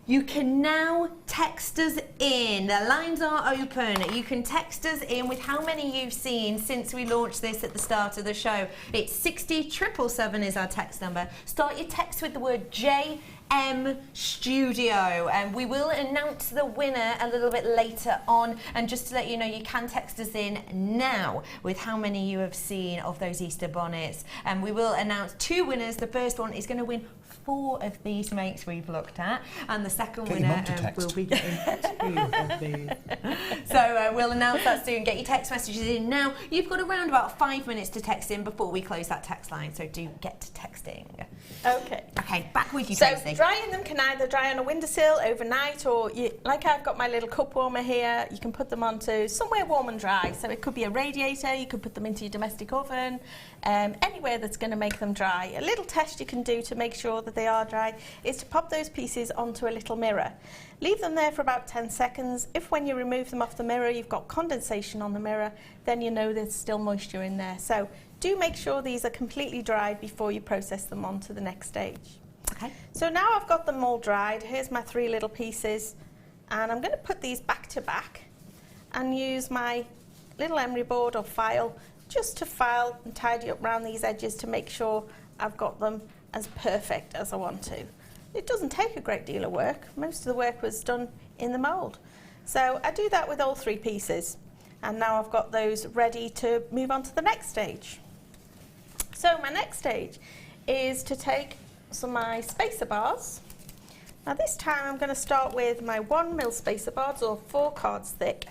You can now text us in. The lines are open. You can text us in with how many you've seen since we launched this at the start of the show. It's 60777 is our text number. Start your text with the word JM Studio, and we will announce the winner a little bit later on. And just to let you know, you can text us in now with how many you have seen of those Easter bonnets, and we will announce 2 winners. The first one is going to win 4 of these makes we've looked at, and the second winner will be getting 2 of these. So we'll announce that soon. Get your text messages in now. You've got around about 5 minutes to text in before we close that text line, so do get to texting. okay. Okay, back with you, So Tracey. drying them can either dry on a windowsill overnight, or like I've got my little cup warmer here, you can put them onto somewhere warm and dry. So it could be a radiator, you could put them into your domestic oven, anywhere that's going to make them dry. A little test you can do to make sure that they are dry is to pop those pieces onto a little mirror. Leave them there for about 10 seconds. If when you remove them off the mirror you've got condensation on the mirror, then you know there's still moisture in there. So do make sure these are completely dried before you process them on to the next stage. Okay. So now I've got them all dried. Here's my 3 little pieces, and I'm going to put these back to back and use my little emery board or file just to file and tidy up around these edges to make sure I've got them as perfect as I want to. It doesn't take a great deal of work. Most of the work was done in the mould. So I do that with all 3 pieces, and now I've got those ready to move on to the next stage. So my next stage is to take some of my spacer bars. Now this time I'm going to start with my 1mm spacer bars, or 4 cards thick.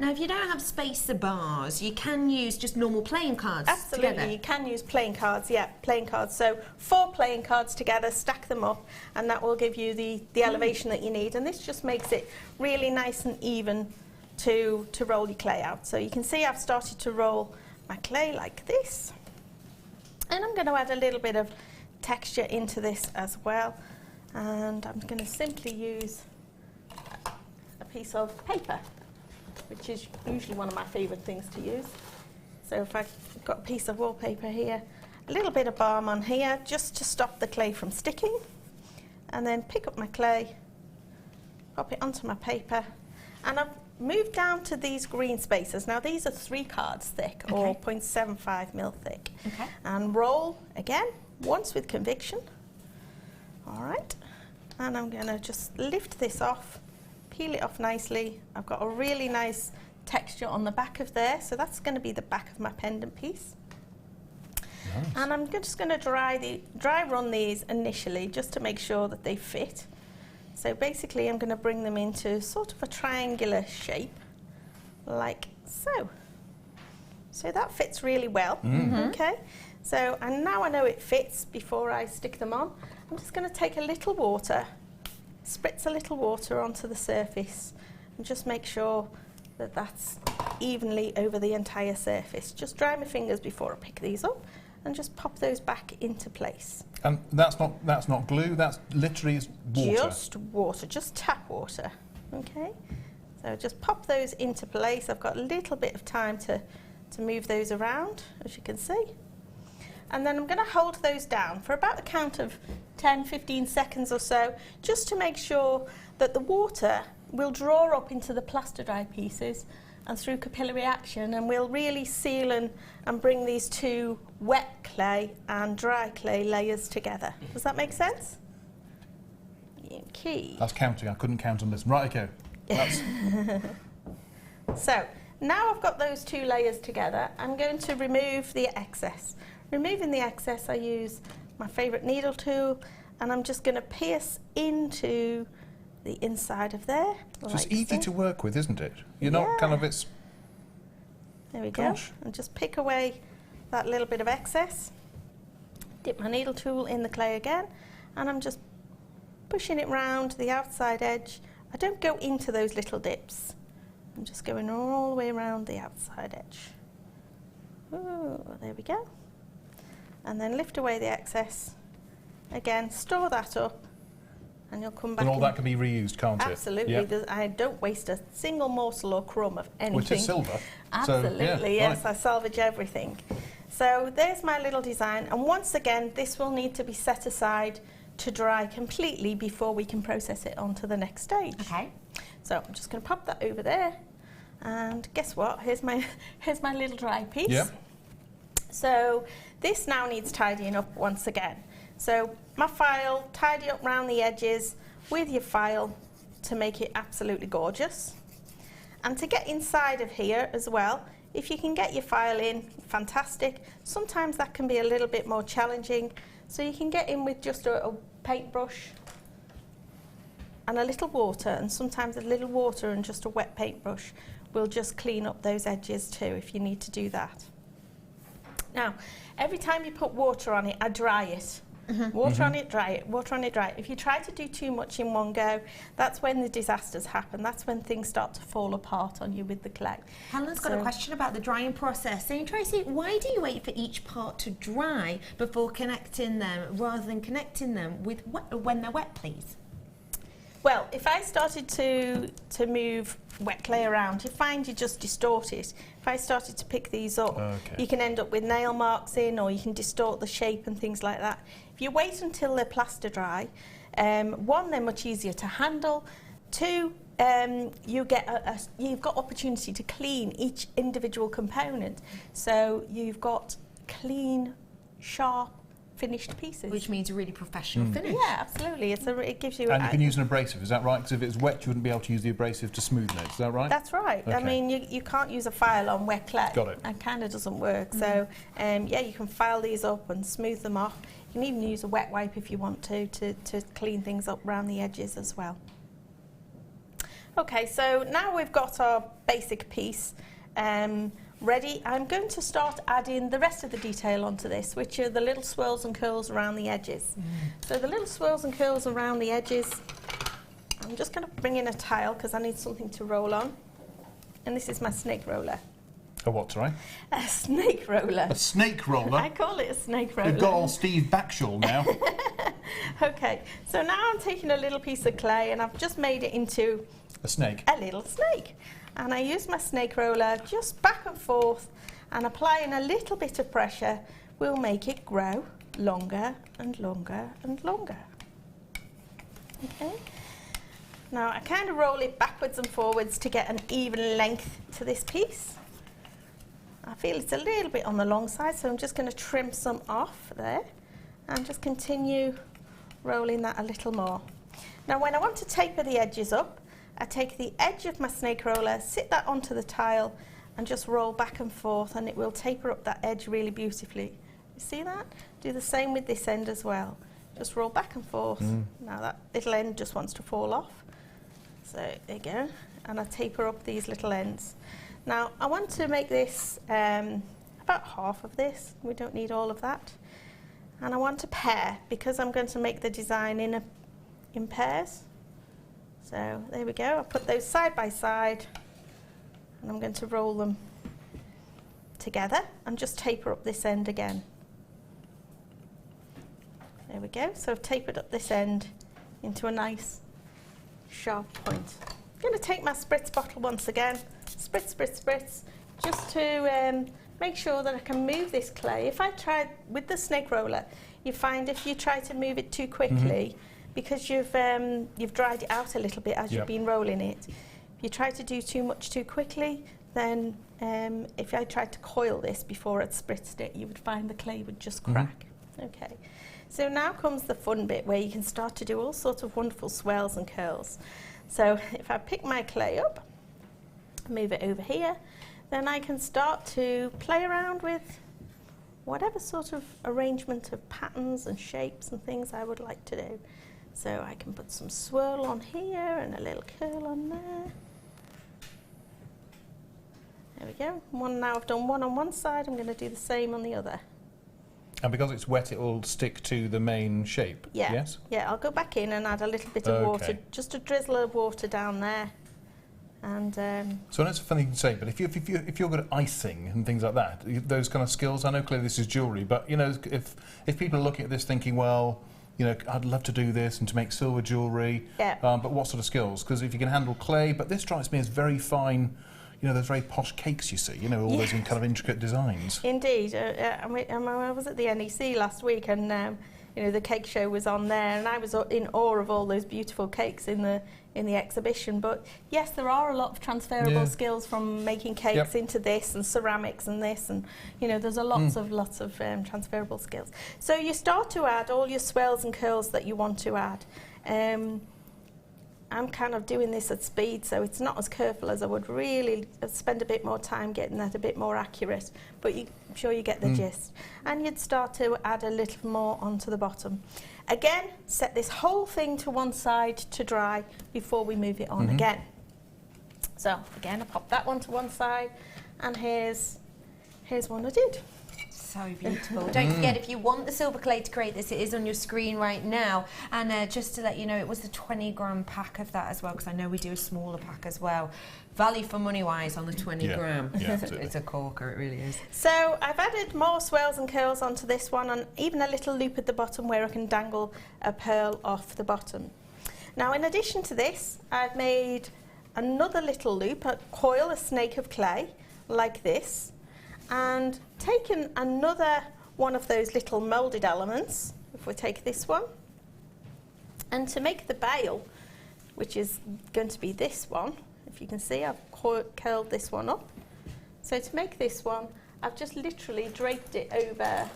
Now, if you don't have spacer bars, you can use just normal playing cards. Absolutely, together. you can use playing cards, yeah, playing cards. So 4 playing cards together, stack them up, and that will give you the elevation that you need. And this just makes it really nice and even to roll your clay out. So you can see I've started to roll my clay like this. And I'm going to add a little bit of texture into this as well. And I'm going to simply use a piece of paper, which is usually one of my favourite things to use. So if I've got a piece of wallpaper here, a little bit of balm on here just to stop the clay from sticking, and then pick up my clay, pop it onto my paper, and I've moved down to these green spacers. Now these are 3 cards thick, or 0.75mm thick. Okay. And roll again, once with conviction. All right, and I'm going to just lift this off, peel it off nicely. I've got a really nice texture on the back of there, so that's going to be the back of my pendant piece. Nice. And I'm just going to dry run these initially just to make sure that they fit. So basically I'm going to bring them into sort of a triangular shape, like so. So that fits really well. Okay. So, and now I know it fits before I stick them on. I'm just going to take a little water, spritz a little water onto the surface, and just make sure that that's evenly over the entire surface. Just dry my fingers before I pick these up, and just pop those back into place. And that's not glue. That's literally water. Just water, just tap water. Okay. So just pop those into place. I've got a little bit of time to move those around, as you can see. And then I'm going to hold those down for about a count of 10-15 seconds or so, just to make sure that the water will draw up into the plaster dry pieces and through capillary action, and we'll really seal and bring these 2 wet clay and dry clay layers together. Does that make sense? Okay. That's counting. I couldn't count on this. Right, okay. That's So now I've got those 2 layers together, I'm going to remove the excess. Removing the excess, I use my favourite needle tool, and I'm just going to pierce into the inside of there. so it's easy to work with, isn't it? You're not kind of, it's... There we go. And just pick away that little bit of excess. Dip my needle tool in the clay again, and I'm just pushing it round the outside edge. I don't go into those little dips. I'm just going all the way around the outside edge. Ooh, there we go. And then lift away the excess. Again, store that up, And you'll come back. And all that can be reused, can't it? Absolutely. Yeah. I don't waste a single morsel or crumb of anything. Which is silver. Absolutely, so, yeah, yes. right. I salvage everything. So there's my little design. And once again, this will need to be set aside to dry completely before we can process it onto the next stage. Okay. So I'm just going to pop that over there. And guess what? Here's my little dry piece. Yeah. So this now needs tidying up once again. So my file, tidy up around the edges with your file to make it absolutely gorgeous. And to get inside of here as well, if you can get your file in, fantastic. Sometimes that can be a little bit more challenging. So you can get in with just a paintbrush and a little water, and sometimes a little water and just a wet paintbrush will just clean up those edges too if you need to do that. Now, every time you put water on it, I dry it. Water on it, dry it, water on it, dry it. If you try to do too much in one go, that's when the disasters happen. That's when things start to fall apart on you with the clay. Helen's got a question about the drying process, saying, Tracy, why do you wait for each part to dry before connecting them rather than connecting them with when they're wet, please? Well, if I started to move wet clay around, you find you just distort it. If I started to pick these up, you can end up with nail marks in, or you can distort the shape and things like that. If you wait until they're plaster dry, one, they're much easier to handle. Two, you've got opportunity to clean each individual component. So you've got clean, sharp, finished pieces. Which means a really professional finish. Yeah, absolutely. It gives you... And you can use an abrasive, is that right? Because if it's wet, you wouldn't be able to use the abrasive to smoothen it, is that right? That's right. Okay. I mean, you can't use a file on wet clay. Got it. It kind of doesn't work. So, yeah, you can file these up and smooth them off. You can even use a wet wipe if you want to clean things up around the edges as well. Okay, so now we've got our basic piece ready. I'm going to start adding the rest of the detail onto this, which are the little swirls and curls around the edges. So the little swirls and curls around the edges, I'm just going to bring in a tile because I need something to roll on. And this is my snake roller. A what, sorry? A snake roller. A snake roller? I call it a snake roller. You've got old Steve Backshall now. Okay, so now I'm taking a little piece of clay and I've just made it into A snake. a little snake. And I use my snake roller just back and forth, and applying a little bit of pressure will make it grow longer and longer and longer. Okay. Now I kind of roll it backwards and forwards to get an even length to this piece. I feel it's a little bit on the long side, so I'm just going to trim some off there and just continue rolling that a little more. Now when I want to taper the edges up, I take the edge of my snake roller, sit that onto the tile and just roll back and forth, and it will taper up that edge really beautifully. You see that? Do the same with this end as well. Just roll back and forth. Now that little end just wants to fall off. So there you go. And I taper up these little ends. Now I want to make this about half of this. We don't need all of that. And I want to pair because I'm going to make the design in pairs. So there we go. I put those side by side and I'm going to roll them together and just taper up this end again. There we go. So I've tapered up this end into a nice sharp point. I'm going to take my spritz bottle once again, spritz, spritz, spritz, just to make sure that I can move this clay. If I try with the snake roller, you find if you try to move it too quickly, because you've dried it out a little bit as you've been rolling it. If you try to do too much too quickly, then if I tried to coil this before I'd spritzed it, you would find the clay would just crack. Okay, so now comes the fun bit where you can start to do all sorts of wonderful swirls and curls. So if I pick my clay up, move it over here, then I can start to play around with whatever sort of arrangement of patterns and shapes and things I would like to do. So I can put some swirl on here and a little curl on there. There we go. Now I've done one on one side, I'm going to do the same on the other. And because it's wet, it will stick to the main shape, Yeah. yes? Yeah, I'll go back in and add a little bit of water, just a drizzle of water down there. And so I know it's a funny thing to say, but if you're good at icing and things like that, those kind of skills, I know clearly this is jewellery, but you know, if people are looking at this thinking, well, you know, I'd love to do this and to make silver jewellery, but what sort of skills? Because if you can handle clay, but this strikes me as very fine, you know, those very posh cakes you see, you know, all those kind of intricate designs. Indeed. I was at the NEC last week, and you know, the cake show was on there, and I was in awe of all those beautiful cakes in the exhibition. But yes, there are a lot of transferable skills from making cakes into this, and ceramics and this, and you know, there's lots of transferable skills. So you start to add all your swirls and curls that you want to add. I'm kind of doing this at speed, so it's not as careful as I would really spend a bit more time getting that a bit more accurate, but I'm sure you get the gist. And you'd start to add a little more onto the bottom. Again, set this whole thing to one side to dry before we move it on again. So again, I pop that one to one side, and here's one I did. So beautiful. Don't forget, if you want the silver clay to create this, it is on your screen right now. And just to let you know, it was the 20-gram pack of that as well, because I know we do a smaller pack as well. Value for money wise on the 20 gram. Yeah, it's a corker, it really is. So I've added more swirls and curls onto this one, and even a little loop at the bottom where I can dangle a pearl off the bottom. Now, in addition to this, I've made another little loop, a coil, a snake of clay, like this, and taken another one of those little moulded elements, if we take this one, and to make the bail, which is going to be this one, if you can see, I've curled this one up. So to make this one, I've just literally draped it over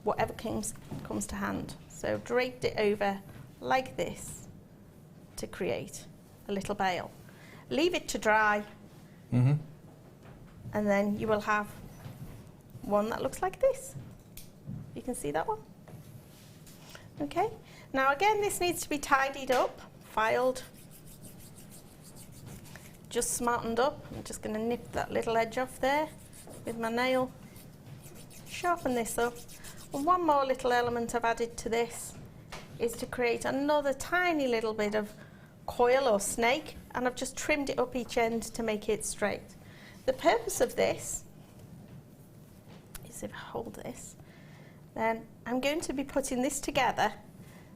whatever comes to hand. So I've draped it over like this to create a little bail. Leave it to dry, and then you will have one that looks like this. You can see that one? Okay. Now again, this needs to be tidied up, filed, just smartened up. I'm just going to nip that little edge off there with my nail, sharpen this up. And one more little element I've added to this is to create another tiny little bit of coil or snake, and I've just trimmed it up each end to make it straight. The purpose of this is, if I hold this, then I'm going to be putting this together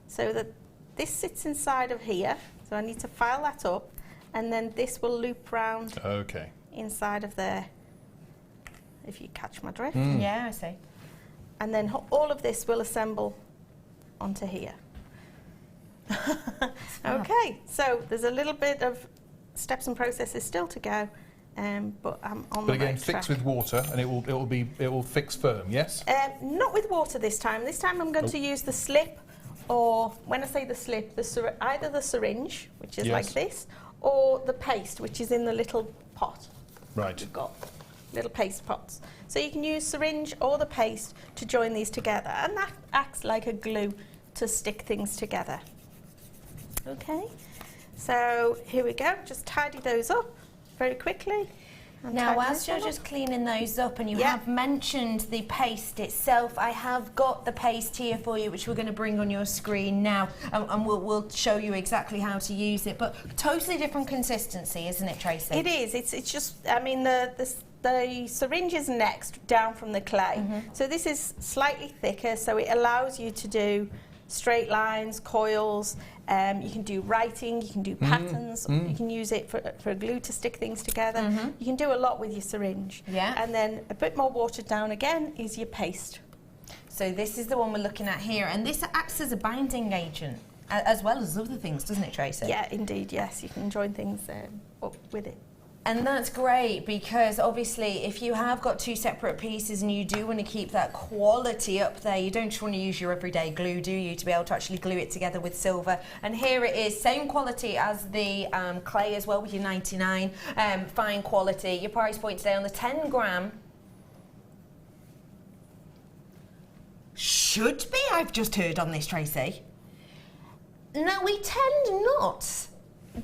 so that this sits inside of here, so I need to file that up, and then this will loop round inside of there, if you catch my drift. Yeah, I see. And then all of this will assemble onto here. Okay, so there's a little bit of steps and processes still to go, but I'm on the right track. But again, fix with water, and it will fix firm. Yes. Not with water this time. This time I'm going to use the slip, or when I say the slip, either the syringe, which is like this, or the paste, which is in the little pot. Right. We've got little paste pots. So you can use syringe or the paste to join these together, and that acts like a glue to stick things together. Okay, so here we go. Just tidy those up very quickly. Now, whilst you're just cleaning those up, and you have mentioned the paste itself, I have got the paste here for you, which we're going to bring on your screen now, and we'll show you exactly how to use it. But totally different consistency, isn't it, Tracey? It is. It's just, I mean, the syringe is next down from the clay. So this is slightly thicker, so it allows you to do straight lines, coils, you can do writing, you can do patterns, you can use it for glue to stick things together. You can do a lot with your syringe. And then a bit more watered down again is your paste. So this is the one we're looking at here, and this acts as a binding agent as well as other things, doesn't it, Tracey? Yeah, indeed, yes. You can join things up with it. And that's great, because obviously if you have got two separate pieces and you do want to keep that quality up there, you don't just want to use your everyday glue, do you, to be able to actually glue it together with silver. And here it is, same quality as the clay as well, with your 99, fine quality. Your price point today on the 10 gram should be, I've just heard on this, Tracey. Now, we tend not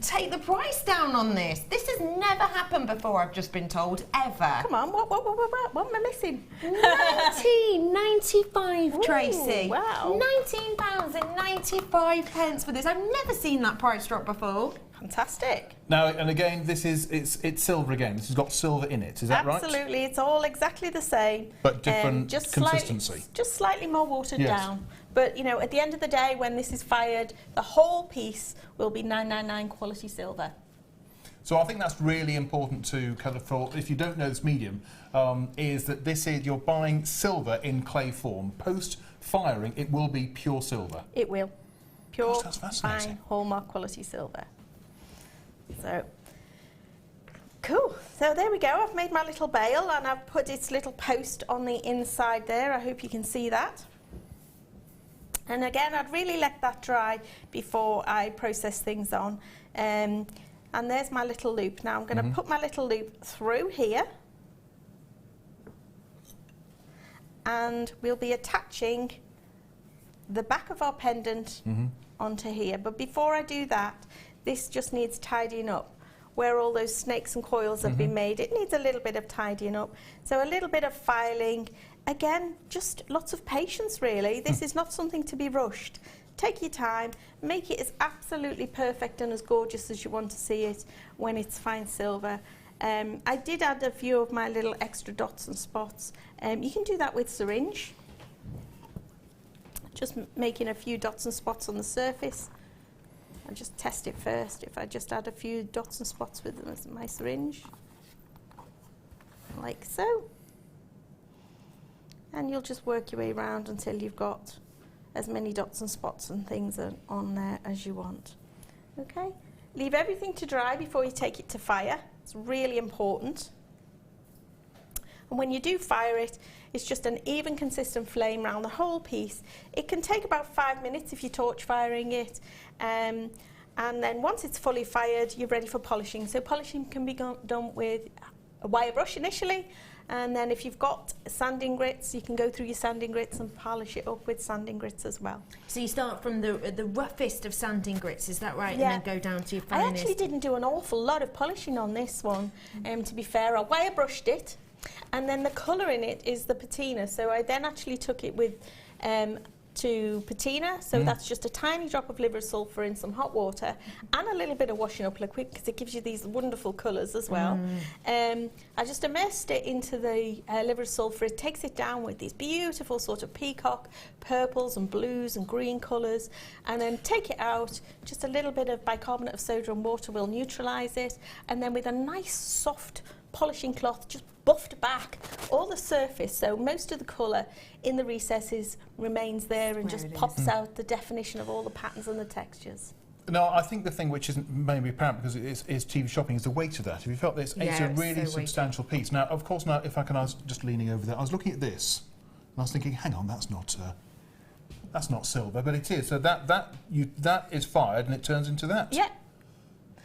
take the price down on this. This has never happened before, I've just been told, ever. Come on, what am I missing? £19.99. £19.95, Tracy. Wow. £19.95 for this. I've never seen that price drop before. Fantastic. Now, and again, it's silver again. This has got silver in it. Is that right? Absolutely, it's all exactly the same. But different just consistency. Just slightly more watered Yes. down. But, you know, at the end of the day, when this is fired, the whole piece will be 999 quality silver. So I think that's really important to kind of, for, if you don't know this medium, is that this is, you're buying silver in clay form. Post firing, it will be pure silver. It will. Pure, Gosh, that's fascinating. fine, hallmark quality silver. So, cool. So there we go. I've made my little bail and I've put its little post on the inside there. I hope you can see that. And again, I'd really let that dry before I process things on. And there's my little loop. Now I'm going to put my little loop through here. And we'll be attaching the back of our pendant onto here. But before I do that, this just needs tidying up. Where all those snakes and coils have been made, it needs a little bit of tidying up. So a little bit of filing. Again, just lots of patience really. This is not something to be rushed. Take your time, make it as absolutely perfect and as gorgeous as you want to see it when it's fine silver. I did add a few of my little extra dots and spots. You can do that with syringe. Just making a few dots and spots on the surface. I'll just test it first. If I just add a few dots and spots with my syringe, like so. And you'll just work your way around until you've got as many dots and spots and things on there as you want. Okay, leave everything to dry before you take it to fire. It's really important. And when you do fire it, it's just an even, consistent flame around the whole piece. It can take about 5 minutes if you're torch firing it. And then once it's fully fired, you're ready for polishing. So polishing can be done with a wire brush initially. And then if you've got sanding grits, you can go through your sanding grits and polish it up with sanding grits as well. So you start from the roughest of sanding grits, is that right? Yeah. And then go down to your I finest. actually didn't do an awful lot of polishing on this one, to be fair. I wire brushed it, and then the colour in it is the patina. So I then actually took it with to patina, so that's just a tiny drop of liver sulphur in some hot water and a little bit of washing up liquid because it gives you these wonderful colours as well. I just immersed it into the liver sulphur. It takes it down with these beautiful sort of peacock purples and blues and green colours, and then take it out. Just a little bit of bicarbonate of soda and water will neutralise it, and then with a nice soft polishing cloth just buffed back all the surface, so most of the colour in the recesses remains there and just pops out the definition of all the patterns and the textures. No, I think the thing which isn't maybe apparent because it is TV shopping is the weight of that. Have you felt this? It's a really substantial piece. Now, of course, now if I can, I was just leaning over there. I was looking at this, and I was thinking, hang on, that's not silver, but it is. So that is fired, and it turns into that. Yeah.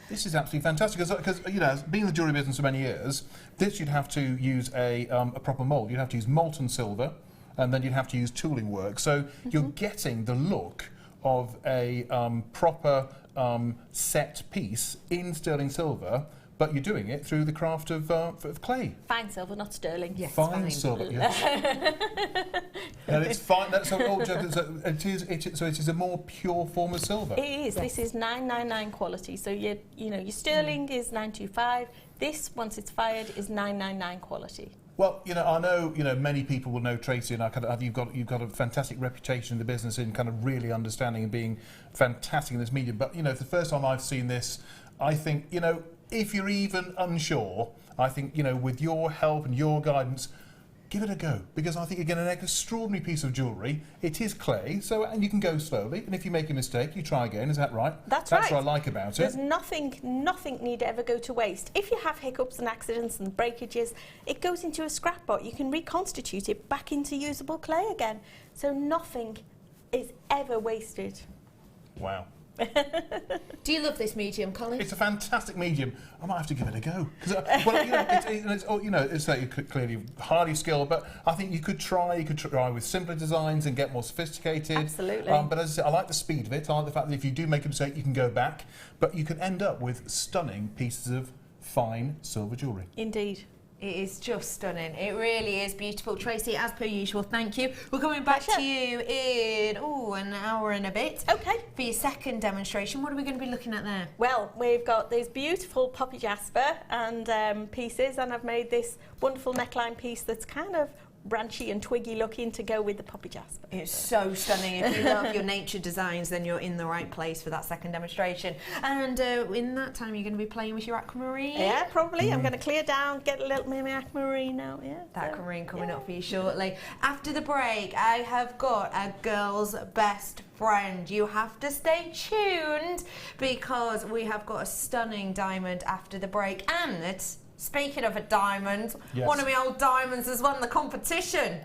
This is absolutely fantastic because you know, being in the jewellery business for many years, this you'd have to use a proper mould. You'd have to use molten silver, and then you'd have to use tooling work. So you're getting the look of a proper set piece in sterling silver, but you're doing it through the craft of clay. Fine silver, not sterling. Yes, Fine silver. Yes. And it's fine. That's all. It is a more pure form of silver. It is. This is 999 quality. So your sterling is 925. This, once it's fired, is 999 quality. Well, I know, many people will know Tracey, and you've got a fantastic reputation in the business in kind of really understanding and being fantastic in this medium. But for the first time I've seen this, I think if you're even unsure, I think with your help and your guidance, give it a go, because I think you're getting an extraordinary piece of jewellery. It is clay, and you can go slowly, and if you make a mistake, you try again. Is that right? That's right. That's what I like about There's it. nothing need ever go to waste. If you have hiccups and accidents and breakages, it goes into a scrap pot. You can reconstitute it back into usable clay again. So nothing is ever wasted. Wow. Do you love this medium, Colin? It's a fantastic medium. I might have to give it a go. It's clearly highly skilled, but I think you could try with simpler designs and get more sophisticated. Absolutely. But as I said, I like the speed of it. I like the fact that if you do make a mistake, you can go back. But you can end up with stunning pieces of fine silver jewellery. Indeed. It is just stunning. It really is beautiful. Tracey, as per usual, thank you. We're coming back to you in, an hour and a bit. Okay. For your second demonstration, what are we going to be looking at there? Well, we've got these beautiful poppy jasper and pieces, and I've made this wonderful neckline piece that's kind of branchy and twiggy looking to go with the poppy jasper. It's so stunning. If you love your nature designs, then you're in the right place for that second demonstration. And in that time, you're going to be playing with your aquamarine? Yeah, probably. I'm going to clear down, get a little mini aquamarine out. Yeah, that aquamarine coming up for you shortly. After the break, I have got a girl's best friend. You have to stay tuned because we have got a stunning diamond after the break. And speaking of a diamond, one of my old diamonds has won the competition.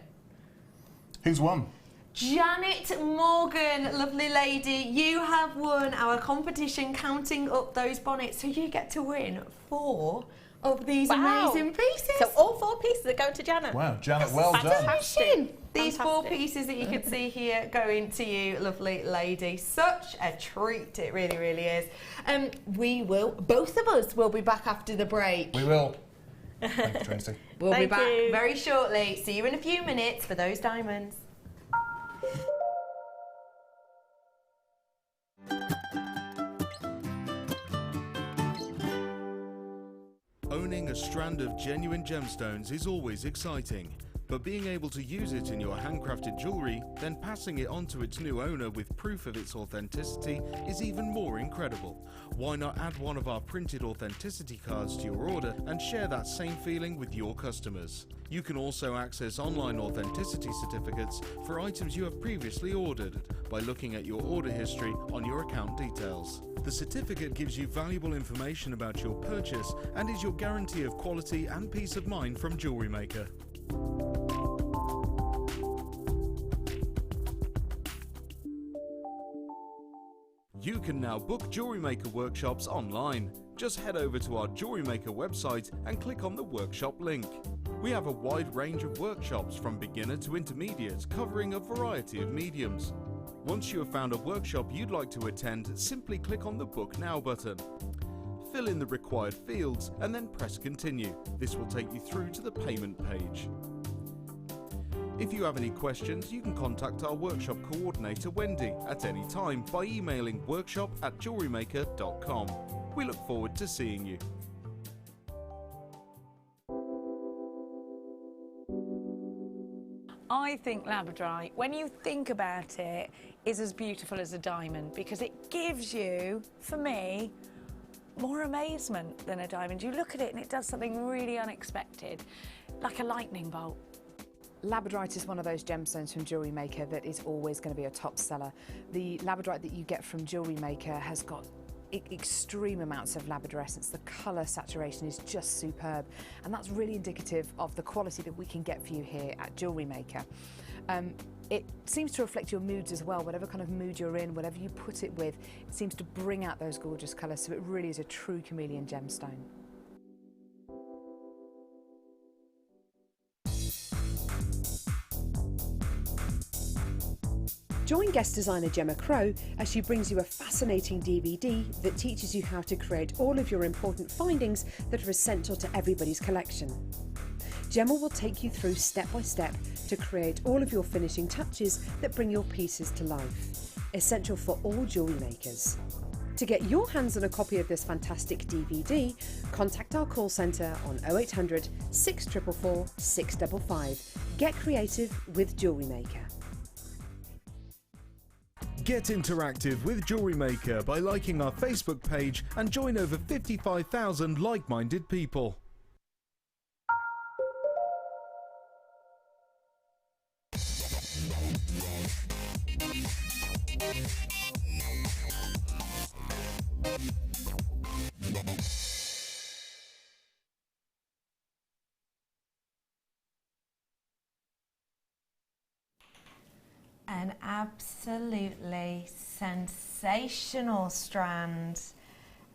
Who's won? Janet Morgan, lovely lady, you have won our competition counting up those bonnets, so you get to win 4 of these amazing pieces. So all 4 pieces are going to Janet. Wow, Janet, well done. These 4 pieces that you can see here going to you, lovely lady. Such a treat, it really, really is. We will, both of us will be back after the break. We will. Thank you, Tracey. We'll be back very shortly. See you in a few minutes for those diamonds. Owning a strand of genuine gemstones is always exciting, but being able to use it in your handcrafted jewellery, then passing it on to its new owner with proof of its authenticity is even more incredible. Why not add one of our printed authenticity cards to your order and share that same feeling with your customers? You can also access online authenticity certificates for items you have previously ordered by looking at your order history on your account details. The certificate gives you valuable information about your purchase and is your guarantee of quality and peace of mind from Jewellery Maker. You can now book Jewellery Maker workshops online. Just head over to our Jewellery Maker website and click on the workshop link. We have a wide range of workshops from beginner to intermediate, covering a variety of mediums. Once you have found a workshop you'd like to attend, simply click on the Book Now button. Fill in the required fields and then press Continue. This will take you through to the payment page. If you have any questions, you can contact our workshop coordinator Wendy at any time by emailing workshop@jewellerymaker.com. We look forward to seeing you. I think labradorite, when you think about it, is as beautiful as a diamond because it gives you, for me, more amazement than a diamond. You look at it and it does something really unexpected, like a lightning bolt. Labradorite is one of those gemstones from Jewellery Maker that is always going to be a top seller. The labradorite that you get from Jewellery Maker has got extreme amounts of labradorescence. The colour saturation is just superb, and that's really indicative of the quality that we can get for you here at Jewellery Maker. It seems to reflect your moods as well. Whatever kind of mood you're in, whatever you put it with, it seems to bring out those gorgeous colours, so it really is a true chameleon gemstone. Join guest designer Gemma Crow as she brings you a fascinating DVD that teaches you how to create all of your important findings that are essential to everybody's collection. Gemma will take you through step by step to create all of your finishing touches that bring your pieces to life, essential for all jewellery makers. To get your hands on a copy of this fantastic DVD, contact our call centre on 0800 644 655. Get creative with Jewellery Maker. Get interactive with Jewellery Maker by liking our Facebook page and join over 55,000 like-minded people. An absolutely sensational strand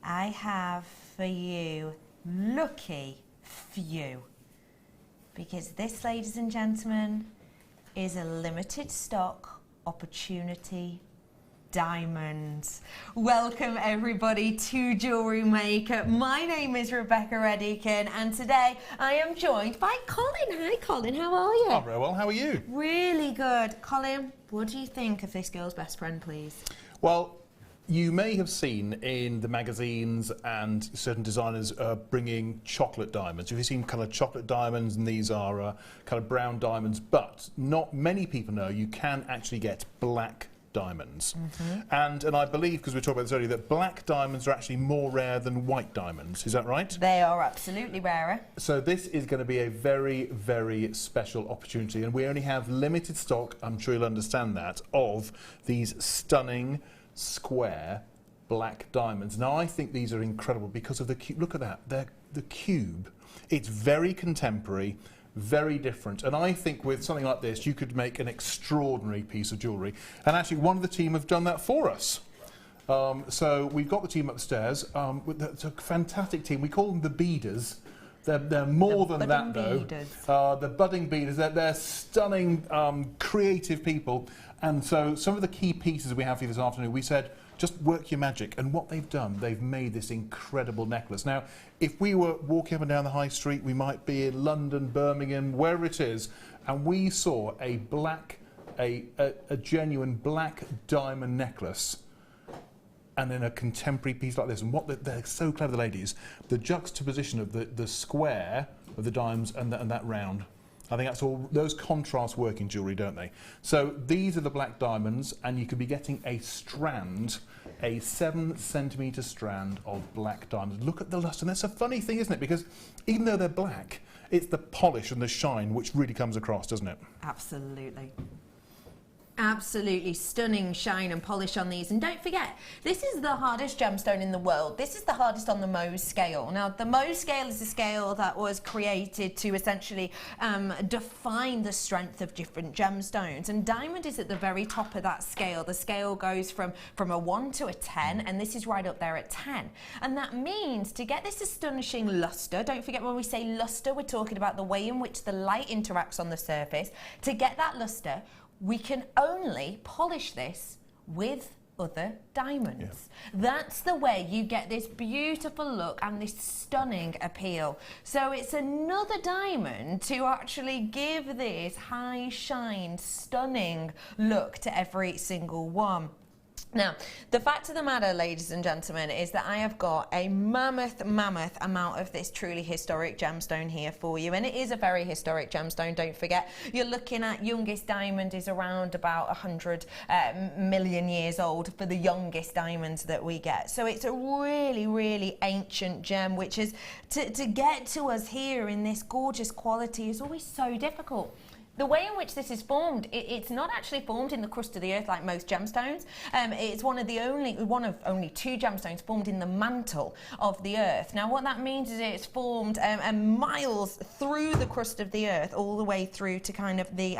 I have for you. Lucky for you. Because this, ladies and gentlemen, is a limited stock opportunity diamonds. Welcome everybody to Jewellery Maker. My name is Rebecca Redican and today I am joined by Colin. Hi Colin, how are you? Oh, very well, how are you? Really good. Colin, what do you think of this girl's best friend, please? Well, you may have seen in the magazines and certain designers bringing chocolate diamonds. You've seen kind of chocolate diamonds, and these are kind of brown diamonds, but not many people know you can actually get black diamonds. And I believe, because we talked about this earlier, that black diamonds are actually more rare than white diamonds. Is that right? They are absolutely rarer. So this is going to be a very, very special opportunity, and we only have limited stock, I'm sure you'll understand that, of these stunning square black diamonds. Now I think these are incredible because of the cube. Look at that, the cube. It's very contemporary, very different, and I think with something like this you could make an extraordinary piece of jewellery, and actually one of the team have done that for us. So we've got the team upstairs. It's a fantastic team. We call them the beaders. They're more than that though. The budding beaders. They're stunning, creative people, and so some of the key pieces we have for you this afternoon, we said, just work your magic. And what they've done, they've made this incredible necklace. Now, if we were walking up and down the high street, we might be in London, Birmingham, wherever it is, and we saw a genuine black diamond necklace, and then a contemporary piece like this. And what they're so clever, the ladies, the juxtaposition of the square of the diamonds and that round. I think that's all, those contrasts work in jewellery, don't they? So these are the black diamonds, and you could be getting a strand, a 7-centimetre strand of black diamonds. Look at the luster, and that's a funny thing, isn't it? Because even though they're black, it's the polish and the shine which really comes across, doesn't it? Absolutely. Absolutely stunning shine and polish on these. And don't forget, this is the hardest gemstone in the world. This is the hardest on the Mohs scale. Now, the Mohs scale is a scale that was created to essentially define the strength of different gemstones. And diamond is at the very top of that scale. The scale goes from a 1 to a 10, and this is right up there at 10. And that means to get this astonishing luster, don't forget when we say luster, we're talking about the way in which the light interacts on the surface. To get that luster, we can only polish this with other diamonds. Yeah. That's the way you get this beautiful look and this stunning appeal. So it's another diamond to actually give this high shine, stunning look to every single one. Now, the fact of the matter, ladies and gentlemen, is that I have got a mammoth amount of this truly historic gemstone here for you. And it is a very historic gemstone, don't forget. You're looking at youngest diamond is around about 100 million years old for the youngest diamonds that we get. So it's a really, really ancient gem, which is, to get to us here in this gorgeous quality is always so difficult. The way in which this is formed, it's not actually formed in the crust of the earth like most gemstones. It's one of only 2 gemstones formed in the mantle of the earth. Now, what that means is it's formed miles through the crust of the earth, all the way through to kind of the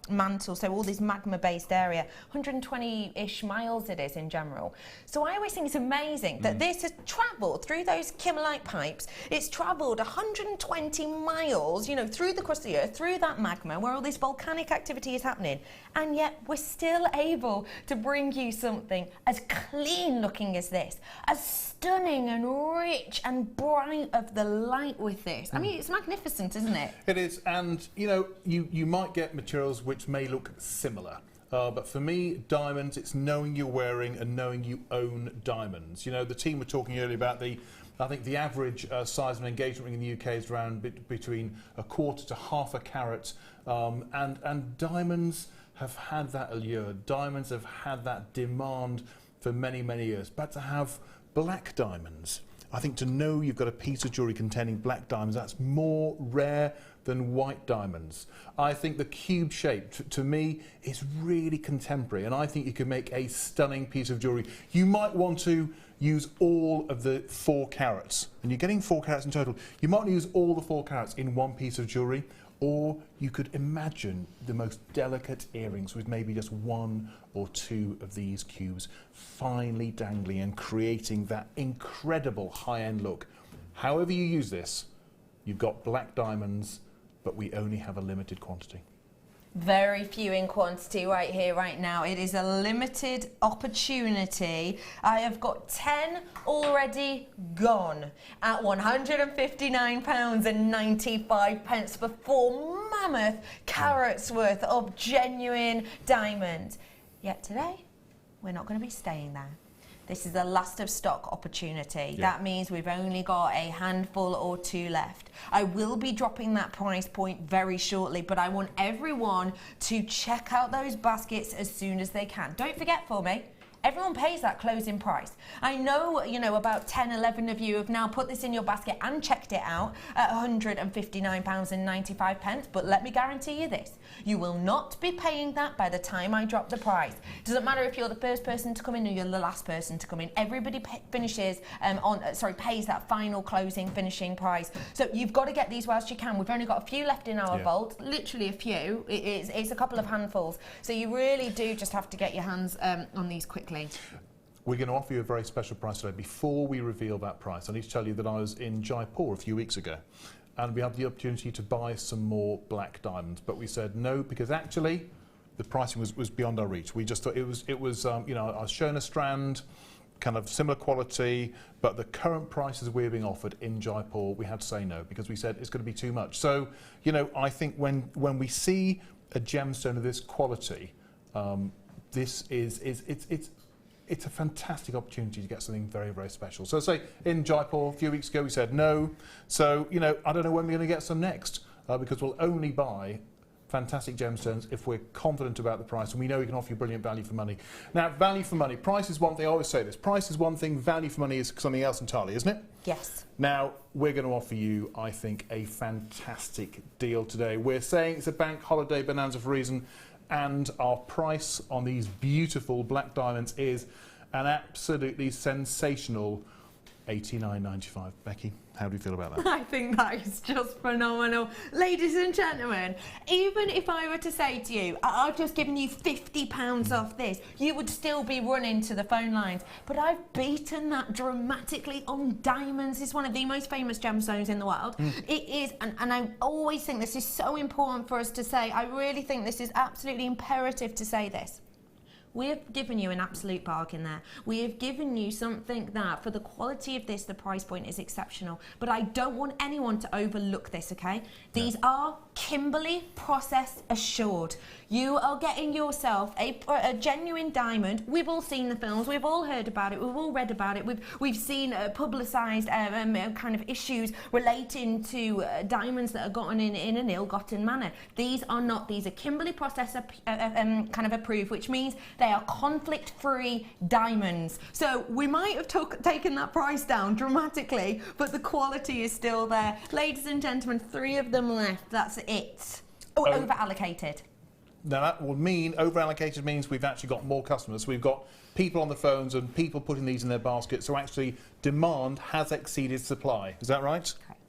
mantle, so all this magma-based area, 120-ish miles it is in general. So I always think it's amazing that this has travelled through those kimmerlite pipes. It's travelled 120 miles, you know, through the crust of the earth, through that magma, where all this volcanic activity is happening, and yet we're still able to bring you something as clean looking as this, as stunning and rich and bright of the light with this. I mean, it's magnificent, isn't it? It is, and you know, you might get materials which may look similar. But for me, diamonds, it's knowing you're wearing and knowing you own diamonds. You know, the team were talking earlier about I think the average size of an engagement ring in the UK is around between 1/4 to 1/2 carat. And diamonds have had that allure. Diamonds have had that demand for many, many years. But to have black diamonds, I think to know you've got a piece of jewellery containing black diamonds, that's more rare than white diamonds. I think the cube shape, to me, is really contemporary, and I think you could make a stunning piece of jewellery. You might want to use all of the 4 carats, and you're getting 4 carats in total. You might want to use all the 4 carats in one piece of jewellery, or you could imagine the most delicate earrings with maybe just 1 or 2 of these cubes finely dangling and creating that incredible high-end look. However you use this, you've got black diamonds, but we only have a limited quantity. Very few in quantity right here, right now. It is a limited opportunity. I have got 10 already gone at £159.95 for 4 mammoth carats worth of genuine diamonds. Yet today, we're not going to be staying there. This is a last of stock opportunity. Yeah. That means we've only got a handful or 2 left. I will be dropping that price point very shortly, but I want everyone to check out those baskets as soon as they can. Don't forget for me, everyone pays that closing price. I know, you know, about 10, 11 of you have now put this in your basket and checked it out at £159.95, but let me guarantee you this. You will not be paying that by the time I drop the price. Doesn't matter if you're the first person to come in or you're the last person to come in. Everybody finishes pays that final closing finishing price. So you've got to get these whilst you can. We've only got a few left in our vault, literally a few. It's a couple of handfuls. So you really do just have to get your hands on these quickly. We're going to offer you a very special price today. Before we reveal that price, I need to tell you that I was in Jaipur a few weeks ago, and we had the opportunity to buy some more black diamonds, but we said no because actually the pricing was beyond our reach. We just thought it was you know, I was shown a strand, kind of similar quality, but the current prices we're being offered in Jaipur, we had to say no because we said it's going to be too much. So, you know, I think when we see a gemstone of this quality, this it's a fantastic opportunity to get something very, very special. So say in Jaipur a few weeks ago we said no. So, you know, I don't know when we're going to get some next because we'll only buy fantastic gemstones if we're confident about the price and we know we can offer you brilliant value for money. Now, value for money, price is one thing, I always say this, price is one thing, value for money is something else entirely, isn't it? Yes. Now, we're going to offer you, I think, a fantastic deal today. We're saying it's a Bank Holiday Bonanza for a reason, and our price on these beautiful black diamonds is an absolutely sensational $89.95. Becky, how do you feel about that? I think that is just phenomenal. Ladies and gentlemen, even if I were to say to you, I've just given you £50 off this, you would still be running to the phone lines. But I've beaten that dramatically on diamonds. It's one of the most famous gemstones in the world. It is, and I always think this is so important for us to say. I really think this is absolutely imperative to say this. We have given you an absolute bargain there. We have given you something that, for the quality of this, the price point is exceptional. But I don't want anyone to overlook this, okay? These are Kimberley process assured. You are getting yourself a genuine diamond. We've all seen the films. We've all heard about it. We've all read about it. We've seen publicised kind of issues relating to diamonds that are gotten in an ill-gotten manner. These are not. These are Kimberley process kind of approved, which means they are conflict-free diamonds. So we might have taken that price down dramatically, but the quality is still there. Ladies and gentlemen, 3 of them left. That's it. Oh, over-allocated. Now that would mean, over-allocated means we've actually got more customers. We've got people on the phones and people putting these in their baskets, so actually demand has exceeded supply. Is that right? Correct.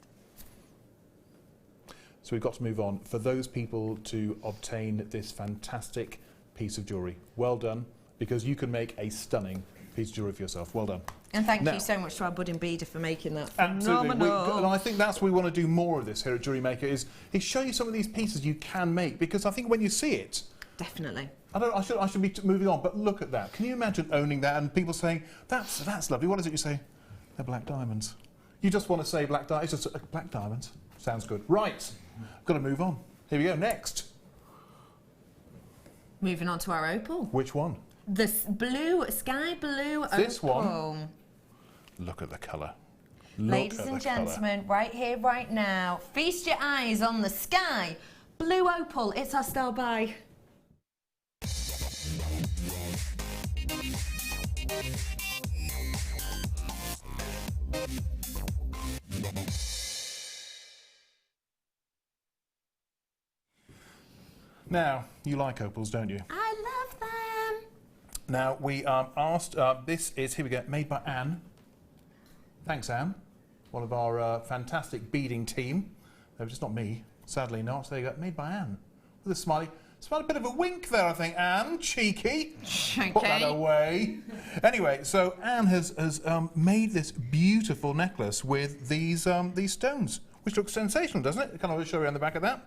So we've got to move on. For those people to obtain this fantastic piece of jewellery, well done, because you can make a stunning piece of jewellery for yourself. Well done. And thank you so much to our budding beader for making that Absolutely. phenomenal. And I think that's what we want to do more of this here at Jewellery Maker is show you some of these pieces you can make, because I think when you see it, definitely. I should be moving on, but look at that. Can you imagine owning that and people saying, that's lovely. What is it you say? They're black diamonds. You just want to say black diamonds. It's just black diamonds. Sounds good. Right. I've got to move on. Here we go. Next. Moving on to our opal. Which one? The blue, sky blue opal. This one. Look at the colour. Ladies and gentlemen, right here, right now, feast your eyes on the sky. Blue opal, it's our star buy. Now, you like opals, don't you? I love them. Now, we asked, this is, here we go, made by Anne. Thanks, Anne. One of our fantastic beading team. No, just not me, sadly not. There you go, made by Anne. With a smiley bit of a wink there, I think, Anne. Cheeky. Okay. Put that away. Anyway, so Anne has made this beautiful necklace with these stones, which looks sensational, doesn't it? Can I show you on the back of that?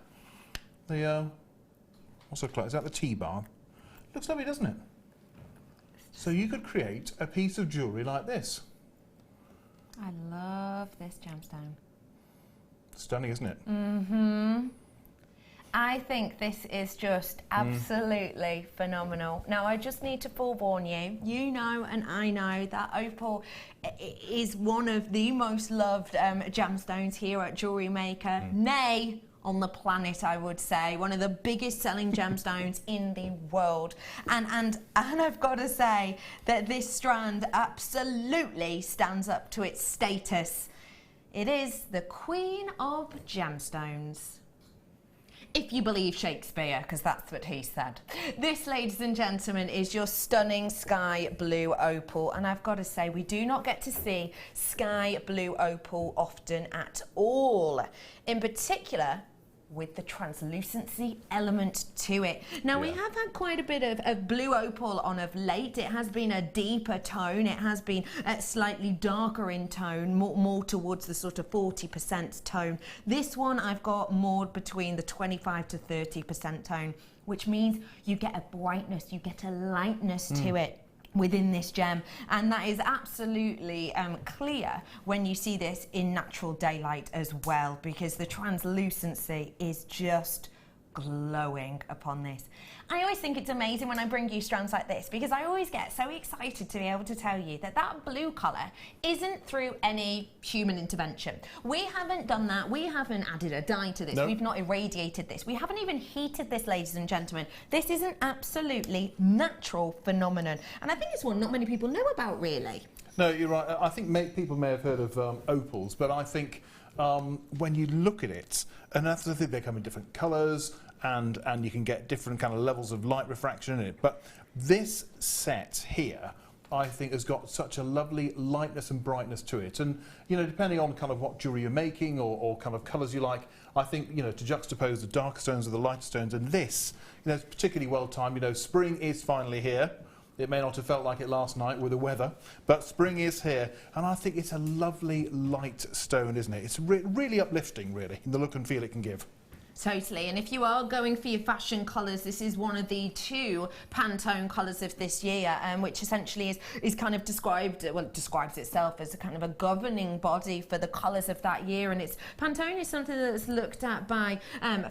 Also close. Is that the T-bar? Looks lovely, doesn't it? So you could create a piece of jewellery like this. I love this gemstone. Stunning, isn't it? Mm-hmm. I think this is just absolutely phenomenal. Now, I just need to forewarn you. You know and I know that opal is one of the most loved gemstones here at Jewellery Maker. Nay, on the planet, I would say. One of the biggest selling gemstones in the world. And I've got to say that this strand absolutely stands up to its status. It is the Queen of Gemstones. If you believe Shakespeare, because that's what he said. This, ladies and gentlemen, is your stunning sky blue opal. And I've got to say, we do not get to see sky blue opal often at all. In particular, with the translucency element to it. Now, we have had quite a bit of blue opal on of late. It has been a deeper tone. It has been slightly darker in tone, more towards the sort of 40% tone. This one I've got more between the 25 to 30% tone, which means you get a brightness, you get a lightness to it within this gem, and that is absolutely clear when you see this in natural daylight as well, because the translucency is just glowing upon this. I always think it's amazing when I bring you strands like this, because I always get so excited to be able to tell you that that blue colour isn't through any human intervention. We haven't done that. We haven't added a dye to this. No. We've not irradiated this. We haven't even heated this, ladies and gentlemen. This is an absolutely natural phenomenon, and I think it's one not many people know about, really. No, you're right. I think people may have heard of opals, but I think when you look at it, and that's the thing, they come in different colours, and you can get different kind of levels of light refraction in it. But this set here, I think, has got such a lovely lightness and brightness to it. And, you know, depending on kind of what jewellery you're making or kind of colours you like, I think, you know, to juxtapose the darker stones with the lighter stones, and this, you know, it's particularly well timed. You know, spring is finally here. It may not have felt like it last night with the weather, but spring is here, and I think it's a lovely light stone, isn't it? It's really uplifting, really, in the look and feel it can give. Totally, and if you are going for your fashion colours, this is one of the 2 Pantone colours of this year, which essentially is kind of describes itself as a kind of a governing body for the colours of that year. And it's Pantone is something that's looked at by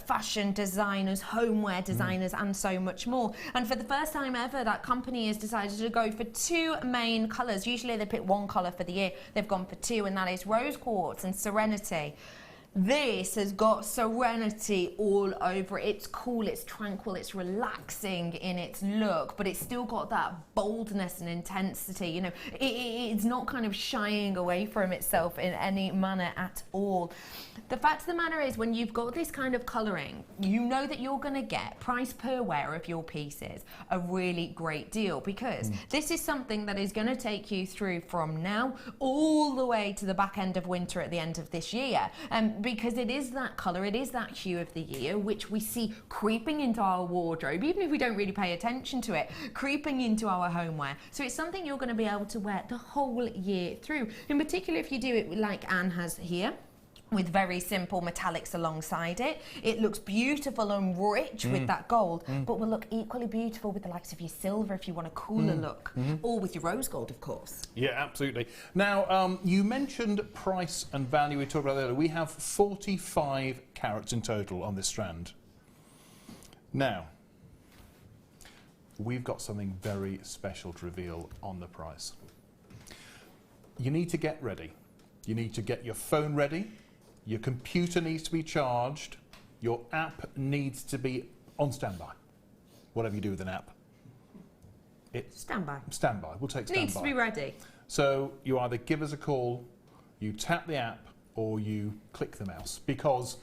fashion designers, homeware designers, and so much more. And for the first time ever, that company has decided to go for 2 main colours. Usually they pick 1 colour for the year. They've gone for 2, and that is rose quartz and serenity. This has got serenity all over it. It's cool, it's tranquil, it's relaxing in its look, but it's still got that boldness and intensity. You know, it's not kind of shying away from itself in any manner at all. The fact of the matter is, when you've got this kind of colouring, you know that you're going to get, price per wear of your pieces, a really great deal, because this is something that is going to take you through from now all the way to the back end of winter at the end of this year. Because it is that colour, it is that hue of the year, which we see creeping into our wardrobe, even if we don't really pay attention to it, creeping into our homeware. So it's something you're going to be able to wear the whole year through. In particular, if you do it like Anne has here, with very simple metallics alongside it. It looks beautiful and rich with that gold, but will look equally beautiful with the likes of your silver if you want a cooler look, or with your rose gold, of course. Yeah, absolutely. Now, you mentioned price and value. We talked about that earlier. We have 45 carats in total on this strand. Now, we've got something very special to reveal on the price. You need to get ready. You need to get your phone ready. Your computer needs to be charged. Your app needs to be on standby. Whatever you do with an app. Standby. Standby. We'll take standby. Needs to be ready. So you either give us a call, you tap the app, or you click the mouse, because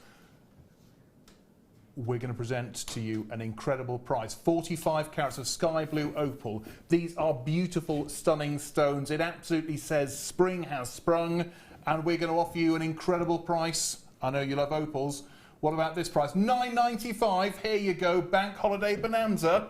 we're going to present to you an incredible price. 45 carats of sky blue opal. These are beautiful, stunning stones. It absolutely says spring has sprung, and we're going to offer you an incredible price. I know you love opals. What about this price? $9.95. Here you go. Bank Holiday Bonanza.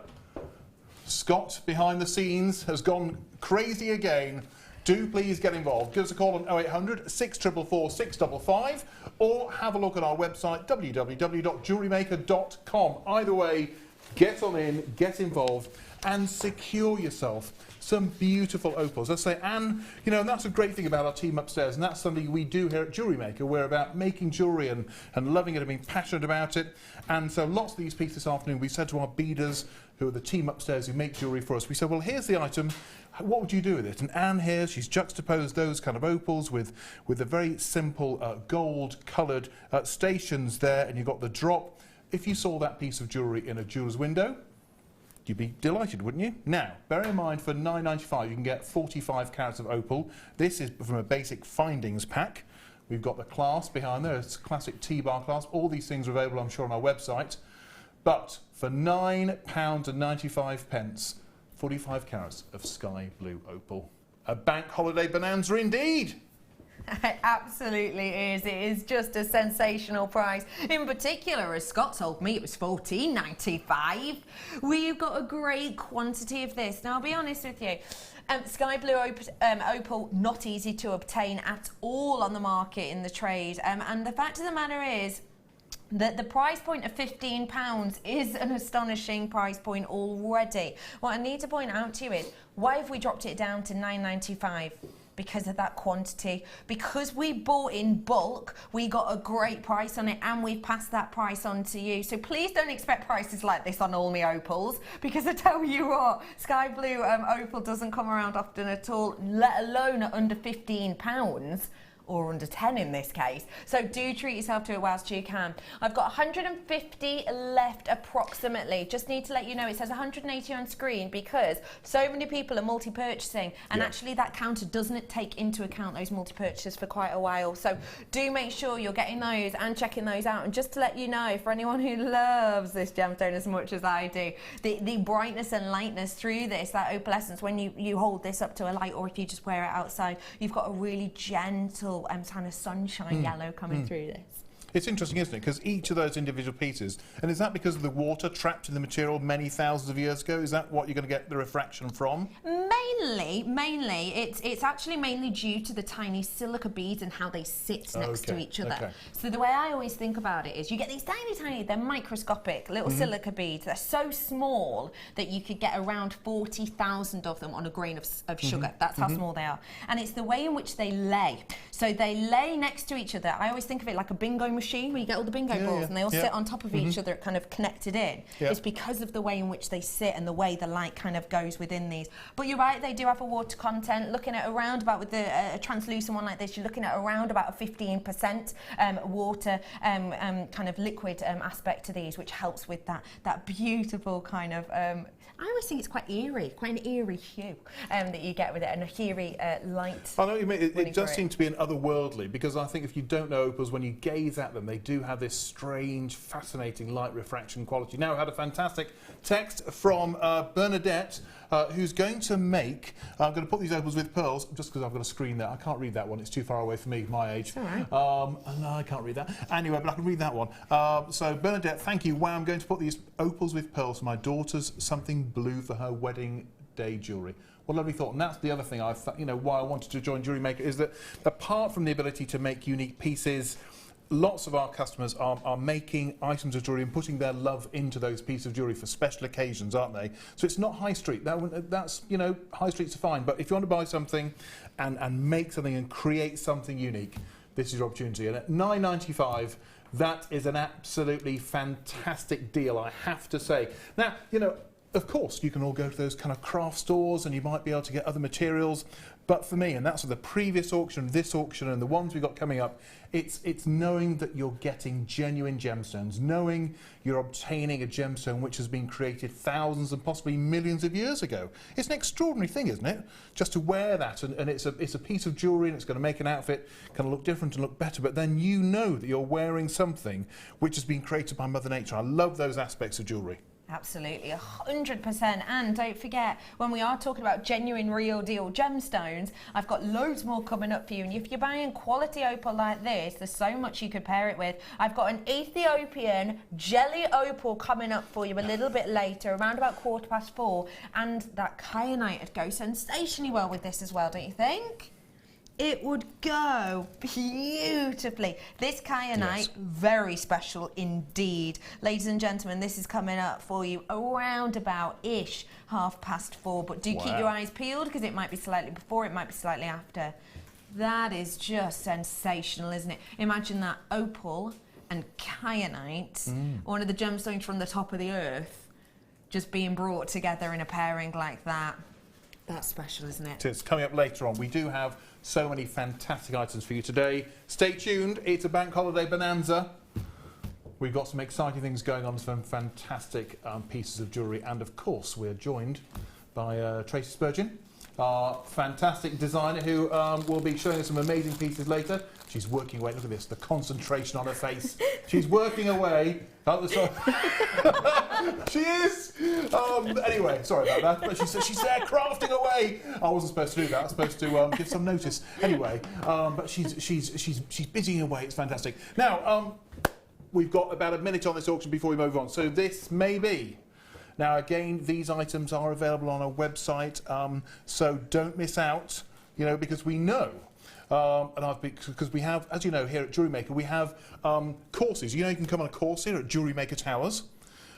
Scott, behind the scenes, has gone crazy again. Do please get involved. Give us a call on 0800 644 655, or have a look at our website, www.jewellerymaker.com. Either way, get on in, get involved, and secure yourself some beautiful opals. As I say, and you know, and that's a great thing about our team upstairs, and that's something we do here at Jewellery Maker. We're about making jewellery and loving it and being passionate about it. And so lots of these pieces this afternoon, we said to our beaders, who are the team upstairs who make jewellery for us, we said, well, here's the item, what would you do with it? And Anne here, she's juxtaposed those kind of opals with the very simple gold coloured stations there, and you've got the drop. If you saw that piece of jewellery in a jeweller's window, you'd be delighted, wouldn't you? Now, bear in mind, for £9.95 you can get 45 carats of opal. This is from a basic findings pack. We've got the clasp behind there, it's a classic T-bar clasp. All these things are available, I'm sure, on our website. But for £9.95, 45 carats of sky blue opal. A bank holiday bonanza indeed! It absolutely is. It is just a sensational price. In particular, as Scott told me, it was $14.95. We've got a great quantity of this. Now, I'll be honest with you. Sky blue opal, not easy to obtain at all on the market in the trade. And the fact of the matter is that the price point of £15 is an astonishing price point already. What I need to point out to you is, why have we dropped it down to $9.95? Because of that quantity. Because we bought in bulk, we got a great price on it, and we've passed that price on to you. So please don't expect prices like this on all my opals, because I tell you what, sky blue opal doesn't come around often at all, let alone at under £15. Or under 10 in this case. So do treat yourself to it whilst you can. I've got 150 left approximately. Just need to let you know it says 180 on screen because so many people are multi-purchasing, and actually that counter doesn't take into account those multi-purchases for quite a while. So do make sure you're getting those and checking those out. And just to let you know, for anyone who loves this gemstone as much as I do, the brightness and lightness through this, that opalescence, when you hold this up to a light, or if you just wear it outside, you've got a really gentle kind of sunshine yellow coming through this. It's interesting, isn't it? Because each of those individual pieces, and is that because of the water trapped in the material many thousands of years ago? Is that what you're going to get the refraction from? Mainly, it's actually mainly due to the tiny silica beads and how they sit next to each other. So the way I always think about it is you get these tiny, they're microscopic little silica beads. They're so small that you could get around 40,000 of them on a grain of sugar. That's how small they are. And it's the way in which they lay. So they lay next to each other. I always think of it like a bingo machine where you get all the bingo balls and they all sit on top of each other, kind of connected in. It's because of the way in which they sit and the way the light kind of goes within these. But you're right, they do have a water content. Looking at around about with the translucent one like this, you're looking at around about a 15% water kind of liquid aspect to these, which helps with that beautiful kind of I always think it's quite an eerie hue that you get with it, and a eerie light. I know what you mean. It does seem to be an otherworldly, because I think if you don't know opals, when you gaze at them, they do have this strange, fascinating light refraction quality. Now, I had a fantastic text from Bernadette, who's going to make, I'm going to put these opals with pearls, just because I've got a screen there. I can't read that one, it's too far away for me, my age. It's all right. No, I can't read that. Anyway, but I can read that one. So, Bernadette, thank you. Wow, I'm going to put these opals with pearls for my daughter's something blue for her wedding day jewellery. What a lovely thought. And that's the other thing why I wanted to join Jewellery Maker, is that apart from the ability to make unique pieces, lots of our customers are making items of jewellery and putting their love into those pieces of jewellery for special occasions, aren't they? So it's not high street. That's high streets are fine, but if you want to buy something and make something and create something unique, this is your opportunity. And at £9.95, that is an absolutely fantastic deal, I have to say. Now, of course, you can all go to those kind of craft stores and you might be able to get other materials. But for me, and that's the previous auction, this auction, and the ones we've got coming up, it's knowing that you're getting genuine gemstones, knowing you're obtaining a gemstone which has been created thousands and possibly millions of years ago. It's an extraordinary thing, isn't it? Just to wear that, and it's a piece of jewellery, and it's going to make an outfit kind of look different and look better, but then you know that you're wearing something which has been created by Mother Nature. I love those aspects of jewellery. Absolutely, 100%. And don't forget, when we are talking about genuine, real deal gemstones, I've got loads more coming up for you. And if you're buying quality opal like this, there's so much you could pair it with. I've got an Ethiopian jelly opal coming up for you a little bit later, around about 4:15. And that kyanite would go sensationally well with this as well, don't you think? It would go beautifully. This kyanite, very special indeed. Ladies and gentlemen, this is coming up for you around about-ish 4:30, but do keep your eyes peeled because it might be slightly before, it might be slightly after. That is just sensational, isn't it? Imagine that opal and kyanite, one of the gemstones from the top of the earth, just being brought together in a pairing like that. That's special, isn't it? It is. Coming up later on, we do have so many fantastic items for you today. Stay tuned, it's a Bank Holiday Bonanza. We've got some exciting things going on, some fantastic pieces of jewellery, and of course we're joined by Tracey Sturgin, our fantastic designer, who will be showing us some amazing pieces later. She's working away, look at this, the concentration on her face. She's working away. She is! Anyway, sorry about that, but she's there crafting away. I wasn't supposed to do that, I was supposed to give some notice. Anyway, but she's busying away, it's fantastic. Now, we've got about a minute on this auction before we move on, so this may be. Now again, these items are available on our website, so don't miss out, you know, because we know, because we have, as you know, here at Jewellery Maker, we have courses. You know, you can come on a course here at Jewellery Maker Towers.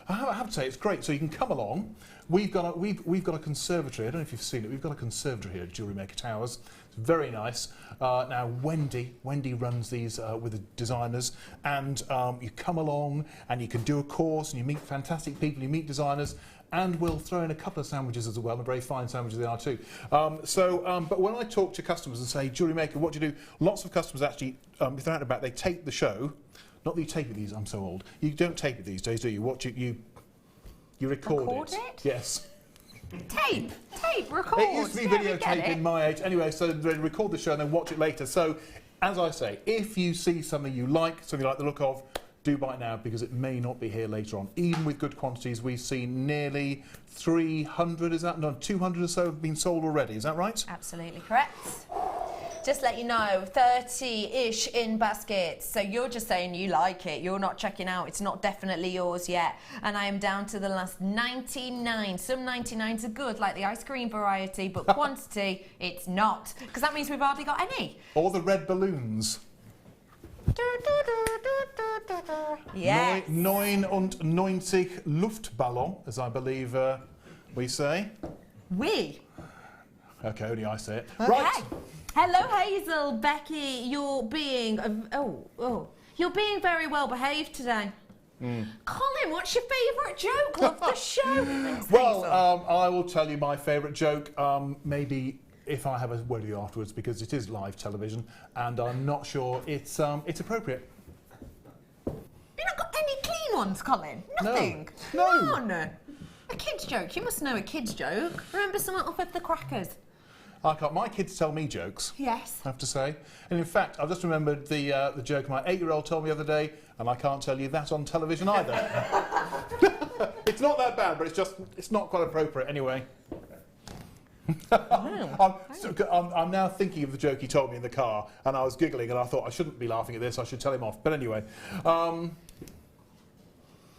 I have to say, it's great. So you can come along. We've got a conservatory. I don't know if you've seen it. We've got a conservatory here at Jewellery Maker Towers. It's very nice. Now Wendy runs these with the designers, and you come along and you can do a course and you meet fantastic people. You meet designers. And we'll throw in a couple of sandwiches as well, and very fine sandwiches they are too. But when I talk to customers and say, Jewellery Maker, what do you do? Lots of customers actually, if they're out and about, they tape the show. Not that you tape it these, I'm so old. You don't tape it these days, do you? You record it. Yes. Tape, record. It used to be videotape in my age. Anyway, so they record the show and then watch it later. So, as I say, if you see something you like the look of, do buy it now, because it may not be here later on. Even with good quantities, we've seen nearly 300, 200 or so have been sold already. Is that right? Absolutely correct. Just let you know, 30-ish in baskets. So you're just saying you like it. You're not checking out. It's not definitely yours yet. And I am down to the last 99. Some 99s are good, like the ice cream variety, but quantity, it's not. Because that means we've hardly got any. Or the red balloons. Yes. 99 Luftballon, as I believe we say. We. Okay, only I say it. Okay. Right. Hello, Hazel, Becky. You're being you're being very well behaved today. Colin, what's your favourite joke? Love the show. Thanks, Well, I will tell you my favourite joke. Maybe if I have a word with you afterwards, because it is live television, and I'm not sure it's appropriate. You've not got any clean ones, Colin? Nothing? No. None. A kid's joke. You must know a kid's joke. Remember something off of the Crackers? I can't. My kids tell me jokes. Yes. I have to say. And in fact, I've just remembered the joke my 8-year-old told me the other day, and I can't tell you that on television either. It's not that bad, but it's not quite appropriate anyway. I'm now thinking of the joke he told me in the car, and I was giggling, and I thought I shouldn't be laughing at this, I should tell him off. But anyway.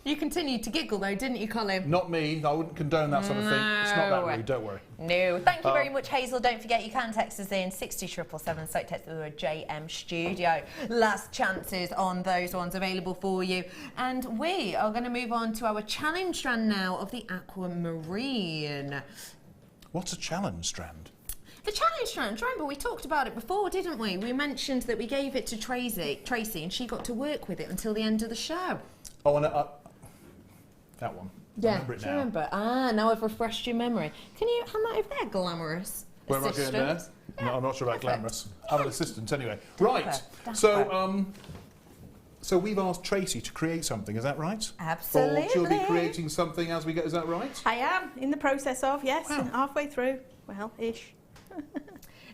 You continued to giggle though, didn't you, Colin? Not me. I wouldn't condone that sort of thing. It's not that rude, don't worry. No. Thank you very much, Hazel. Don't forget you can text us in 60777, so text us with JM Studio. Last chances on those ones available for you. And we are going to move on to our challenge strand now of the aquamarine. What's a challenge strand? The challenge strand, remember we talked about it before, didn't we? We mentioned that we gave it to Tracey and she got to work with it until the end of the show. Oh, and that one. Yeah, I remember it now. remember? Now I've refreshed your memory. Can you hand that over there, glamorous Where am I going there? No, I'm not sure about glamorous. I'm an assistant anyway. Right, so we've asked Tracey to create something, is that right? Absolutely. Or she'll be creating something as we go, is that right? I am in the process of, yes, Wow. halfway through. Well, ish.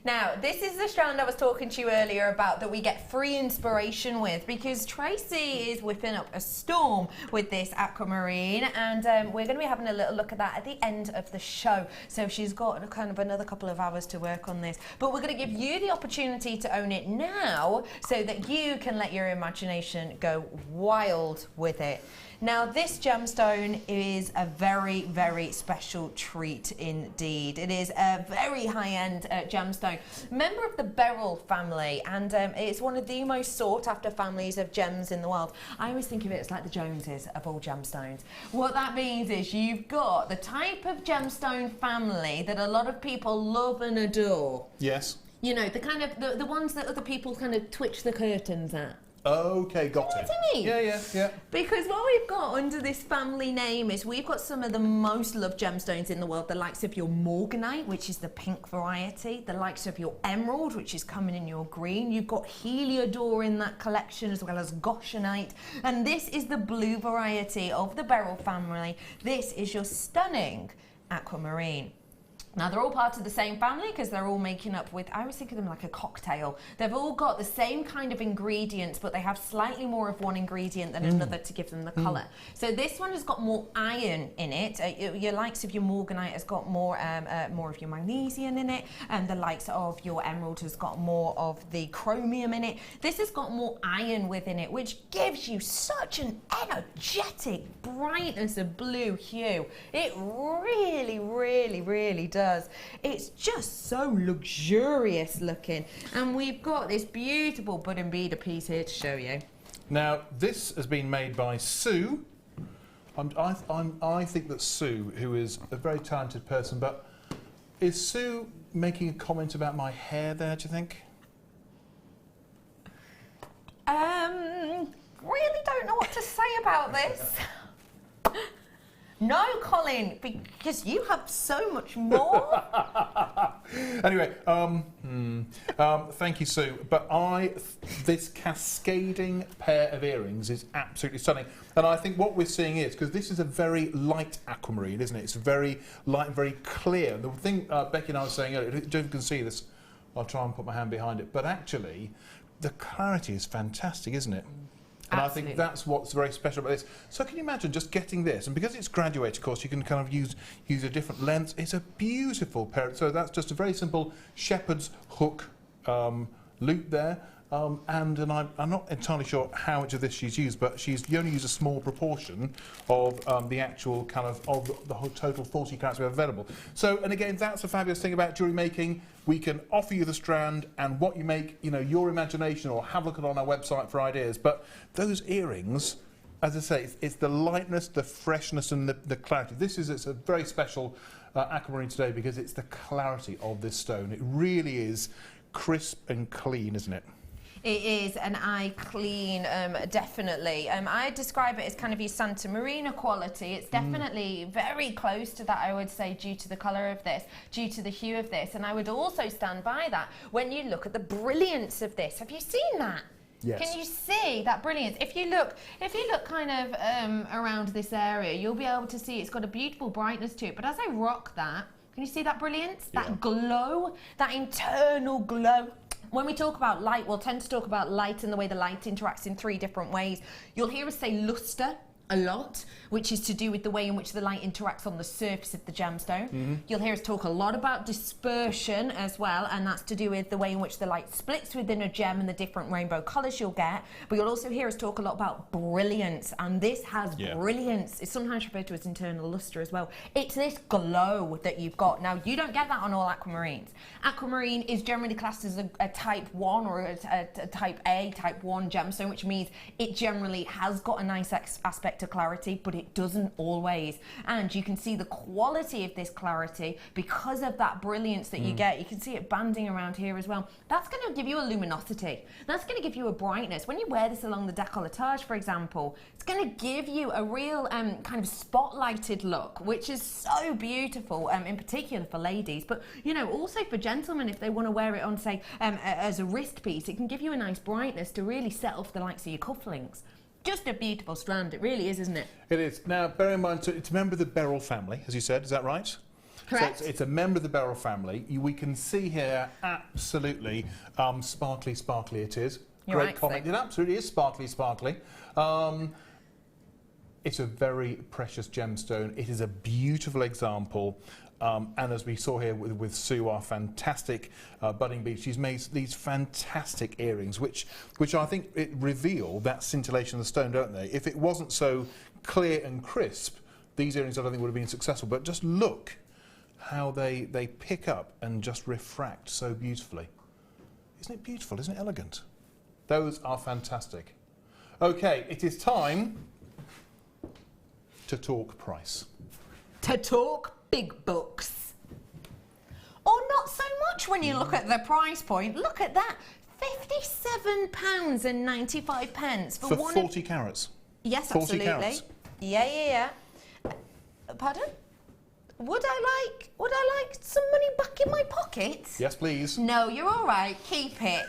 Now, this is the strand I was talking to you earlier about that we get free inspiration with, because Tracey is whipping up a storm with this aquamarine, and we're going to be having a little look at that at the end of the show. So she's got kind of another couple of hours to work on this, but we're going to give you the opportunity to own it now so that you can let your imagination go wild with it. Now, this gemstone is a very, very special treat indeed. It is a very high-end gemstone. gemstone. Member of the beryl family, and it's one of the most sought after families of gems in the world. I always think of it as like the Joneses of all gemstones. What that means is you've got the type of gemstone family that a lot of people love and adore. Yes. You know, the kind of the ones that other people kind of twitch the curtains at. Okay, got it. You know what I mean? Yeah. Because what we've got under this family name is we've got some of the most loved gemstones in the world, the likes of your morganite, which is the pink variety, the likes of your emerald, which is coming in your green. You've got heliodor in that collection, as well as goshenite. And this is the blue variety of the beryl family. This is your stunning aquamarine. Now, they're all part of the same family because they're all making up with, I always think of them like a cocktail. They've all got the same kind of ingredients, but they have slightly more of one ingredient than another to give them the colour. So this one has got more iron in it. Your likes of your morganite has got more of your magnesium in it, and the likes of your emerald has got more of the chromium in it. This has got more iron within it, which gives you such an energetic brightness of blue hue. It really, really, really does. It's just so luxurious looking, and we've got this beautiful bud and beader piece here to show you. Now, this has been made by Sue. I think that Sue, who is a very talented person, but is Sue making a comment about my hair there, do you think? Really don't know what to say about this. No, Colin, because you have so much more. Anyway, thank you, Sue. But this cascading pair of earrings is absolutely stunning. And I think what we're seeing is, because this is a very light aquamarine, isn't it? It's very light and very clear. The thing Becky and I were saying earlier, if you can see this, I'll try and put my hand behind it, but actually, the clarity is fantastic, isn't it? And absolutely. I think that's what's very special about this. So can you imagine just getting this? And because it's graduated, of course, you can kind of use a different length. It's a beautiful pair. So that's just a very simple shepherd's hook loop there. And I'm not entirely sure how much of this she's used, but you only use a small proportion of the actual kind of the whole total 40 carats we have available. So, and again, that's a fabulous thing about jewellery making. We can offer you the strand and what you make, you know, your imagination, or have a look at it on our website for ideas. But those earrings, as I say, it's the lightness, the freshness, and the clarity. It's a very special aquamarine today because it's the clarity of this stone. It really is crisp and clean, isn't it? It is an eye clean, definitely. I describe it as kind of your Santa Marina quality. It's definitely very close to that, I would say, due to the colour of this, due to the hue of this. And I would also stand by that when you look at the brilliance of this. Have you seen that? Yes. Can you see that brilliance? If you look kind of around this area, you'll be able to see it's got a beautiful brightness to it. But as I rock that, can you see that brilliance? Yeah. That glow, that internal glow. When we talk about light, we'll tend to talk about light and the way the light interacts in 3 different ways. You'll hear us say lustre a lot, which is to do with the way in which the light interacts on the surface of the gemstone. You'll hear us talk a lot about dispersion as well, and that's to do with the way in which the light splits within a gem and the different rainbow colours you'll get. But you'll also hear us talk a lot about brilliance, and this has brilliance. It's sometimes referred to as internal lustre as well. It's this glow that you've got. Now, you don't get that on all aquamarines. Aquamarine is generally classed as a type 1 or a type A, type 1 gemstone, which means it generally has got a nice aspect to clarity, but it doesn't always. And you can see the quality of this clarity because of that brilliance that you get. You can see it banding around here as well. That's going to give you a luminosity. That's going to give you a brightness. When you wear this along the décolletage, for example, it's going to give you a real kind of spotlighted look, which is so beautiful, in particular for ladies, but you know, also for gentlemen, if they want to wear it on, say, as a wrist piece, it can give you a nice brightness to really set off the likes of your cufflinks. Just a beautiful strand, it really is, isn't it? It is. Now, bear in mind, it's a member of the beryl family, as you said, is that right? Correct. So it's a member of the beryl family. We can see here, absolutely, sparkly it is. You're great right, comment. It absolutely is sparkly. It's a very precious gemstone. It is a beautiful example. And as we saw here with Sue, our fantastic budding bead, she's made these fantastic earrings, which I think it reveal that scintillation of the stone, don't they? If it wasn't so clear and crisp, these earrings I don't think would have been successful. But just look how they pick up and just refract so beautifully. Isn't it beautiful? Isn't it elegant? Those are fantastic. Okay, it is time to talk price. To talk big bucks. Or not so much when you look at the price point. Look at that. £57.95 for 40 carats. Yes, 40 absolutely. carats. Yeah. Pardon? Would I like some money back in my pocket? Yes, please. No, you're all right. Keep it.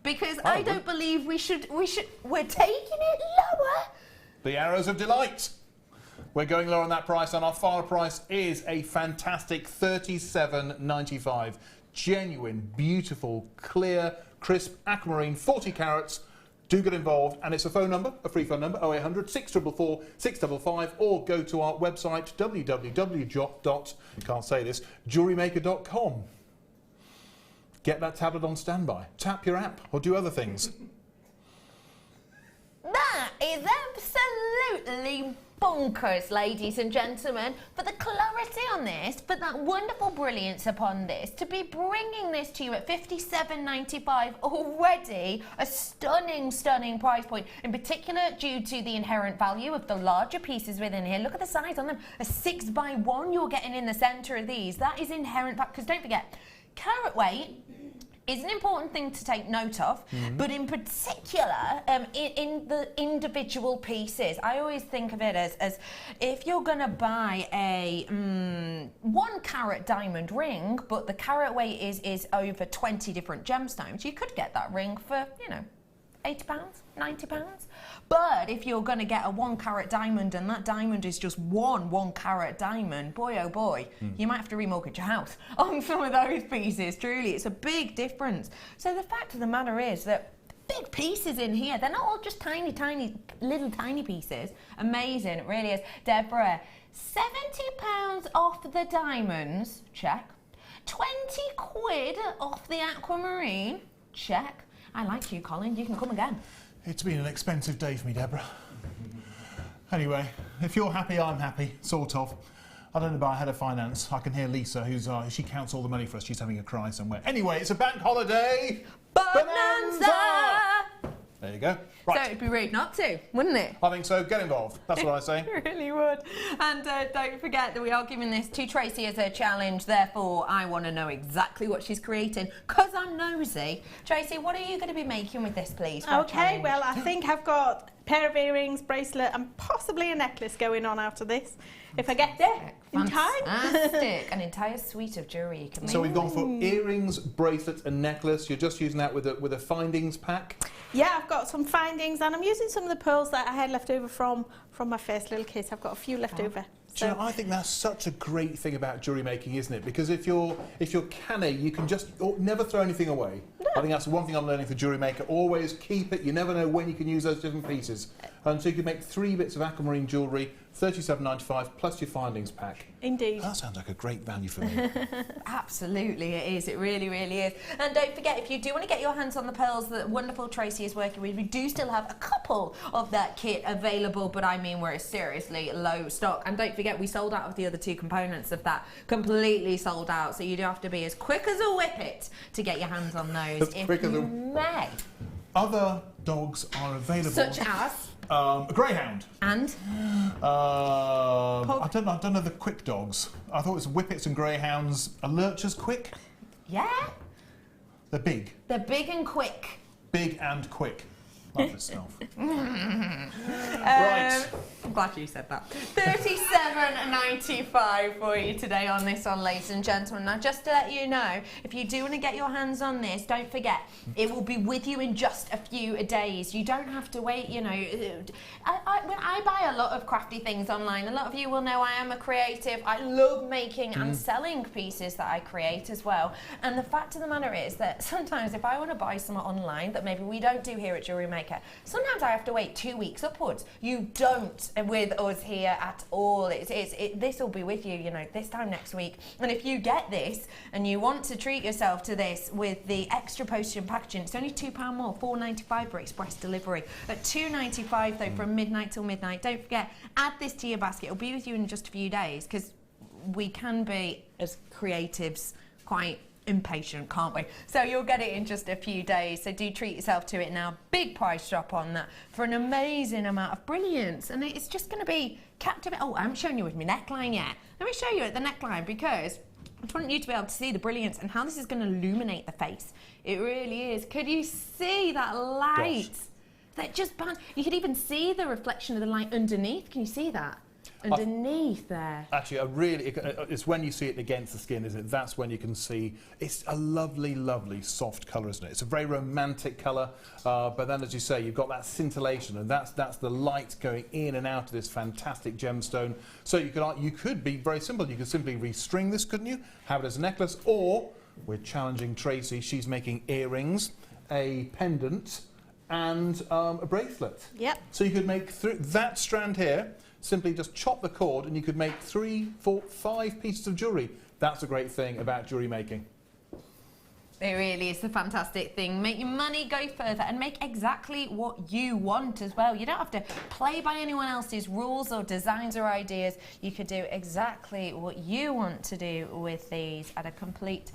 Because I don't believe we're taking it lower. The arrows of delight. We're going lower on that price, and our final price is a fantastic £37.95. Genuine, beautiful, clear, crisp aquamarine, 40 carats. Do get involved, and it's a phone number, a free phone number, 0800 644 655, or go to our website, www.jewellerymaker.com. Get that tablet on standby, tap your app, or do other things. That is absolutely bonkers, ladies and gentlemen, for the clarity on this, for that wonderful brilliance upon this, to be bringing this to you at £57.95, already a stunning price point, in particular due to the inherent value of the larger pieces within here. Look at the size on them, a 6x1 you're getting in the centre of these. That is inherent, because don't forget, carat weight is an important thing to take note of, but in particular, in the individual pieces, I always think of it as if you're going to buy a 1 carat diamond ring, but the carat weight is over 20 different gemstones, you could get that ring for, £80, £90. But if you're going to get a 1 carat diamond and that diamond is just one carat diamond, boy oh boy, you might have to remortgage your house on some of those pieces. Truly, it's a big difference. So the fact of the matter is that big pieces in here, they're not all just tiny little tiny pieces. Amazing, it really is. Deborah, £70 off the diamonds, check. 20 quid off the aquamarine, check. I like you, Colin. You can come again. It's been an expensive day for me, Deborah. Anyway, if you're happy, I'm happy, sort of. I don't know about head of finance. I can hear Lisa, she counts all the money for us. She's having a cry somewhere. Anyway, it's a Bank Holiday Bonanza! There you go. Right. So it'd be rude not to, wouldn't it? I think so. Get involved. That's what I say. It really would. And don't forget that we are giving this to Tracey as a challenge. Therefore, I want to know exactly what she's creating because I'm nosy. Tracey, what are you going to be making with this, please? Okay, well, I think I've got a pair of earrings, bracelet, and possibly a necklace going on after this. If I get there in time. Fantastic. An entire suite of jewellery you can make. So we've gone for earrings, bracelets and necklace. You're just using that with a findings pack? Yeah, I've got some findings and I'm using some of the pearls that I had left over from my first little kit. I've got a few left over. Do you know, I think that's such a great thing about jewellery making, isn't it? Because if you're canny, you can just never throw anything away. No. I think that's one thing I'm learning for Jewellery Maker. Always keep it. You never know when you can use those different pieces. And so you can make 3 bits of aquamarine jewellery, £37.95 plus your findings pack. Indeed. That sounds like a great value for me. Absolutely, it is. It really, really is. And don't forget, if you do want to get your hands on the pearls that wonderful Tracey is working with, we do still have a couple of that kit available, but I mean, we're seriously low stock. And don't forget, we sold out of the other 2 components of that. Completely sold out. So you do have to be as quick as a whippet to get your hands on those. As quick as a... may. Other dogs are available. Such as? A greyhound. And? I don't know the quick dogs. I thought it was whippets and greyhounds. Are lurchers quick? Yeah. They're big. They're big and quick. Big and quick. Lovely stuff. Right. I'm glad you said that. £37.95 for you today on this one, ladies and gentlemen. Now, just to let you know, if you do want to get your hands on this, don't forget, it will be with you in just a few days. You don't have to wait, you know. I buy a lot of crafty things online. A lot of you will know I am a creative. I love making and selling pieces that I create as well. And the fact of the matter is that sometimes if I want to buy something online that maybe we don't do here at Jewellery Maker, sometimes I have to wait 2 weeks upwards. You don't with us here at all. This will be with you, you know, this time next week. And if you get this and you want to treat yourself to this with the extra postage and packaging, it's only £2 more, £4.95 for express delivery. At £2.95 though from midnight till midnight. Don't forget, add this to your basket. It'll be with you in just a few days because we can be, as creatives, quite impatient, can't we? So you'll get it in just a few days, so do treat yourself to it now. Big price drop on that for an amazing amount of brilliance, and it's just going to be captivating. Oh, I haven't shown you with my neckline yet. Let me show you at the neckline, because I just want you to be able to see the brilliance and how this is going to illuminate the face. It really is. Could you see that light? Gosh. That just you could even see the reflection of the light underneath. Can you see that? Underneath there. Actually, it's when you see it against the skin, isn't it? That's when you can see. It's a lovely, lovely soft colour, isn't it? It's a very romantic colour, but then, as you say, you've got that scintillation, and that's the light going in and out of this fantastic gemstone. So you could be very simple. You could simply restring this, couldn't you? Have it as a necklace, or we're challenging Tracey. She's making earrings, a pendant, and a bracelet. Yep. So you could make that strand here. Simply just chop the cord and you could make 3, 4, 5 pieces of jewellery. That's a great thing about jewellery making. It really is the fantastic thing. Make your money go further and make exactly what you want as well. You don't have to play by anyone else's rules or designs or ideas. You could do exactly what you want to do with these at a complete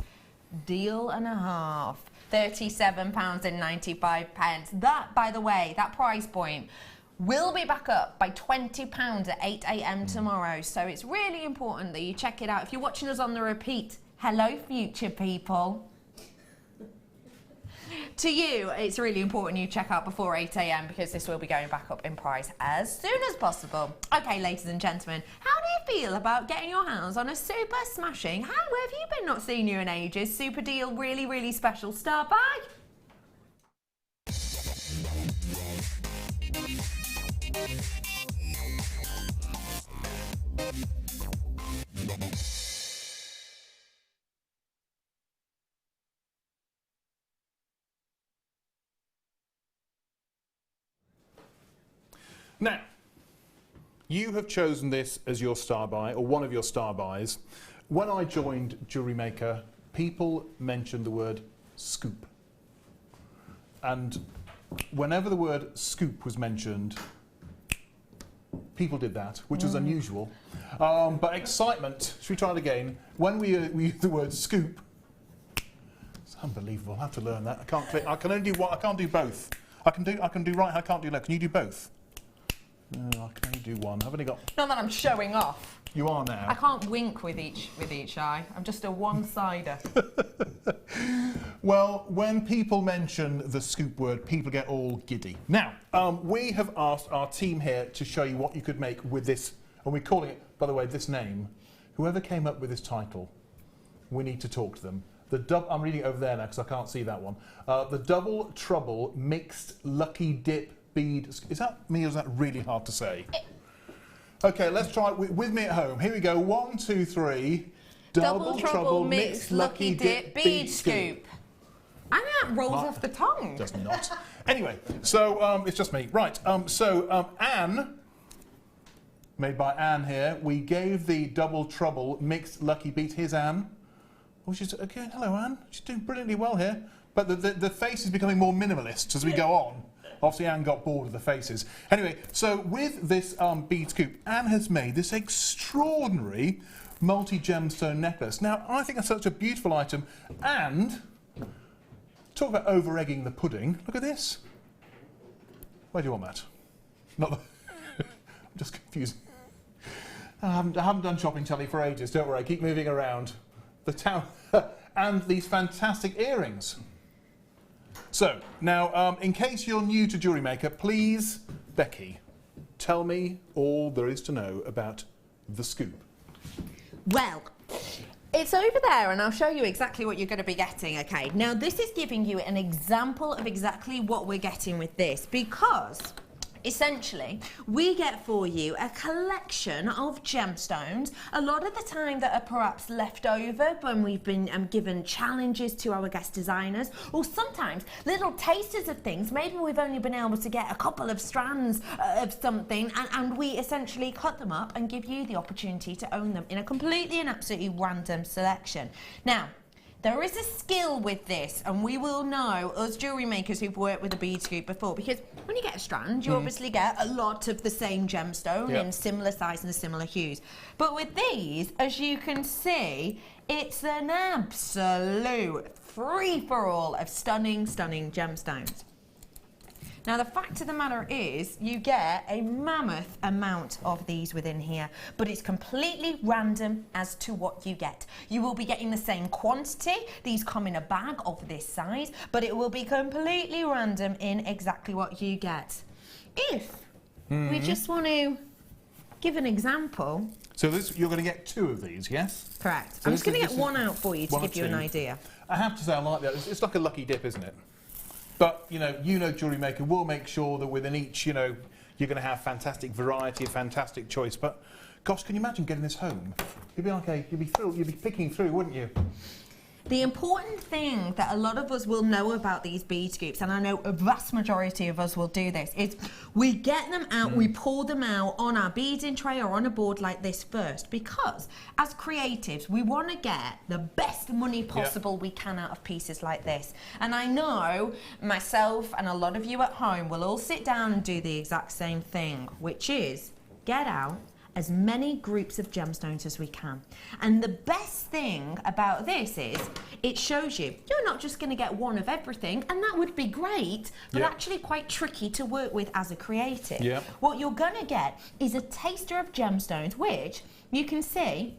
deal and a half. £37.95. That, by the way, that price point will be back up by £20 at 8 AM tomorrow. So it's really important that you check it out. If you're watching us on the repeat, hello future people. To you, it's really important you check out before 8 AM because this will be going back up in price as soon as possible. Okay, ladies and gentlemen, how do you feel about getting your hands on a super smashing, how have you been not seeing you in ages, super deal, really, really special star bag? Now, you have chosen this as your star buy, or one of your star buys. When I joined Jewellery Maker, people mentioned the word scoop. And whenever the word scoop was mentioned, people did that, which was unusual. But excitement, should we try it again? When we use the word scoop, it's unbelievable. I'll have to learn that. I can't click. I can only do one. I can't do both. I can do right. I can't do left. Can you do both? No, I can only do one. I've only got. Not that I'm showing off. You are now. I can't wink with each eye. I'm just a one-sider. Well, when people mention the scoop word, people get all giddy. Now, we have asked our team here to show you what you could make with this, and we're calling it, by the way, this name. Whoever came up with this title, we need to talk to them. I'm reading it over there now because I can't see that one. The Double Trouble Mixed Lucky Dip Bead. Is that me or is that really hard to say? Okay, let's try it with me at home. Here we go. 1, 2, 3. Double Trouble Mixed Lucky Dip Bead Scoop. I think that rolls off the tongue. Does not. Anyway, so it's just me. Right, Anne, made by Anne here, we gave the Double Trouble Mixed Lucky Beads. Here's Anne. Oh, she's, okay, hello Anne. She's doing brilliantly well here. But the face is becoming more minimalist as we go on. Obviously, Anne got bored of the faces. Anyway, so with this bead scoop, Anne has made this extraordinary multi-gemstone necklace. Now, I think that's such a beautiful item. And, talk about over-egging the pudding. Look at this. Where do you want that? Not the... I'm just confused. I haven't done shopping telly for ages. Don't worry, keep moving around. The town... and these fantastic earrings. So, now, in case you're new to Jewellery Maker, please, Becky, tell me all there is to know about the scoop. Well, it's over there and I'll show you exactly what you're going to be getting, okay? Now, this is giving you an example of exactly what we're getting with this because... essentially, we get for you a collection of gemstones, a lot of the time that are perhaps left over when we've been given challenges to our guest designers, or sometimes little tasters of things. Maybe we've only been able to get a couple of strands of something, and we essentially cut them up and give you the opportunity to own them in a completely and absolutely random selection. Now, There is a skill with this, and we will know, us jewellery makers who've worked with a bead scoop before, because when you get a strand, you obviously get a lot of the same gemstone in similar size and similar hues. But with these, as you can see, it's an absolute free-for-all of stunning, stunning gemstones. Now, the fact of the matter is, you get a mammoth amount of these within here, but it's completely random as to what you get. You will be getting the same quantity. These come in a bag of this size, but it will be completely random in exactly what you get. If we just want to give an example. So you're going to get 2 of these, yes? Correct. So I'm just going to get one out for you to give you an idea. I have to say I like that. It's like a lucky dip, isn't it? But, you know, Jewellery Maker will make sure that within each, you know, you're going to have fantastic variety, fantastic choice. But, gosh, can you imagine getting this home? You'd be like, you'd be thrilled, you'd be picking through, wouldn't you? The important thing that a lot of us will know about these bead scoops, and I know a vast majority of us will do this, is we get them out, we pour them out on our beading tray or on a board like this first, because as creatives, we want to get the best money possible we can out of pieces like this. And I know myself and a lot of you at home will all sit down and do the exact same thing, which is get out as many groups of gemstones as we can. And the best thing about this is it shows you you're not just going to get one of everything, and that would be great, but actually quite tricky to work with as a creative. What you're going to get is a taster of gemstones, which you can see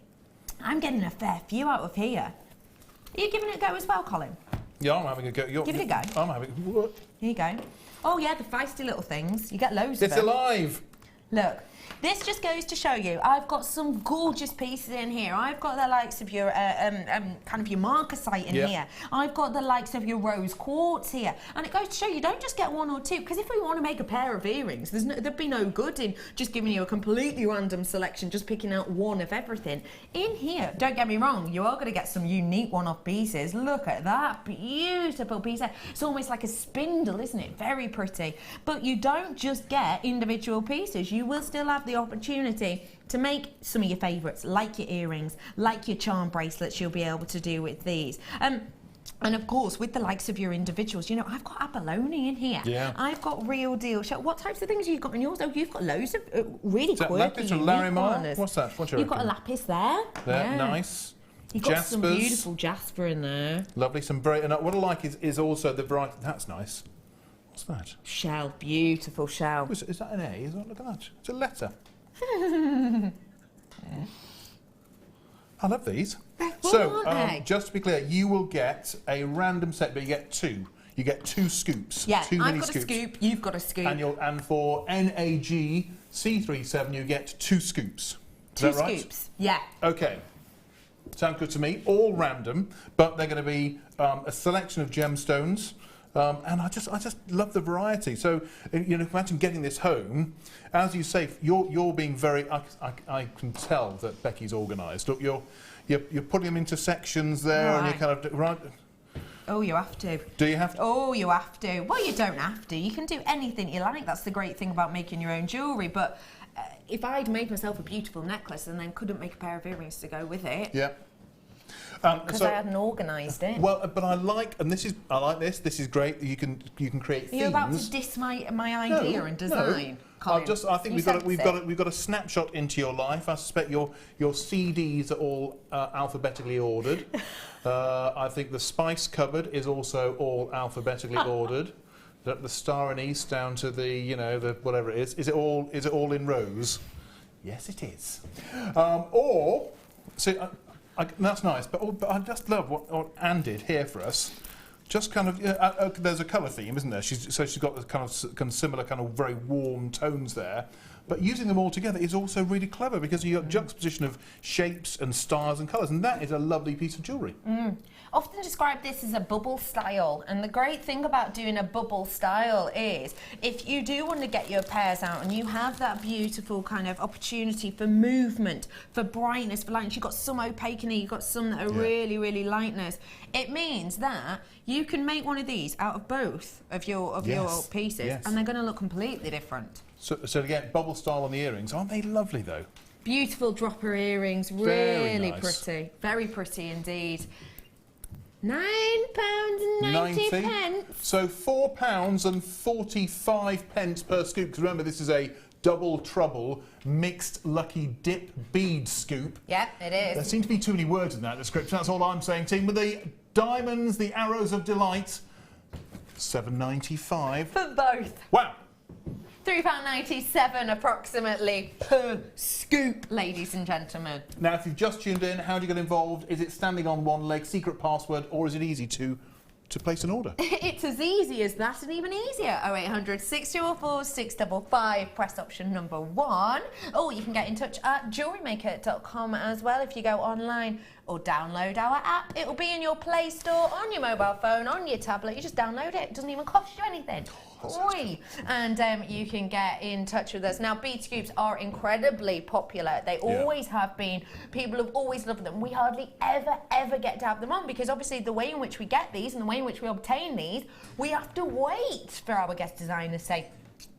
I'm getting a fair few out of here. Are you giving it a go as well, Colin? Yeah, I'm having a go. Give it a go. I'm having what? Here you go. Oh yeah, the feisty little things. You get loads of It's them. alive! Look, this just goes to show you, I've got some gorgeous pieces in here. I've got the likes of your kind of your marcasite in here. I've got the likes of your rose quartz here. And it goes to show you, don't just get 1 or 2, because if we want to make a pair of earrings, there'd be no good in just giving you a completely random selection, just picking out one of everything. In here, don't get me wrong, you are going to get some unique one-off pieces. Look at that beautiful piece. It's almost like a spindle, isn't it? Very pretty. But you don't just get individual pieces. You will still have the opportunity to make some of your favourites, like your earrings, like your charm bracelets you'll be able to do with these. And of course, with the likes of your individuals, you know, I've got abalone in here. I've got real deal. What types of things have you got in yours? Oh, you've got loads of really quirky, lapis or Larimar? What's that? You've got a lapis there. Nice. You've got some beautiful jasper in there. Lovely. Some very. And what I like is also the variety. That's nice. What's that? Shell. Beautiful shell. Is that an A? Look at that. It's a letter. I love these. So, just to be clear, you will get a random set, but you get 2. You get 2 scoops. Yeah, I've got a scoop, you've got a scoop. And for NAG C37, you get 2 scoops. Is that right? 2 scoops, yeah. Okay. Sounds good to me. All random, but they're going to be a selection of gemstones. And I just love the variety. So, you know, imagine getting this home. As you say, you're being very. I can tell that Becky's organised. Look, you're putting them into sections there, and you kind of right. Oh, you have to. Do you have to? Oh, you have to. Well, you don't have to. You can do anything you like. That's the great thing about making your own jewellery. But if I'd made myself a beautiful necklace and then couldn't make a pair of earrings to go with it. Yeah. Because I hadn't organised it. Well, but I like this. This is great. You can create themes. Are you about to diss my idea and design? No. I think we've got a snapshot into your life. I suspect your CDs are all alphabetically ordered. I think the spice cupboard is also all alphabetically ordered. The star anise down to the the whatever it is. Is it all in rows? Yes, it is. That's nice, but I just love what Anne did here for us. Just kind of, there's a colour theme, isn't there? She's got the kind of similar kind of very warm tones there. But using them all together is also really clever because you've got juxtaposition of shapes and stars and colours, and that is a lovely piece of jewellery. Often describe this as a bubble style, and the great thing about doing a bubble style is if you do want to get your pairs out and you have that beautiful kind of opportunity for movement, for brightness, for lightness, you've got some opaque in here, you've got some that are really, really lightness, it means that you can make one of these out of both of your pieces, and they're going to look completely different. So to get bubble style on the earrings, aren't they lovely though? Beautiful dropper earrings, really pretty, very pretty indeed. £9.90. So £4.45 per scoop. Because remember, this is a double trouble mixed lucky dip bead scoop. Yep, it is. There seem to be too many words in that description. That's all I'm saying, team. With the diamonds, the arrows of delight, £7.95 for both. Wow. £3.97 approximately per scoop, ladies and gentlemen. Now, if you've just tuned in, how do you get involved? Is it standing on one leg, secret password, or is it easy to place an order? It's as easy as that and even easier. 0800 604 655. Press option number 1. Or you can get in touch at JewelleryMaker.com as well if you go online, or download our app. It will be in your Play Store, on your mobile phone, on your tablet. You just download it. It doesn't even cost you anything. Oi. And you can get in touch with us. Now, bead scoops are incredibly popular. They always have been. People have always loved them. We hardly ever get to have them on, because obviously the way in which we get these and the way in which we obtain these, we have to wait for our guest designers, say,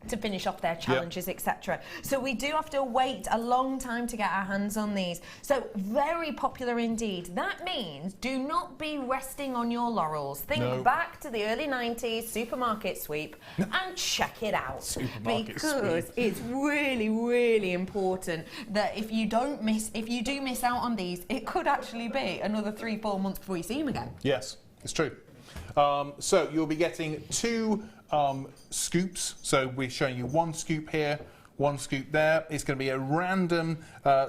to finish off their challenges, etc. So we do have to wait a long time to get our hands on these. So very popular indeed. That means do not be resting on your laurels. Think back to the early 90s supermarket sweep and check it out. Because it's really important that if you do miss out on these, it could actually be another 3-4 months before you see them again. Yes, it's true. So you'll be getting 2 scoops. So we're showing you 1 scoop here, 1 scoop there. It's going to be a random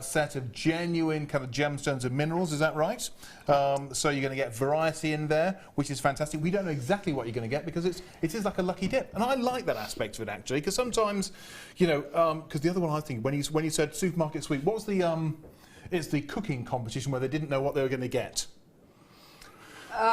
set of genuine kind of gemstones and minerals, is that right? So you're going to get variety in there, which is fantastic. We don't know exactly what you're going to get because it is like a lucky dip. And I like that aspect of it, actually, because sometimes, you know, because the other one I think, when you said supermarket sweep, what was the, it's the cooking competition where they didn't know what they were going to get.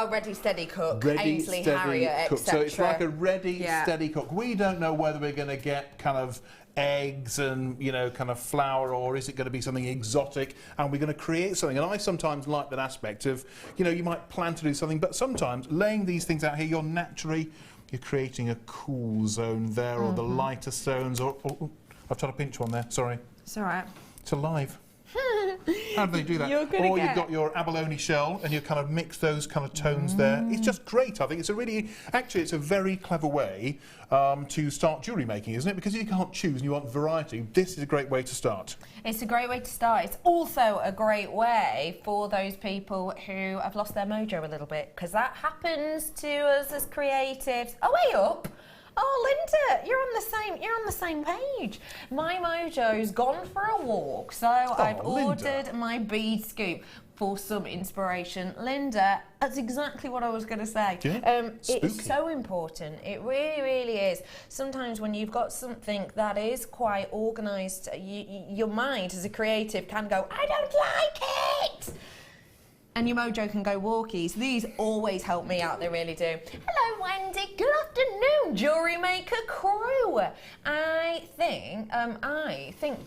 Ready, steady, cook, Ainsley, Harrier, etc. So it's like a ready, steady cook. We don't know whether we're going to get kind of eggs and, you know, kind of flour, or is it going to be something exotic, and we're going to create something. And I sometimes like that aspect of, you know, you might plan to do something, but sometimes laying these things out here, you're creating a cool zone there, or the lighter stones, or I've tried to pinch one there, sorry. It's all right. It's alive. How do they do that? You've got your abalone shell and you kind of mix those kind of tones there. It's just great. I think it's it's a very clever way to start jewellery making, isn't it? Because you can't choose and you want variety. This is a great way to start. It's a great way to start. It's also a great way for those people who have lost their mojo a little bit, because that happens to us as creatives. Oh, way up. Oh, Linda, you're on the same page. My mojo's gone for a walk, so I've ordered my bead scoop for some inspiration. Linda, that's exactly what I was going to say. It's so important. It really is. Sometimes when you've got something that is quite organised, your mind as a creative can go, I don't like it! And your mojo can go walkies. These always help me out, they really do. Hello, Wendy. Good afternoon, Jewellery Maker crew. I think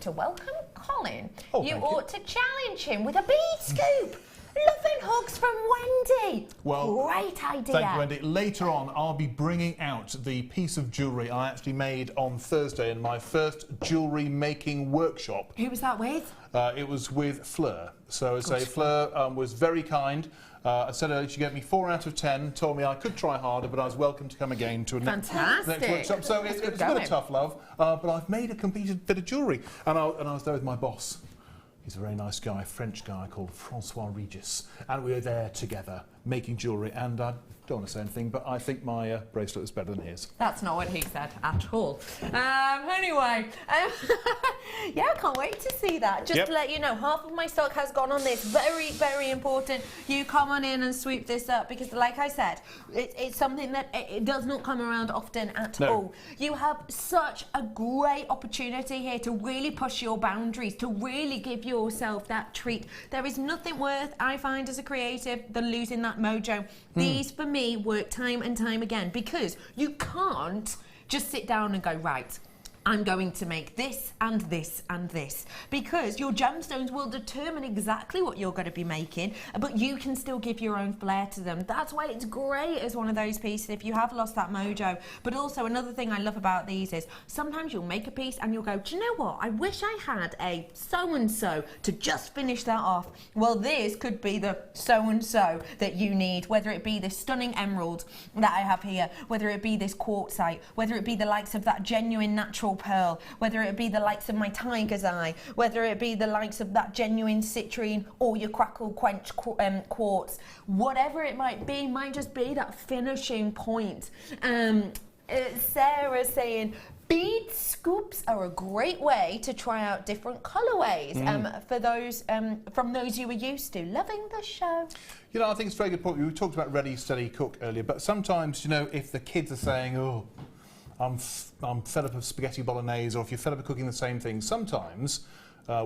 to welcome Colin, you ought to challenge him with a bead scoop. Loving hugs from Wendy. Well, great idea. Thank you, Wendy. Later on, I'll be bringing out the piece of jewellery I actually made on Thursday in my first jewellery making workshop. Who was that with? It was with Fleur. So Fleur was very kind. I said she gave me 4 out of 10, told me I could try harder, but I was welcome to come again to a next workshop. So it's a bit of tough love, but I've made a completed bit of jewellery. And I was there with my boss. He's a very nice guy, French guy called Francois Regis, and we were there together making jewellery. And I don't want to say anything, but I think my bracelet is better than his. That's not what he said at all. Anyway, yeah, I can't wait to see that. Just to let you know, half of my stock has gone on this. Very important. You come on in and sweep this up, because, like I said, it's something that it does not come around often at all. You have such a great opportunity here to really push your boundaries, to really give yourself that treat. There is nothing worth, I find, as a creative than losing that mojo. These, for me, work time and time again, because you can't just sit down and go, right, I'm going to make this and this and this, because your gemstones will determine exactly what you're going to be making, but you can still give your own flair to them. That's why it's great as one of those pieces if you have lost that mojo. But also another thing I love about these is sometimes you'll make a piece and you'll go, do you know what, I wish I had a so-and-so to just finish that off. Well, this could be the so-and-so that you need, whether it be this stunning emerald that I have here, whether it be this quartzite, whether it be the likes of that genuine natural pearl, whether it be the likes of my tiger's eye, whether it be the likes of that genuine citrine or your crackle quench quartz, whatever it might be, might just be that finishing point. Sarah's saying, bead scoops are a great way to try out different colourways for those from those you were used to. Loving the show. You know, I think it's a very good point. We talked about ready, steady, cook earlier, but sometimes, you know, if the kids are saying, oh, I'm fed up of spaghetti bolognese, or if you're fed up of cooking the same thing, sometimes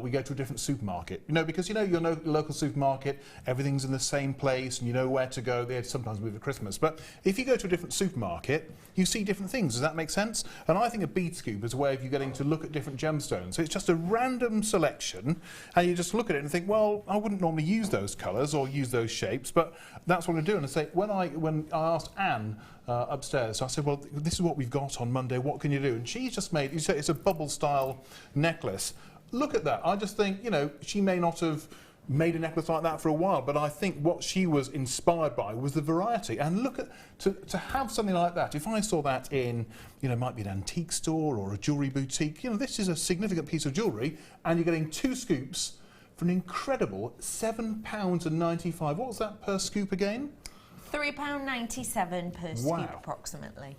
we go to a different supermarket. You know, because, you know, your local supermarket, everything's in the same place and you know where to go. They sometimes move at Christmas. But if you go to a different supermarket, you see different things. Does that make sense? And I think a bead scoop is a way of you getting to look at different gemstones. So it's just a random selection, and you just look at it and think, well, I wouldn't normally use those colours or use those shapes, but that's what I do. And I say, when I asked Anne upstairs, so I said, well, this is what we've got on Monday, what can you do? And she's just made, it's a bubble style necklace. Look at that. I just think, you know, she may not have made a necklace like that for a while, but I think what she was inspired by was the variety. And look at, to have something like that, if I saw that in, you know, might be an antique store or a jewellery boutique, you know, this is a significant piece of jewellery, and you're getting 2 scoops for an incredible £7.95. What was that per scoop again? £3.97 per scoop, approximately.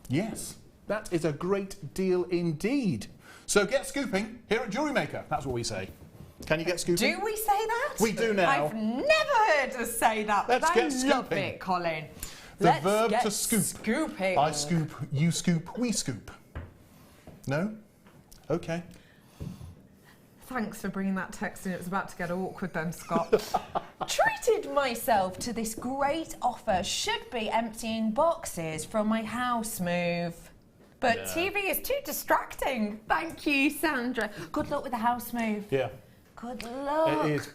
Yes, that is a great deal indeed. So get scooping here at Jewellery Maker. That's what we say. Can you get scooping? Do we say that? We do now. I've never heard us say that. Let's get scooping. I love it, Colin. The verb to scoop. Scooping. I scoop, you scoop, we scoop. No? Okay. Thanks for bringing that text in. It was about to get awkward then, Scott. Treated myself to this great offer. Should be emptying boxes from my house move. But TV is too distracting. Thank you, Sandra. Good luck with the house move. Yeah. Good luck. It is.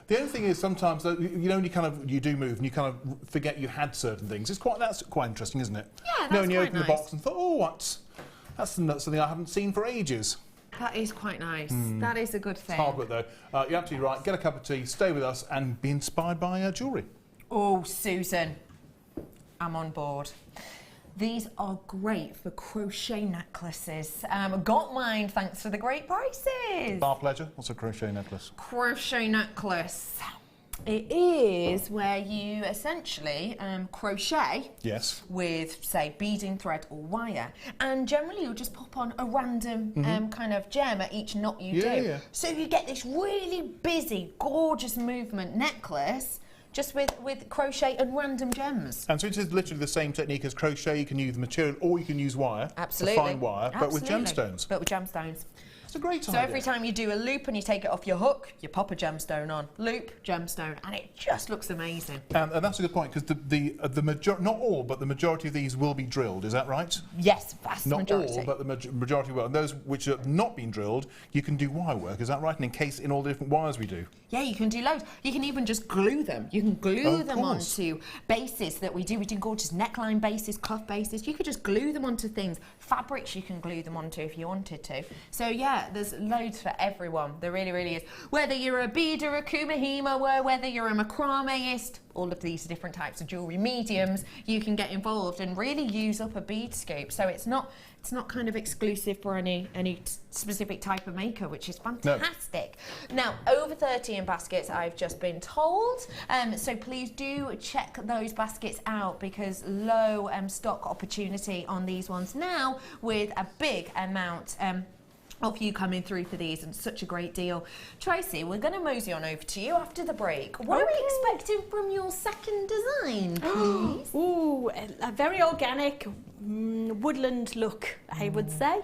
The only thing is sometimes, you know, when you do move and you kind of forget you had certain things. That's quite interesting, isn't it? Yeah, that's you know, when you quite open nice. the box and thought, oh, that's something I haven't seen for ages. That is quite nice. That is a good thing. It's hard work though. You're absolutely right. Get a cup of tea, stay with us, and be inspired by jewellery. Oh, Susan, I'm on board. These are great for crochet necklaces. Got mine thanks for the great prices. Our pleasure. What's a crochet necklace? Crochet necklace. It is where you essentially crochet with, say, beading thread or wire, and generally you'll just pop on a random kind of gem at each knot you do. Yeah. So you get this really busy, gorgeous movement necklace just with crochet and random gems. And so it is literally the same technique as crochet. You can use the material or you can use wire. Absolutely. Fine wire, but with gemstones. But with gemstones. It's a great idea. So every time you do a loop and you take it off your hook, you pop a gemstone on. Loop, gemstone, and it just looks amazing. And that's a good point, because the majority, not all, but the majority of these will be drilled. Is that right? Yes, vast not majority. Not all, but the majority will. And those which have not been drilled, you can do wire work. Is that right? And encase in all the different wires we do. Yeah, you can do loads. You can even just glue them. You can glue them onto bases that we do. We do gorgeous neckline bases, cuff bases. You could just glue them onto things. Fabrics you can glue them onto if you wanted to. So yeah, there's loads for everyone. There really, really is. Whether you're a beader, a kumahima, whether you're a macrameist, all of these different types of jewellery mediums, you can get involved and really use up a bead scoop. So it's not kind of exclusive for any specific type of maker, which is fantastic. No. Now, over 30 in baskets, I've just been told. So please do check those baskets out, because low stock opportunity on these ones now, with a big amount of you coming through for these, and such a great deal. Tracy, we're going to mosey on over to you after the break. What are we expecting from your second design, please? Ooh, a very organic woodland look, I would say.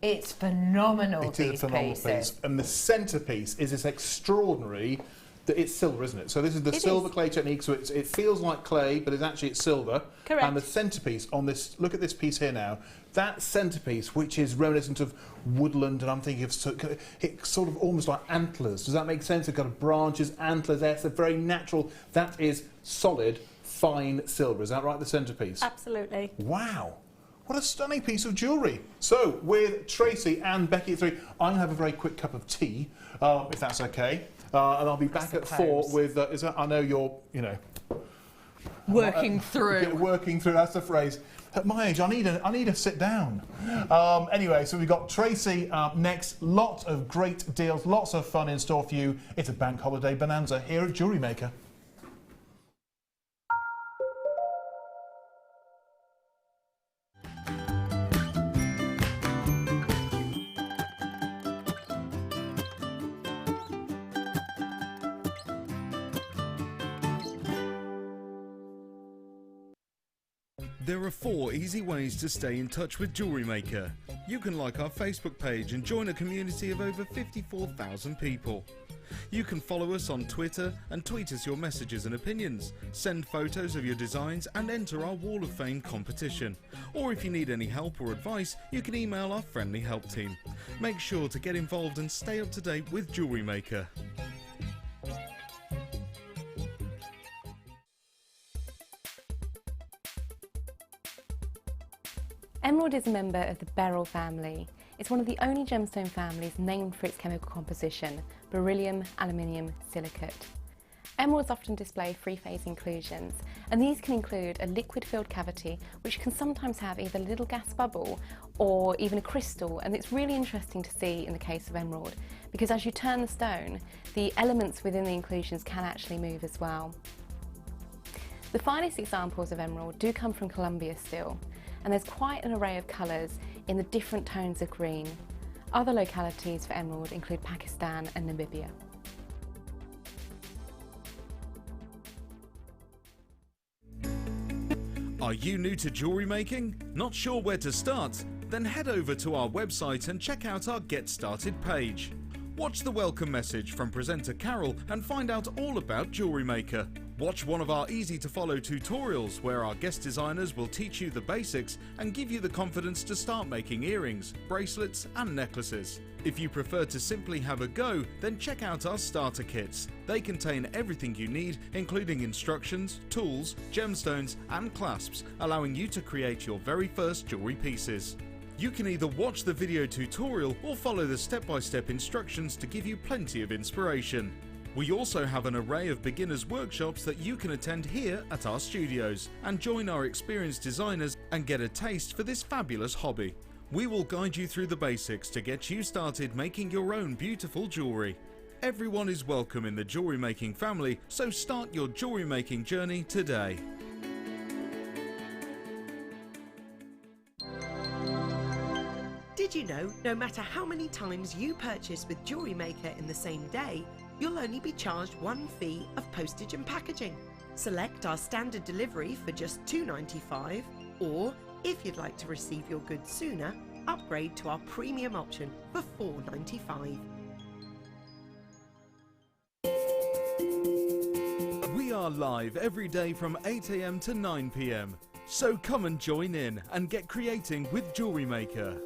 It's phenomenal. It is a phenomenal piece. And the centrepiece is this extraordinary it's silver, isn't it? So this is the silver clay technique. So it feels like clay, but it's silver. Correct. And the centrepiece on this, look at this piece here now. That centrepiece, which is reminiscent of woodland, and I'm thinking of it's sort of almost like antlers. Does that make sense? It's got branches, antlers. They're very natural. That is solid, fine silver. Is that right? The centrepiece. Absolutely. Wow. What a stunning piece of jewellery. So, with Tracey and Becky at 3, I'm going to have a very quick cup of tea, if that's okay. And I'll be back at 4 with, I know you're, Working through. Working through, that's the phrase. At my age, I need to sit down. Anyway, so we've got Tracey next. Lots of great deals, lots of fun in store for you. It's a Bank Holiday Bonanza here at Jewellery Maker. There are 4 easy ways to stay in touch with Jewellery Maker. You can like our Facebook page and join a community of over 54,000 people. You can follow us on Twitter and tweet us your messages and opinions, send photos of your designs and enter our Wall of Fame competition. Or if you need any help or advice, you can email our friendly help team. Make sure to get involved and stay up to date with Jewellery Maker. Emerald is a member of the beryl family. It's one of the only gemstone families named for its chemical composition, beryllium aluminium silicate. Emeralds often display three-phase inclusions, and these can include a liquid-filled cavity, which can sometimes have either a little gas bubble or even a crystal, and it's really interesting to see in the case of emerald, because as you turn the stone, the elements within the inclusions can actually move as well. The finest examples of emerald do come from Colombia still, and there's quite an array of colours in the different tones of green. Other localities for emerald include Pakistan and Namibia. Are you new to jewellery making? Not sure where to start? Then head over to our website and check out our Get Started page. Watch the welcome message from presenter Carol and find out all about Jewellery Maker. Watch one of our easy-to-follow tutorials where our guest designers will teach you the basics and give you the confidence to start making earrings, bracelets and necklaces. If you prefer to simply have a go, then check out our starter kits. They contain everything you need, including instructions, tools, gemstones and clasps, allowing you to create your very first jewellery pieces. You can either watch the video tutorial or follow the step-by-step instructions to give you plenty of inspiration. We also have an array of beginners workshops that you can attend here at our studios and join our experienced designers and get a taste for this fabulous hobby. We will guide you through the basics to get you started making your own beautiful jewellery. Everyone is welcome in the jewellery making family, so start your jewellery making journey today. Did you know, no matter how many times you purchase with Jewellery Maker in the same day, you'll only be charged one fee of postage and packaging. Select our standard delivery for just $2.95, or if you'd like to receive your goods sooner, upgrade to our premium option for $4.95. We are live every day from 8 AM to 9 PM. So come and join in and get creating with Jewellery Maker.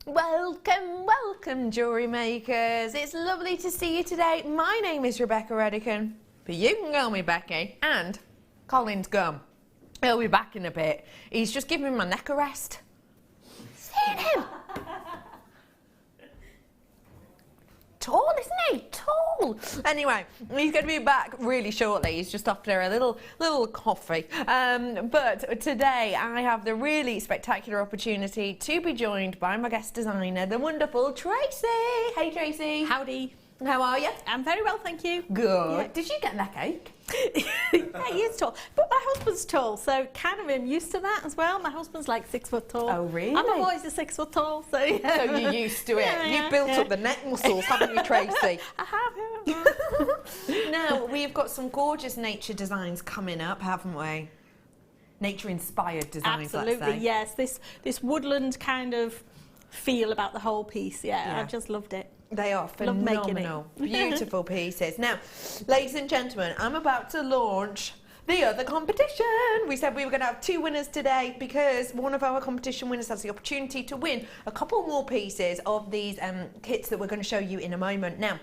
Welcome, welcome Jewellery Makers. It's lovely to see you today. My name is Rebecca Redican, but you can call me Becky, and Colin's gone. He'll be back in a bit. He's just giving my neck a rest. See him? Tall, isn't he? Tall. Anyway, he's going to be back really shortly. He's just after a little coffee. But today I have the really spectacular opportunity to be joined by my guest designer, the wonderful Tracey. Hey Tracey. Howdy. How are you? I'm very well, thank you. Good. Yeah. Did you get that cake? Yeah, he is tall. But my husband's tall, so kind of am used to that as well. My husband's like 6 foot tall. Oh, really? I'm always 6 foot tall, so yeah. So you're used to it. Yeah, You've built up the neck muscles, haven't you, Tracey? I have. Now, we've got some gorgeous nature designs coming up, haven't we? nature-inspired designs, Absolutely, let's say. yes. This woodland kind of feel about the whole piece. Yeah, I just loved it. They are Love making phenomenal, beautiful pieces. Now, ladies and gentlemen, I'm about to launch the other competition. We said we were going to have 2 winners today because one of our competition winners has the opportunity to win a couple more pieces of these kits that we're going to show you in a moment. Now,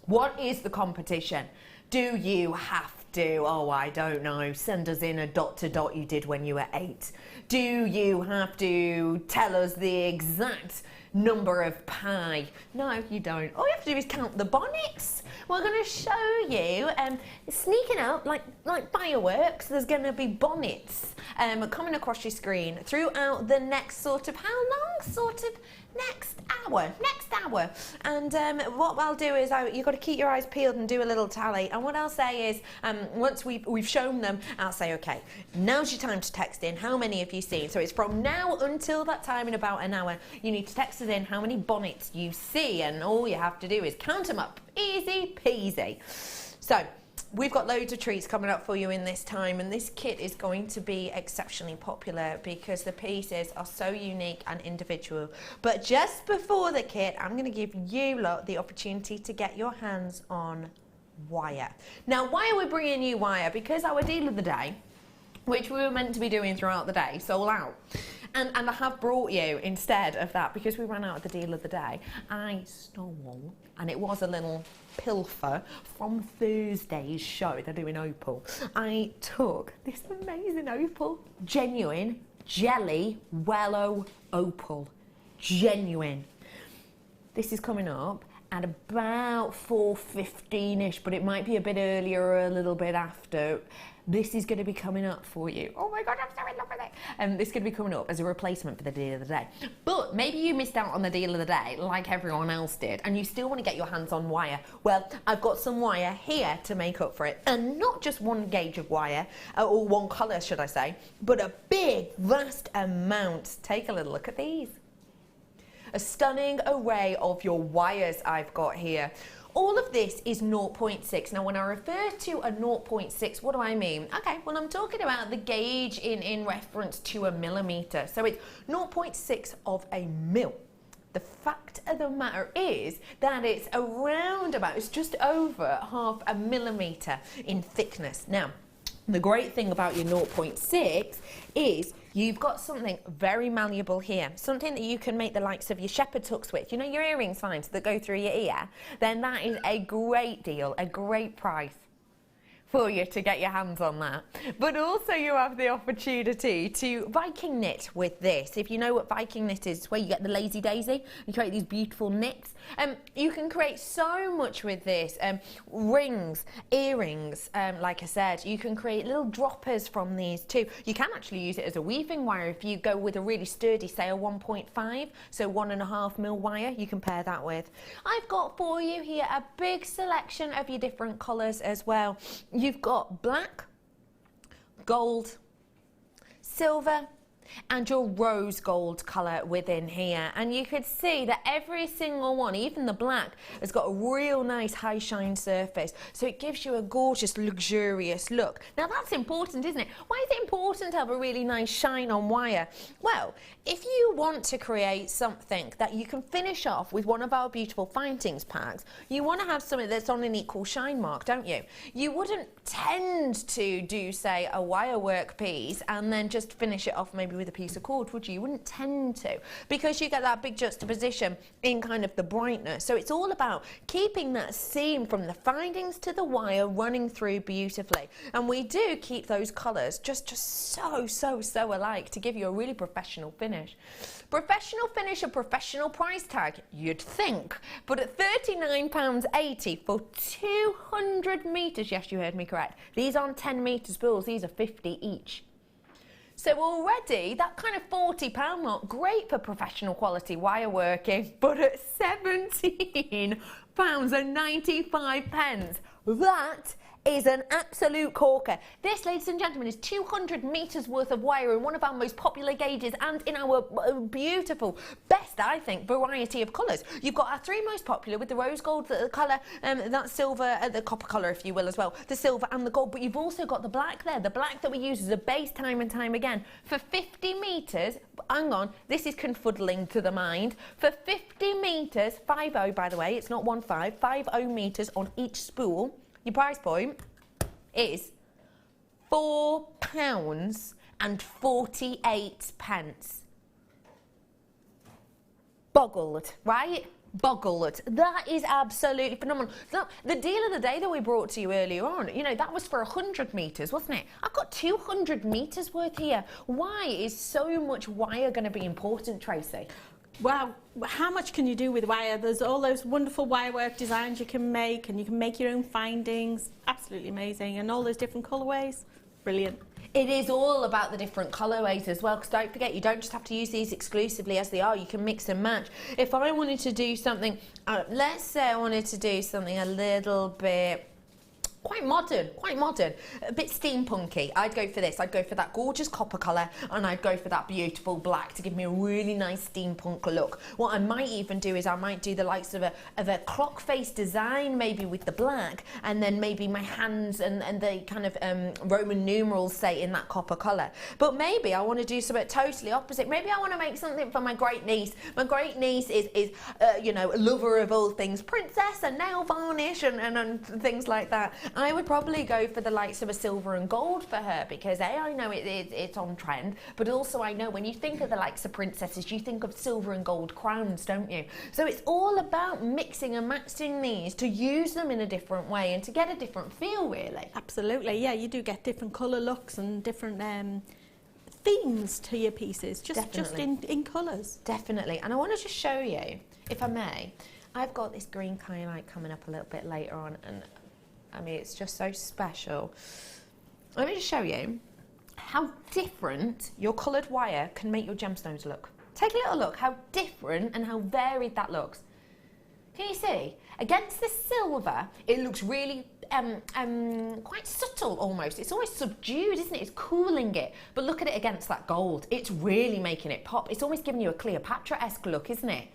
what is the competition? Do you have to, oh, I don't know, send us in a dot to dot you did when you were 8? Do you have to tell us the exact number of pie? No, you don't. All you have to do is count the bonnets. We're going to show you, sneaking up like fireworks, there's going to be bonnets coming across your screen throughout the next sort of, how long? Sort of next hour. And what I'll do is, you've got to keep your eyes peeled and do a little tally. And what I'll say is, once we've shown them, I'll say, okay, now's your time to text in. How many have you seen? So it's from now until that time in about an hour. You need to text us in how many bonnets you see, and all you have to do is count them up. Easy peasy. So we've got loads of treats coming up for you in this time, and this kit is going to be exceptionally popular because the pieces are so unique and individual. But just before the kit, I'm going to give you lot the opportunity to get your hands on wire. Now, why are we bringing you wire? Because our deal of the day, which we were meant to be doing throughout the day, sold out. And I have brought you, instead of that, because we ran out of the deal of the day, I stole, and it was a little pilfer from Thursday's show, they're doing opal. I took this amazing opal, genuine, jelly, wellow opal, genuine. This is coming up at about 4:15ish, but it might be a bit earlier or a little bit after. This is going to be coming up for you. Oh my God, I'm so in love with it. This is going to be coming up as a replacement for the deal of the day. But maybe you missed out on the deal of the day like everyone else did, and you still want to get your hands on wire. Well, I've got some wire here to make up for it. And not just one gauge of wire, or one colour, should I say, but a big, vast amount. Take a little look at these. A stunning array of your wires I've got here. All of this is 0.6. Now, when I refer to a 0.6, what do I mean? Okay, well, I'm talking about the gauge in reference to a millimetre. So it's 0.6 of a mil. The fact of the matter is that it's around about, it's just over half a millimetre in thickness. Now, the great thing about your 0.6 is you've got something very malleable here, something that you can make the likes of your shepherd's hooks with. You know your earring signs that go through your ear? Then that is a great deal, a great price for you to get your hands on that. But also you have the opportunity to Viking knit with this. If you know what Viking knit is, it's where you get the lazy daisy, you create these beautiful knits. You can create so much with this. Rings, earrings, like I said, you can create little droppers from these too. You can actually use it as a weaving wire if you go with a really sturdy, say a 1.5, so 1.5 mil wire, you can pair that with. I've got for you here a big selection of your different colours as well. You've got black, gold, silver, and your rose gold colour within here. And you could see that every single one, even the black, has got a real nice high shine surface. So it gives you a gorgeous, luxurious look. Now that's important, isn't it? Why is it important to have a really nice shine on wire? Well, if you want to create something that you can finish off with one of our beautiful findings packs, you want to have something that's on an equal shine mark, don't you? You wouldn't tend to do, say, a wire work piece and then just finish it off maybe with a piece of cord, would you? You wouldn't tend to, because you get that big juxtaposition in kind of the brightness. So it's all about keeping that seam from the findings to the wire running through beautifully. And we do keep those colours just so alike to give you a really professional finish. Professional finish, a professional price tag, you'd think. But at £39.80 for 200 metres, yes, you heard me correct. These aren't 10 metre spools, these are 50 each. So already, that kind of £40 mark, great for professional quality wire working, but at £17.95, That is an absolute corker. This, ladies and gentlemen, is 200 metres worth of wire in one of our most popular gauges and in our beautiful, best, I think, variety of colours. You've got our 3 most popular with the rose gold, the colour, that silver, the copper colour, if you will, as well, the silver and the gold, but you've also got the black there, the black that we use as a base time and time again. For 50 metres, hang on, this is confuddling to the mind, for 50 metres, 50 by the way, it's not 15, 50 metres on each spool, your price point is £4.48. Boggled, right? Boggled. That is absolutely phenomenal. So the deal of the day that we brought to you earlier on, you know, that was for 100 metres, wasn't it? I've got 200 metres worth here. Why is so much wire going to be important, Tracey? Well, how much can you do with wire? There's all those wonderful wire work designs you can make, and you can make your own findings. Absolutely amazing. And all those different colourways. Brilliant. It is all about the different colourways as well, because don't forget, you don't just have to use these exclusively as they are, you can mix and match. If I wanted to do something, let's say I wanted to do something a little bit quite modern, a bit steampunky, I'd go for this. I'd go for that gorgeous copper colour, and I'd go for that beautiful black to give me a really nice steampunk look. What I might even do is I might do the likes of a clock face design, maybe with the black, and then maybe my hands and the kind of Roman numerals, say, in that copper colour. But maybe I want to do something totally opposite. Maybe I want to make something for my great niece. My great niece is you know, a lover of all things princess and nail varnish and things like that. I would probably go for the likes of a silver and gold for her, because I know it's on trend, but also I know when you think of the likes of princesses, you think of silver and gold crowns, don't you? So it's all about mixing and matching these to use them in a different way and to get a different feel, really. Absolutely, yeah, you do get different colour looks and different themes to your pieces, just in colours. Definitely, and I want to just show you, if I may, I've got this green highlight coming up a little bit later on, and I mean, it's just so special. Let me just show you how different your coloured wire can make your gemstones look. Take a little look how different and how varied that looks. Can you see? Against the silver, it looks really quite subtle almost. It's almost subdued, isn't it? It's cooling it. But look at it against that gold. It's really making it pop. It's almost giving you a Cleopatra-esque look, isn't it?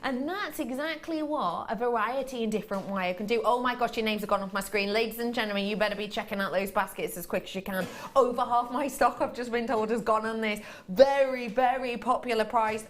And that's exactly what a variety in different wire can do. Oh my gosh, your names have gone off my screen. Ladies and gentlemen, you better be checking out those baskets as quick as you can. Over half my stock, I've just been told, has gone on this. Very, very popular price,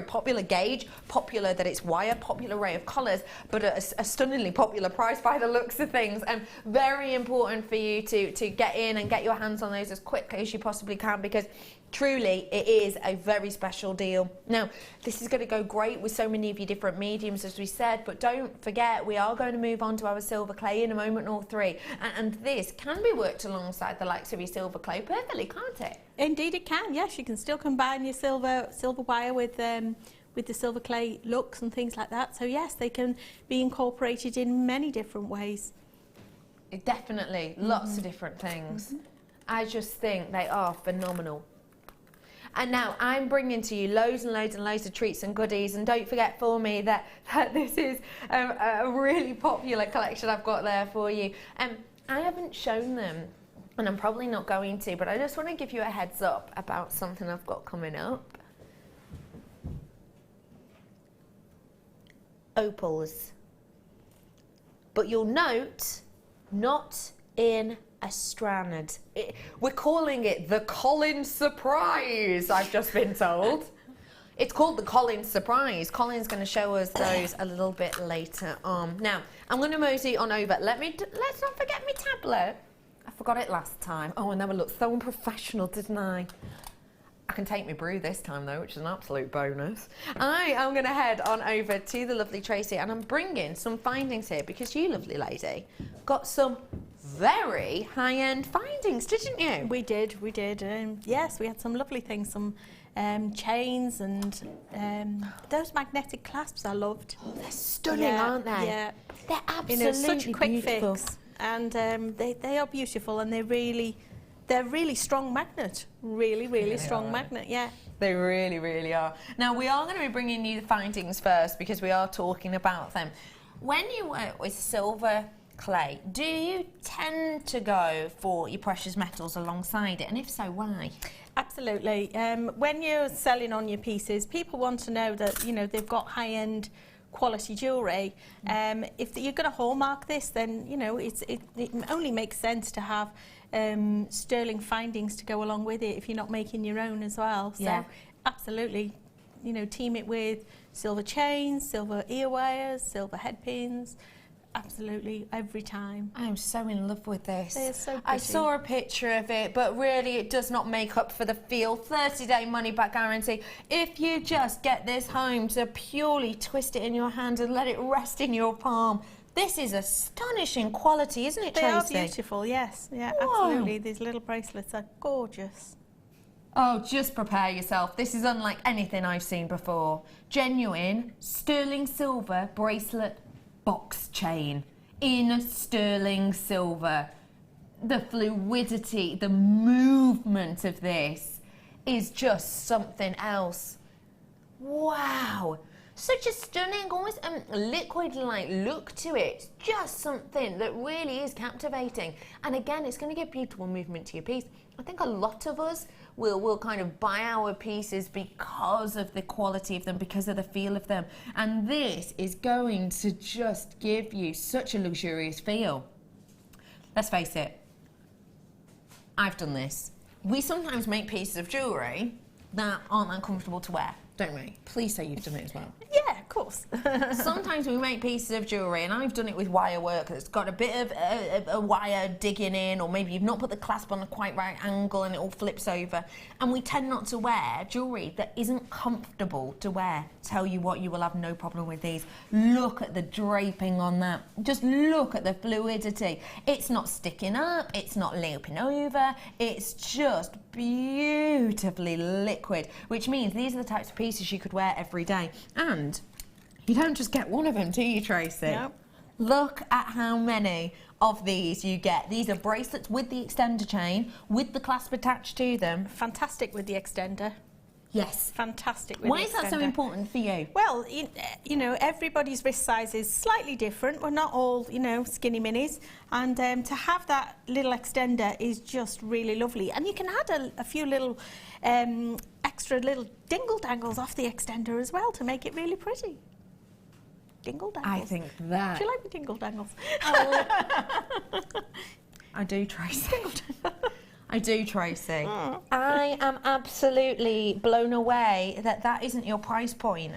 popular gauge, popular that it's wire, popular array of colours, but a stunningly popular price by the looks of things. Very important for you to get in and get your hands on those as quickly as you possibly can, because truly, it is a very special deal. Now, this is going to go great with so many of your different mediums, as we said, but don't forget, we are going to move on to our silver clay in a moment or three. And this can be worked alongside the likes of your silver clay perfectly, can't it? Indeed it can, yes. You can still combine your silver wire with the silver clay looks and things like that. So yes, they can be incorporated in many different ways. Definitely, lots of different things. I just think they are phenomenal. And now I'm bringing to you loads and loads and loads of treats and goodies, and don't forget for me that this is a really popular collection I've got there for you. I haven't shown them, and I'm probably not going to, but I just want to give you a heads up about something I've got coming up. Opals. But you'll note, not in a strand. We're calling it the Colin Surprise, I've just been told. It's called the Colin Surprise. Colin's going to show us those a little bit later on. Now, I'm going to mosey on over. Let's not forget my tablet. I forgot it last time. Oh, and then I looked so unprofessional, didn't I? I can take my brew this time though, which is an absolute bonus. I am going to head on over to the lovely Tracey, and I'm bringing some findings here because you, lovely lady, got some very high-end findings, didn't you? We did. Yes, we had some lovely things, some chains and those magnetic clasps I loved. Oh, they're stunning, aren't they? Yeah. They're absolutely such a quick beautiful. fix, and they are beautiful, and they're really strong magnet. Really strong magnet, yeah. They really, really are. Now, we are going to be bringing you the findings first because we are talking about them. When you work with silver clay. Do you tend to go for your precious metals alongside it? And if so, why? Absolutely. When you're selling on your pieces, people want to know that, you know, they've got high-end quality jewellery. If you're going to hallmark this, then, you know, it only makes sense to have sterling findings to go along with it if you're not making your own as well. So absolutely, you know, team it with silver chains, silver ear wires, silver head pins. Absolutely, every time. I'm so in love with this. They're so pretty. I saw a picture of it, but really it does not make up for the feel. 30-day money-back guarantee. If you just get this home to purely twist it in your hand and let it rest in your palm, this is astonishing quality, isn't it, Tracey? They are beautiful, yes. Yeah, Whoa. absolutely. These little bracelets are gorgeous. Oh, just prepare yourself. This is unlike anything I've seen before. Genuine sterling silver bracelet box chain in sterling silver. The fluidity, the movement of this is just something else. Wow. Such a stunning, almost liquid-like look to it. Just something that really is captivating. And again, it's going to give beautiful movement to your piece. I think a lot of us will kind of buy our pieces because of the quality of them, because of the feel of them. And this is going to just give you such a luxurious feel. Let's face it, I've done this. We sometimes make pieces of jewellery that aren't that comfortable to wear, don't we? Please say you've done it as well. Yeah, of course. Sometimes we make pieces of jewellery, and I've done it with wire work that's got a bit of a wire digging in, or maybe you've not put the clasp on the quite right angle and it all flips over. And we tend not to wear jewellery that isn't comfortable to wear. Tell you what, you will have no problem with these. Look at the draping on that. Just look at the fluidity. It's not sticking up, it's not looping over, it's just beautifully liquid, which means these are the types of pieces you could wear every day. And you don't just get one of them, do you, Tracey? Yep. Look at how many of these you get. These are bracelets with the extender chain, with the clasp attached to them. Fantastic with the extender. Yes. Fantastic with Why the is that so extender. important for you? Well, you know, everybody's wrist size is slightly different. We're not all, you know, skinny minis. And to have that little extender is just really lovely. And you can add a few little extra little dingle dangles off the extender as well to make it really pretty. Dingle dangles. I think that... Do you like the dingle dangles? I do, Tracey. I do, Tracey. I am absolutely blown away that that isn't your price point.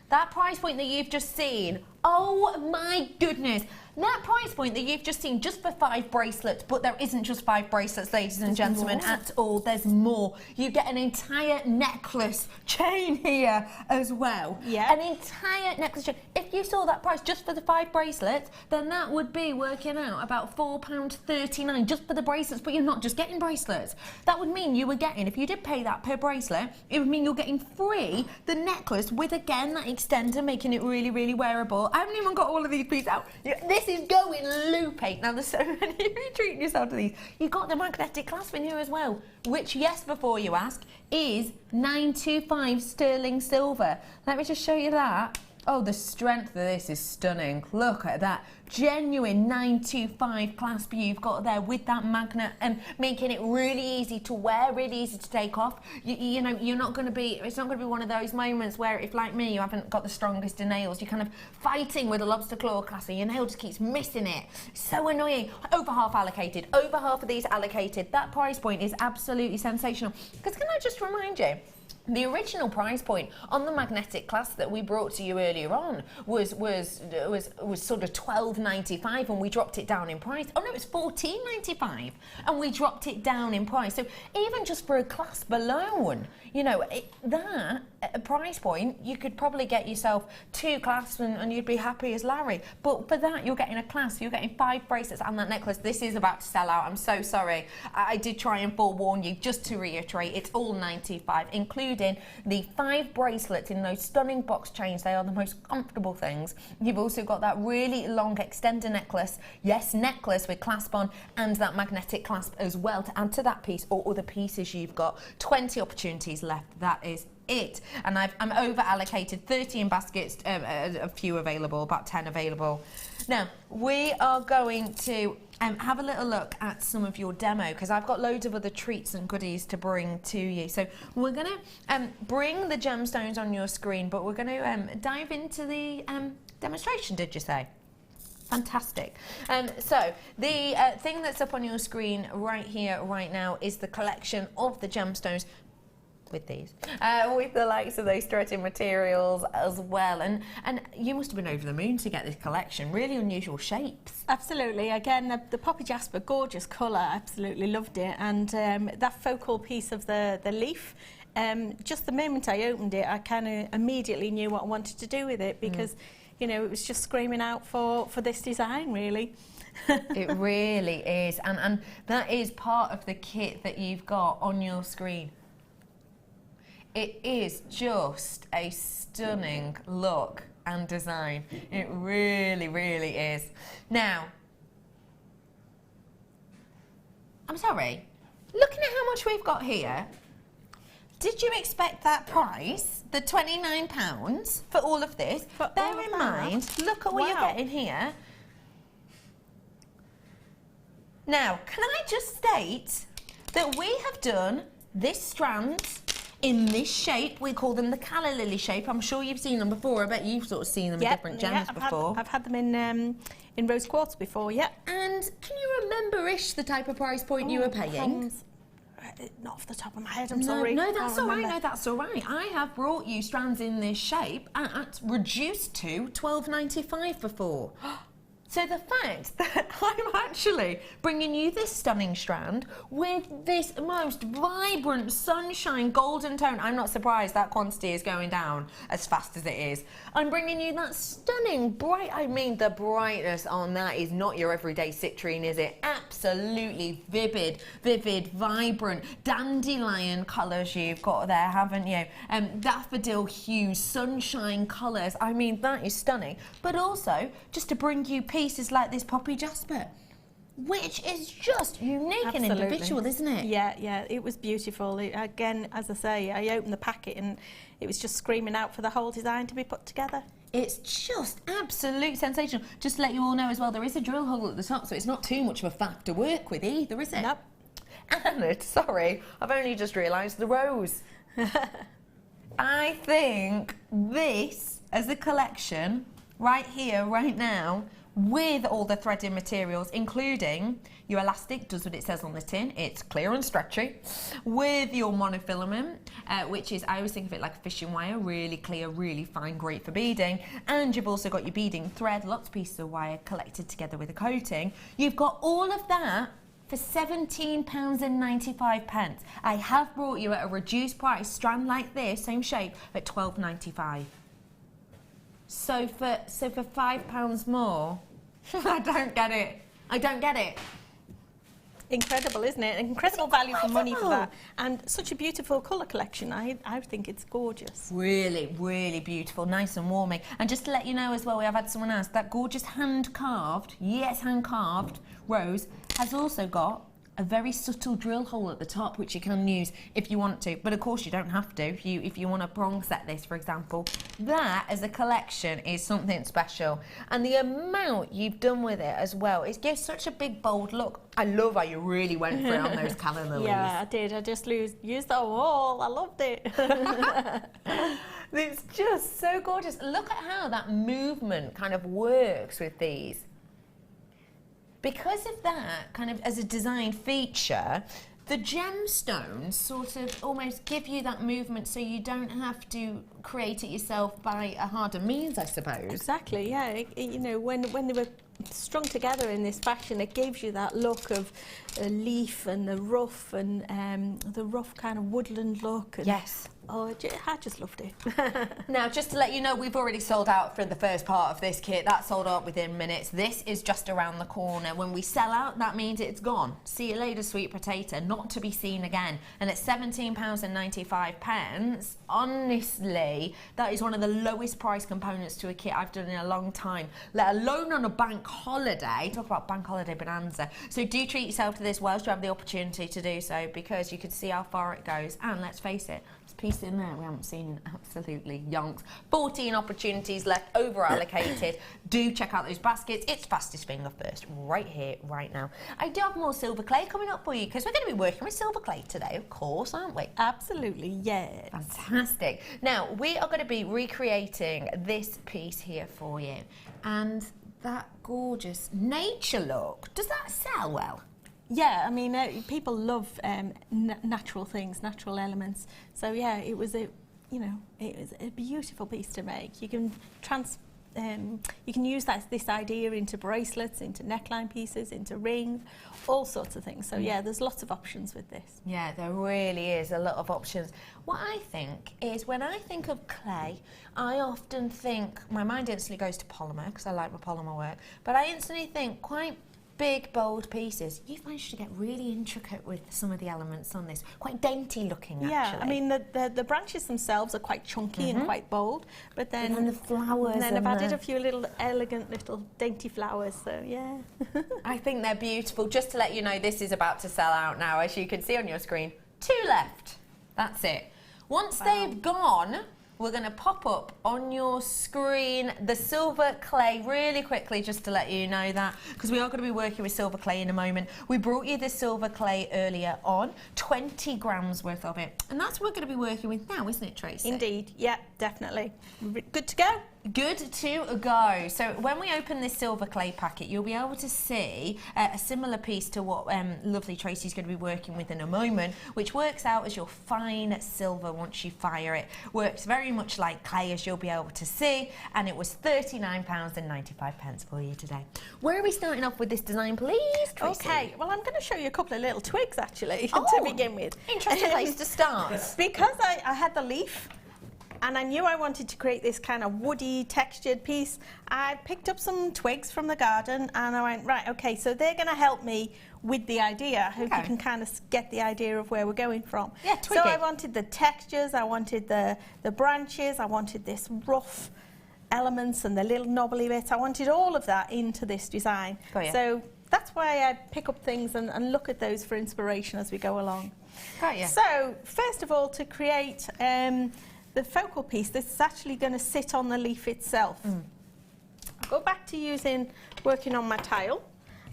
That price point that you've just seen, oh my goodness. That price point that you've just seen just for 5 bracelets, but there isn't just 5 bracelets, ladies and gentlemen, at all. There's more. You get an entire necklace chain here as well. Yeah. An entire necklace chain. If you saw that price just for the 5 bracelets, then that would be working out about £4.39 just for the bracelets, but you're not just getting bracelets. That would mean you were getting, if you did pay that per bracelet, it would mean you're getting free the necklace with, again, that extender, making it really, really wearable. I haven't even got all of these pieces out. This is going loopy. Now, there's so many of you treating yourself to these. You've got the magnetic clasp in here as well, which, yes, before you ask, is 925 sterling silver. Let me just show you that. Oh, the strength of this is stunning. Look at that. Genuine 925 clasp you've got there with that magnet and making it really easy to wear, really easy to take off. You know, you're not going to be, it's not going to be one of those moments where, if like me, you haven't got the strongest of nails, you're kind of fighting with a lobster claw clasp and your nail just keeps missing it. So annoying. Over half allocated. Over half of these allocated. That price point is absolutely sensational. Because can I just remind you, the original price point on the magnetic clasp that we brought to you earlier on was sort of $12.95, and we dropped it down in price. Oh no, it's $14.95, and we dropped it down in price. So even just for a clasp alone, you know, that at a price point, you could probably get yourself 2 clasps and you'd be happy as Larry. But for that, you're getting a clasp, you're getting 5 bracelets and that necklace. This is about to sell out. I'm so sorry. I did try and forewarn you. Just to reiterate, it's all $95, including the 5 bracelets in those stunning box chains. They are the most comfortable things. You've also got that really long extender necklace. Yes, necklace with clasp on, and that magnetic clasp as well to add to that piece or other pieces you've got. 20 opportunities left. That is it. And I'm over allocated 30 in baskets, a few available, about 10 available. Now, we are going to have a little look at some of your demo, because I've got loads of other treats and goodies to bring to you. So we're going to bring the gemstones on your screen, but we're going to dive into the demonstration, did you say? Fantastic. So the thing that's up on your screen right here, right now, is the collection of the gemstones with these, with the likes of those threading materials as well. And you must have been over the moon to get this collection. Really unusual shapes. Absolutely. Again, the poppy jasper, gorgeous colour. Absolutely loved it. And that focal piece of the leaf, just the moment I opened it, I kind of immediately knew what I wanted to do with it, because you know, it was just screaming out for this design, really. It really is. And that is part of the kit that you've got on your screen. It is just a stunning look and design. It really, really is. Now, I'm sorry, looking at how much we've got here, did you expect that price, the £29 for all of this? Bear in mind, look at what you're getting here. Now, can I just state that we have done this strand in this shape. We call them the calla lily shape. I'm sure you've seen them before. I bet you've sort of seen them in different gems before. I've had them in rose quartz before, yeah. And can you remember-ish the type of price point you were paying? Not off the top of my head, I'm sorry. No, that's all right. No, that's all right. I have brought you strands in this shape at reduced to £12.95 before. So the fact that I'm actually bringing you this stunning strand with this most vibrant sunshine golden tone, I'm not surprised that quantity is going down as fast as it is. I'm bringing you that stunning bright, I mean the brightness on that is not your everyday citrine, is it? Absolutely vivid, vibrant, dandelion colours you've got there, haven't you? Daffodil hues, sunshine colours, I mean that is stunning. But also, just to bring you pieces like this poppy jasper, which is just unique and individual, isn't it? Yeah, it was beautiful. Again, as I say, I opened the packet and it was just screaming out for the whole design to be put together. It's just absolute sensational. Just to let you all know as well, there is a drill hole at the top, so it's not too much of a faff to work with either, is it? Nope. And, sorry, I've only just realised the rose. I think this, as a collection, right here, right now, with all the threading materials, including your elastic, does what it says on the tin, it's clear and stretchy, with your monofilament, which is, I always think of it like a fishing wire, really clear, really fine, great for beading, and you've also got your beading thread, lots of pieces of wire collected together with a coating. You've got all of that for £17.95. I have brought you at a reduced price, strand like this, same shape, at £12.95. So for £5 more, I don't get it. I don't get it. Incredible, isn't it? Incredible value for money for that. And such a beautiful colour collection. I think it's gorgeous. Really, really beautiful, nice and warming. And just to let you know as well, we have had someone ask, that gorgeous hand-carved, yes, hand-carved rose has also got a very subtle drill hole at the top, which you can use if you want to, but of course you don't have to if you want to prong set this, for example. That as a collection is something special, and the amount you've done with it as well, it gives such a big bold look. I love how you really went for it on those calla lilies. Yeah, I did. I just used the wall. I loved it. It's just so gorgeous. Look at how that movement kind of works with these. Because of that, kind of as a design feature, the gemstones sort of almost give you that movement so you don't have to create it yourself by a harder means, I suppose. Exactly, yeah. You know, when they were strung together in this fashion, it gives you that look of a leaf and the rough kind of woodland look. And yes. Oh, I just loved it. Now, just to let you know, we've already sold out for the first part of this kit. That sold out within minutes. This is just around the corner. When we sell out, that means it's gone. See you later, sweet potato. Not to be seen again. And at £17.95, honestly, that is one of the lowest price components to a kit I've done in a long time, let alone on a bank holiday. Talk about Bank Holiday Bonanza. So do treat yourself to this whilst you have the opportunity to do so, because you can see how far it goes. And let's face it, it's last piece in there we haven't seen in absolutely yonks. 14 opportunities left, over allocated. Do check out those baskets. It's fastest finger first, right here, right now. I do have more silver clay coming up for you because we're going to be working with silver clay today, of course, aren't we? Absolutely, yes. Fantastic. Now, we are going to be recreating this piece here for you. And that gorgeous nature look, does that sell well? Yeah, I mean, people love natural things, natural elements. So yeah, it was a beautiful piece to make. You can use this idea into bracelets, into neckline pieces, into rings, all sorts of things. So yeah, there's lots of options with this. Yeah, there really is a lot of options. What I think is, when I think of clay, I often think, my mind instantly goes to polymer, because I like my polymer work, but I instantly think quite big, bold pieces. You've managed to get really intricate with some of the elements on this. Quite dainty looking, actually. Yeah, I mean, the branches themselves are quite chunky and quite bold, but then the flowers. And then I've added a few little elegant little dainty flowers, so yeah. I think they're beautiful. Just to let you know, this is about to sell out now, as you can see on your screen. 2 left. That's it. Once they've gone, we're going to pop up on your screen the silver clay really quickly, just to let you know that, because we are going to be working with silver clay in a moment. We brought you the silver clay earlier on, 20 grams worth of it. And that's what we're going to be working with now, isn't it, Tracey? Indeed, yeah, definitely. Good to go? Good to go. So when we open this silver clay packet, you'll be able to see a similar piece to what lovely Tracey's going to be working with in a moment, which works out as your fine silver once you fire it. Works very much like clay, as you'll be able to see, and it was £39.95 for you today. Where are we starting off with this design, please, Tracey? Okay, well, I'm going to show you a couple of little twigs, actually, to begin with. Interesting place to start. Because I had the leaf, and I knew I wanted to create this kind of woody textured piece, I picked up some twigs from the garden and I went, right, okay, so they're going to help me with the idea. I hope you can kind of get the idea of where we're going from. Yeah, twiggy. So I wanted the textures, I wanted the branches, I wanted this rough elements and the little knobbly bits. I wanted all of that into this design. So that's why I pick up things and look at those for inspiration as we go along. Got you. So first of all, to create the focal piece, this is actually going to sit on the leaf itself. I'll go back to working on my tile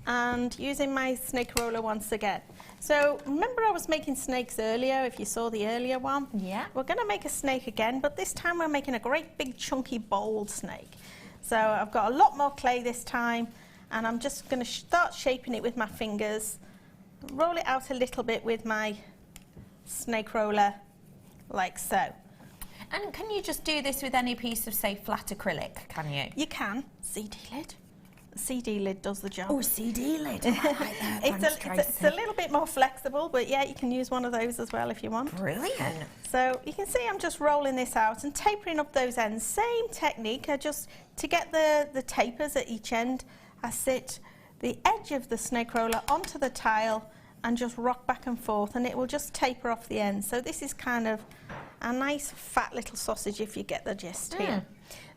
and using my snake roller once again. So remember I was making snakes earlier, if you saw the earlier one? Yeah. We're going to make a snake again, but this time we're making a great big chunky bold snake. So I've got a lot more clay this time, and I'm just going to start shaping it with my fingers, roll it out a little bit with my snake roller, like so. And can you just do this with any piece of, say, flat acrylic, can you? You can. CD lid. The CD lid does the job. Oh, CD lid. I like that. It's a little bit more flexible, but yeah, you can use one of those as well if you want. Brilliant. So you can see I'm just rolling this out and tapering up those ends. Same technique, to get the tapers at each end, I sit the edge of the snake roller onto the tile and just rock back and forth, and it will just taper off the end. So this is kind of a nice fat little sausage, if you get the gist here.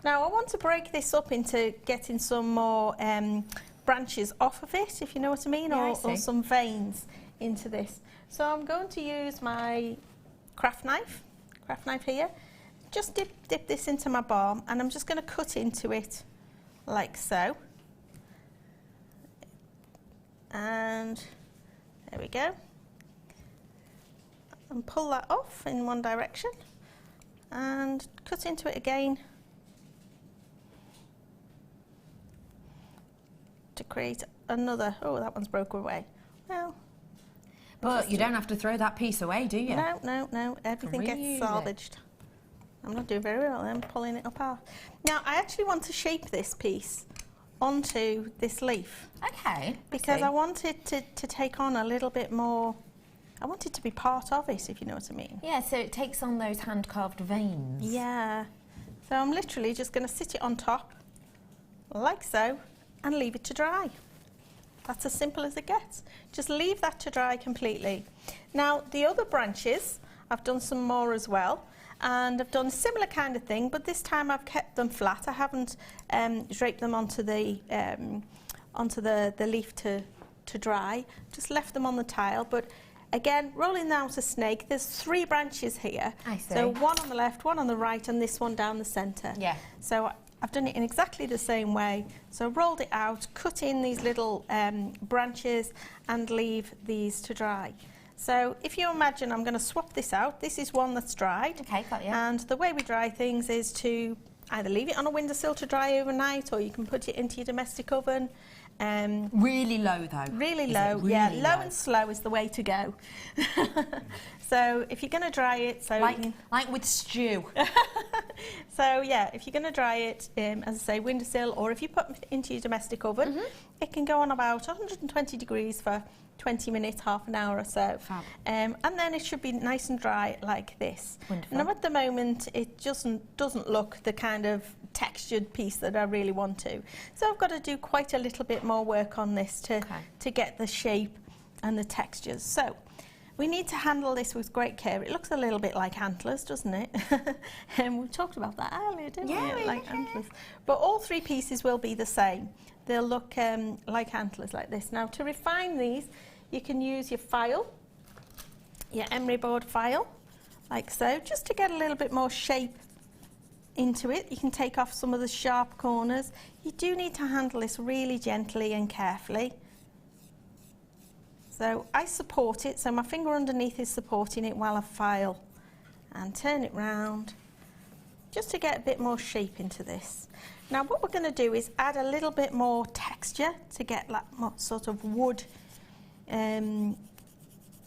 Now I want to break this up into getting some more branches off of it, if you know what I mean, or some veins into this. So I'm going to use my craft knife here. Just dip this into my balm, and I'm just going to cut into it like so. And there we go. And pull that off in one direction and cut into it again to create another. Oh, that one's broken away. Well, but you don't have to throw that piece away, do you? No. Everything gets salvaged. I'm not doing very well. I'm pulling it apart. Now, I actually want to shape this piece onto this leaf. Okay. Because I want it to take on a little bit more. I want it to be part of it, if you know what I mean. Yeah, so it takes on those hand-carved veins. Yeah. So I'm literally just going to sit it on top, like so, and leave it to dry. That's as simple as it gets. Just leave that to dry completely. Now, the other branches, I've done some more as well, and I've done a similar kind of thing, but this time I've kept them flat. I haven't draped them onto the leaf to dry, just left them on the tile, but again, rolling out a snake. There's 3 branches here. I see. So one on the left, one on the right, and this one down the centre. Yeah. So I've done it in exactly the same way. So rolled it out, cut in these little branches and leave these to dry. So if you imagine, I'm going to swap this out. This is one that's dried. Okay, got you. And the way we dry things is to either leave it on a windowsill to dry overnight, or you can put it into your domestic oven. Really low though. Really Is low, it really yeah. low? Low and slow is the way to go. So if you're going to dry it, so like with stew. So yeah, if you're going to dry it, as I say, windowsill, or if you put it into your domestic oven, it can go on about 120 degrees for 20 minutes, half an hour or so. And then it should be nice and dry like this. Wonderful. Now at the moment, it doesn't look the kind of textured piece that I really want to. So I've got to do quite a little bit more work on this to get the shape and the textures. So we need to handle this with great care. It looks a little bit like antlers, doesn't it? And we talked about that earlier, didn't we? Like antlers. But all 3 pieces will be the same. They'll look like antlers like this. Now to refine these, you can use your file, your emery board file, like so, just to get a little bit more shape into it. You can take off some of the sharp corners. You do need to handle this really gently and carefully. So I support it, so my finger underneath is supporting it while I file and turn it round just to get a bit more shape into this. Now what we're going to do is add a little bit more texture to get that sort of wood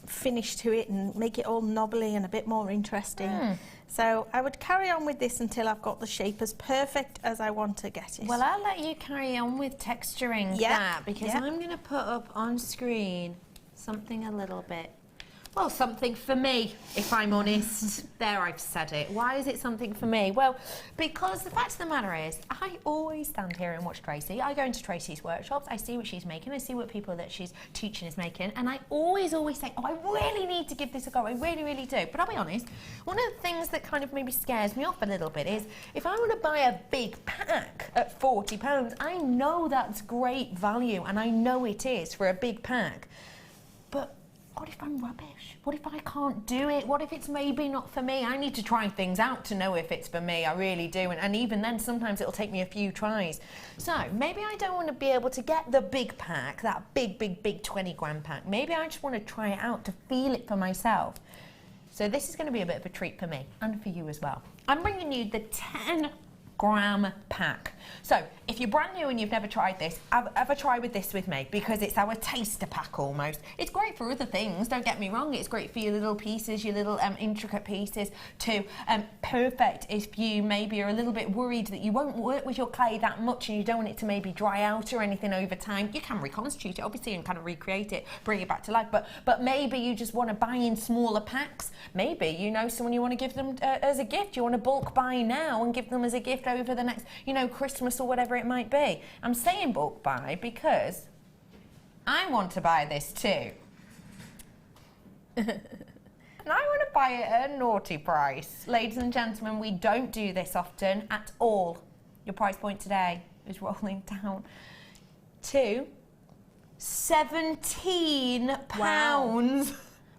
finish to it and make it all knobbly and a bit more interesting. So I would carry on with this until I've got the shape as perfect as I want to get it. Well, I'll let you carry on with texturing that, because I'm going to put up on screen something a little bit, well, something for me, if I'm honest. There, I've said it. Why is it something for me? Well, because the fact of the matter is, I always stand here and watch Tracey. I go into Tracey's workshops, I see what she's making, I see what people that she's teaching is making, and I always say, oh, I really need to give this a go, I really, really do. But I'll be honest, one of the things that kind of maybe scares me off a little bit is, if I want to buy a big pack at £40, I know that's great value, and I know it is for a big pack. But what if I'm rubbish? What if I can't do it? What if it's maybe not for me? I need to try things out to know if it's for me. I really do. And even then, sometimes it'll take me a few tries. So maybe I don't want to be able to get the big pack, that big 20 gram pack. Maybe I just want to try it out to feel it for myself. So this is going to be a bit of a treat for me and for you as well. I'm bringing you the 10 gram pack. So if you're brand new and you've never tried this, have a try with this with me, because it's our taster pack almost. It's great for other things, don't get me wrong. It's great for your little pieces, your little intricate pieces too. Perfect if you maybe are a little bit worried that you won't work with your clay that much and you don't want it to maybe dry out or anything over time. You can reconstitute it obviously and kind of recreate it, bring it back to life, but maybe you just want to buy in smaller packs. Maybe you know someone you want to give them as a gift. You want to bulk buy now and give them as a gift over the next, you know, Christmas or whatever it might be. I'm saying bulk buy because I want to buy this too. And I want to buy it at a naughty price. Ladies and gentlemen, we don't do this often at all. Your price point today is rolling down to £17.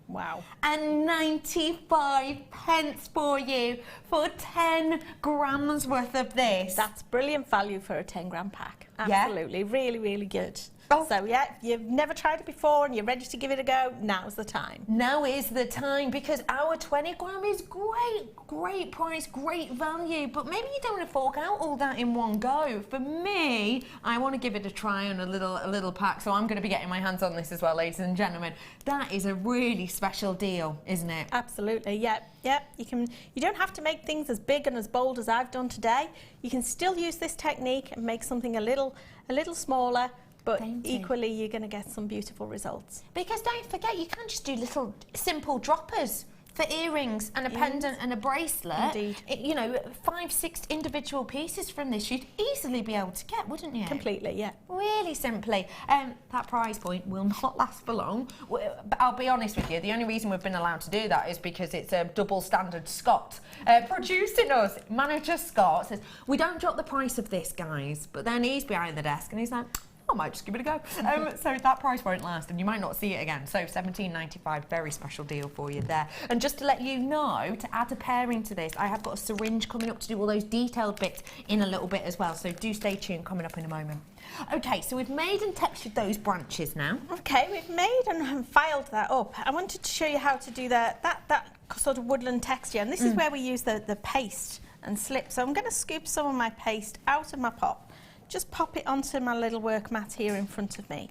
Wow. And 95 pence for you for 10 grams worth of this. That's brilliant value for a 10 gram pack. Yeah? Absolutely, really, really good. Oh. So yeah, if you've never tried it before and you're ready to give it a go, now's the time. Now is the time, because our 20 gram is great price, great value, but maybe you don't want to fork out all that in one go. For me, I want to give it a try on a little pack, so I'm going to be getting my hands on this as well, ladies and gentlemen. That is a really special deal, isn't it? Absolutely, yeah. You don't have to make things as big and as bold as I've done today. You can still use this technique and make something a little smaller, but equally you're going to get some beautiful results. Because don't forget, you can't just do little simple droppers for earrings and a pendant and a bracelet. Indeed. You know, 5-6 individual pieces from this you'd easily be able to get, wouldn't you? Completely, yeah. Really simply. That price point will not last for long. But I'll be honest with you, the only reason we've been allowed to do that is because it's a double standard Scott producing us. Manager Scott says, we don't drop the price of this, guys. But then he's behind the desk and he's like, I might just give it a go. So that price won't last, and you might not see it again. So £17.95, very special deal for you there. And just to let you know, to add a pairing to this, I have got a syringe coming up to do all those detailed bits in a little bit as well. So do stay tuned, coming up in a moment. Okay, so we've made and textured those branches now. Okay, we've made and filed that up. I wanted to show you how to do that sort of woodland texture, and this is where we use the paste and slip. So I'm going to scoop some of my paste out of my pot, just pop it onto my little work mat here in front of me.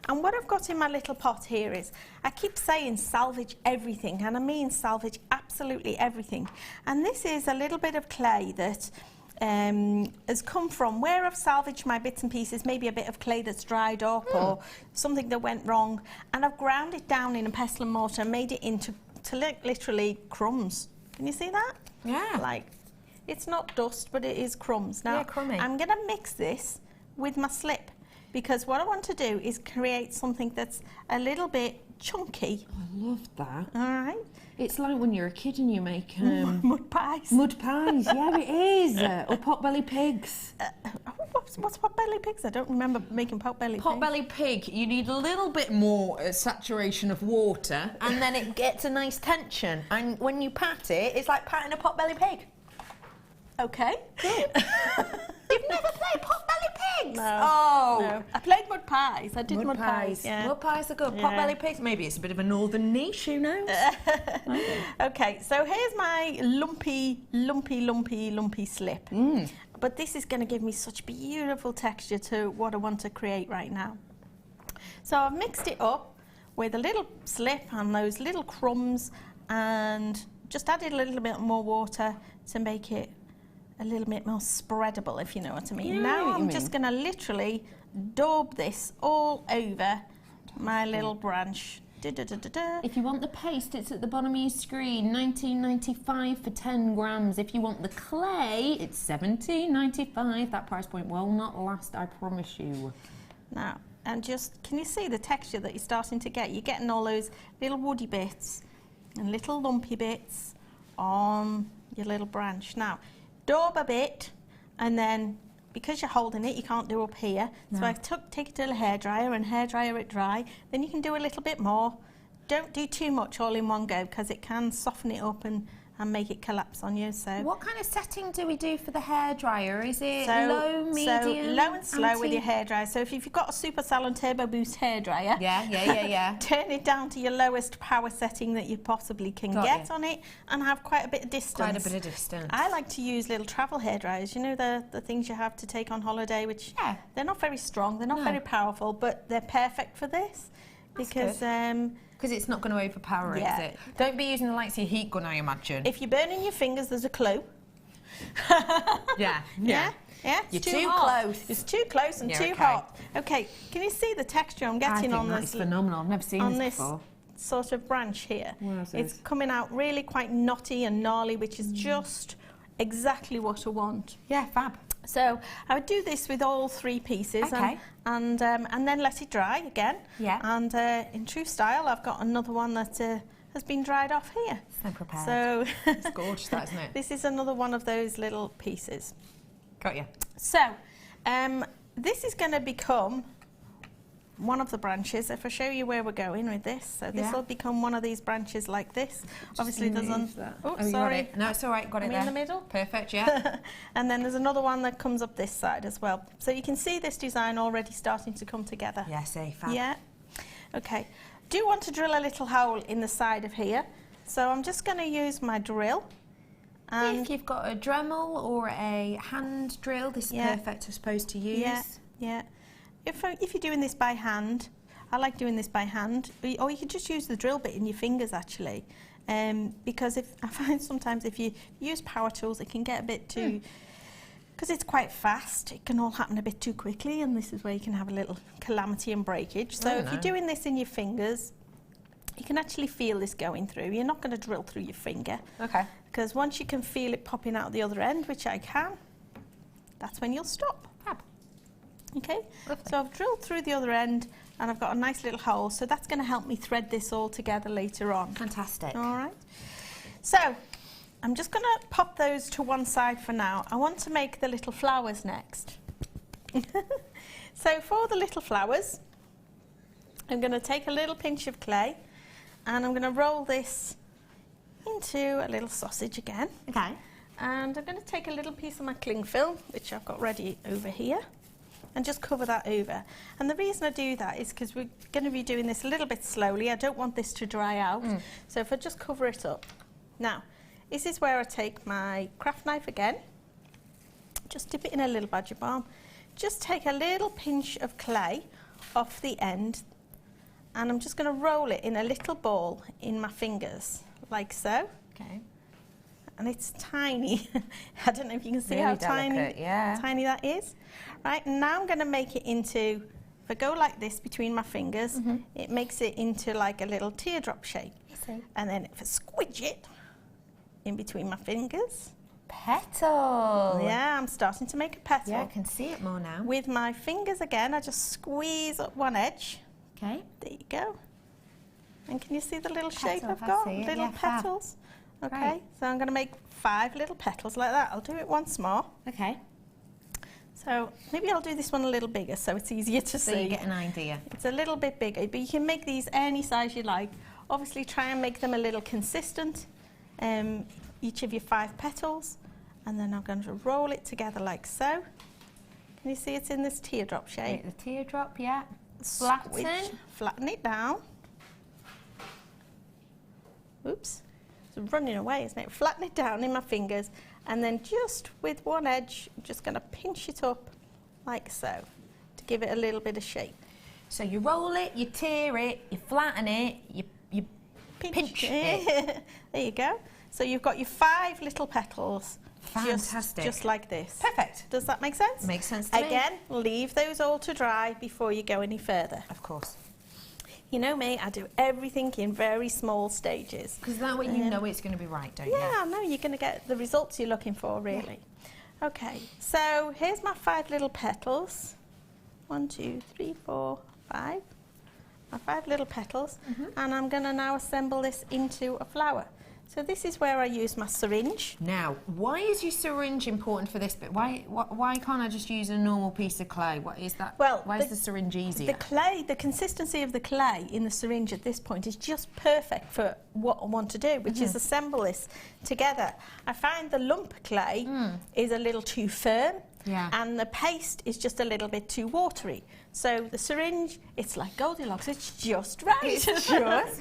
And what I've got in my little pot here is, I keep saying salvage everything, and I mean salvage absolutely everything. And this is a little bit of clay that has come from where I've salvaged my bits and pieces, maybe a bit of clay that's dried up or something that went wrong, and I've ground it down in a pestle and mortar and made it into literally crumbs. Can you see that? Yeah. Like, it's not dust, but it is crumbs. Now, yeah, crummy. I'm going to mix this with my slip, because what I want to do is create something that's a little bit chunky. I love that. All right. It's like when you're a kid and you make mud pies. Mud pies, yeah, it is. Or potbelly pigs. What's potbelly pigs? I don't remember making potbelly pigs. Potbelly pig, you need a little bit more saturation of water, and then it gets a nice tension. And when you pat it, it's like patting a potbelly pig. Okay. Good. You've never played potbelly pigs? No. Oh. No. I played mud pies. I did mud pies. Yeah. Mud pies are good. Yeah. Potbelly pigs, maybe it's a bit of a northern niche, who knows? Okay, so here's my lumpy slip. But this is going to give me such beautiful texture to what I want to create right now. So I've mixed it up with a little slip and those little crumbs, and just added a little bit more water to make it a little bit more spreadable, if you know what I mean. Yeah, now I'm just going to literally daub this all over my little branch. If you want the paste, it's at the bottom of your screen, $19.95 for 10 grams. If you want the clay, it's $17.95. That price point will not last, I promise you. Now, and just, can you see the texture that you're starting to get? You're getting all those little woody bits and little lumpy bits on your little branch. Now, daub a bit, and then because you're holding it, you can't do up here. No. So I take it to the hairdryer and hairdryer it dry. Then you can do a little bit more. Don't do too much all in one go, because it can soften it up and make it collapse on you. So what kind of setting do we do for the hairdryer? Is it low, medium, so low and slow with your hairdryer. So if you've got a Super Salon Turbo Boost hairdryer, turn it down to your lowest power setting that you possibly can get on it, and have quite a bit of distance. I like to use little travel hairdryers. You know, the things you have to take on holiday, which they're not very strong, they're not very powerful, but they're perfect for this. Because it's not going to overpower it, is it? Don't be using the likes of your heat gun, I imagine. If you're burning your fingers, there's a clue. Yeah. You're too close. It's too close and too hot. Okay, can you see the texture I'm getting on this? That's phenomenal. I've never seen this before. Sort of branch here. It's coming out really quite knotty and gnarly, which is just exactly what I want. Yeah, fab. So I would do this with all three pieces, and then let it dry again. Yeah. And in true style, I've got another one that has been dried off here. So prepared. So it's gorgeous, that, isn't it? This is another one of those little pieces. Got you. So this is going to become one of the branches. If I show you where we're going with this, so this will become one of these branches like this. Obviously there's sorry. No, it's all right, got it there. In the middle? Perfect, yeah. And then there's another one that comes up this side as well. So you can see this design already starting to come together. Yeah, safe. Yeah. Okay. Do want to drill a little hole in the side of here. So I'm just going to use my drill. And if you've got a Dremel or a hand drill, this is perfect, I suppose, to use. Yeah. If you're doing this by hand, I like doing this by hand, or you could just use the drill bit in your fingers, actually. Because I find sometimes if you use power tools, it can get a bit too, because it's quite fast, it can all happen a bit too quickly, and this is where you can have a little calamity and breakage. So if you're doing this in your fingers, you can actually feel this going through. You're not going to drill through your finger. Okay. Because once you can feel it popping out the other end, which I can, that's when you'll stop. Okay, so I've drilled through the other end and I've got a nice little hole, so that's going to help me thread this all together later on. Fantastic. All right, so I'm just going to pop those to one side for now. I want to make the little flowers next. So for the little flowers, I'm going to take a little pinch of clay and I'm going to roll this into a little sausage again. Okay. And I'm going to take a little piece of my cling film, which I've got ready over here, and just cover that over. And the reason I do that is because we're going to be doing this a little bit slowly. I don't want this to dry out. So if I just cover it up. Now, this is where I take my craft knife again, just dip it in a little badger balm, just take a little pinch of clay off the end, and I'm just going to roll it in a little ball in my fingers, like so. Okay. And it's tiny. I don't know if you can see Really how delicate, tiny that is. Right, and now I'm going to make it into, if I go like this between my fingers, it makes it into like a little teardrop shape. And then if I squidge it in between my fingers. Petal. Yeah, I'm starting to make a petal. Yeah, I can see it more now. With my fingers again, I just squeeze up one edge. Okay. There you go. And can you see the little shape Petal, I've I got? see it, Little yeah, fab. petals. Okay, Great. so I'm going to make 5 little petals like that. I'll do it once more. Okay. So maybe I'll do this one a little bigger so it's easier to see. So you get an idea. It's a little bit bigger, but you can make these any size you like. Obviously try and make them a little consistent, each of your 5 petals. And then I'm going to roll it together like so. Can you see it's in this teardrop shape? The teardrop, yeah. Flatten it down. Oops, it's running away, isn't it? Flatten it down in my fingers, and then just with one edge, I'm just going to pinch it up like so to give it a little bit of shape. So you roll it, you tear it, you flatten it, you pinch it. There you go. So you've got your 5 little petals. Fantastic. Just like this. Perfect. Does that make sense? Makes sense to me. Again, leave those all to dry before you go any further. Of course. You know me, I do everything in very small stages. Because that way you know it's going to be right, don't you? Yeah, no, you're going to get the results you're looking for, really. Yeah. Okay, so here's my 5 little petals. 1, 2, 3, 4, 5. My 5 little petals. And I'm going to now assemble this into a flower. So this is where I use my syringe. Now, why is your syringe important for this bit? Why can't I just use a normal piece of clay? What is that? Well, why is the syringe easier? The clay, the consistency of the clay in the syringe at this point is just perfect for what I want to do, which is assemble this together. I find the lump clay is a little too firm. Yeah. And the paste is just a little bit too watery. So the syringe, it's like Goldilocks, it's just right. It's just right. It's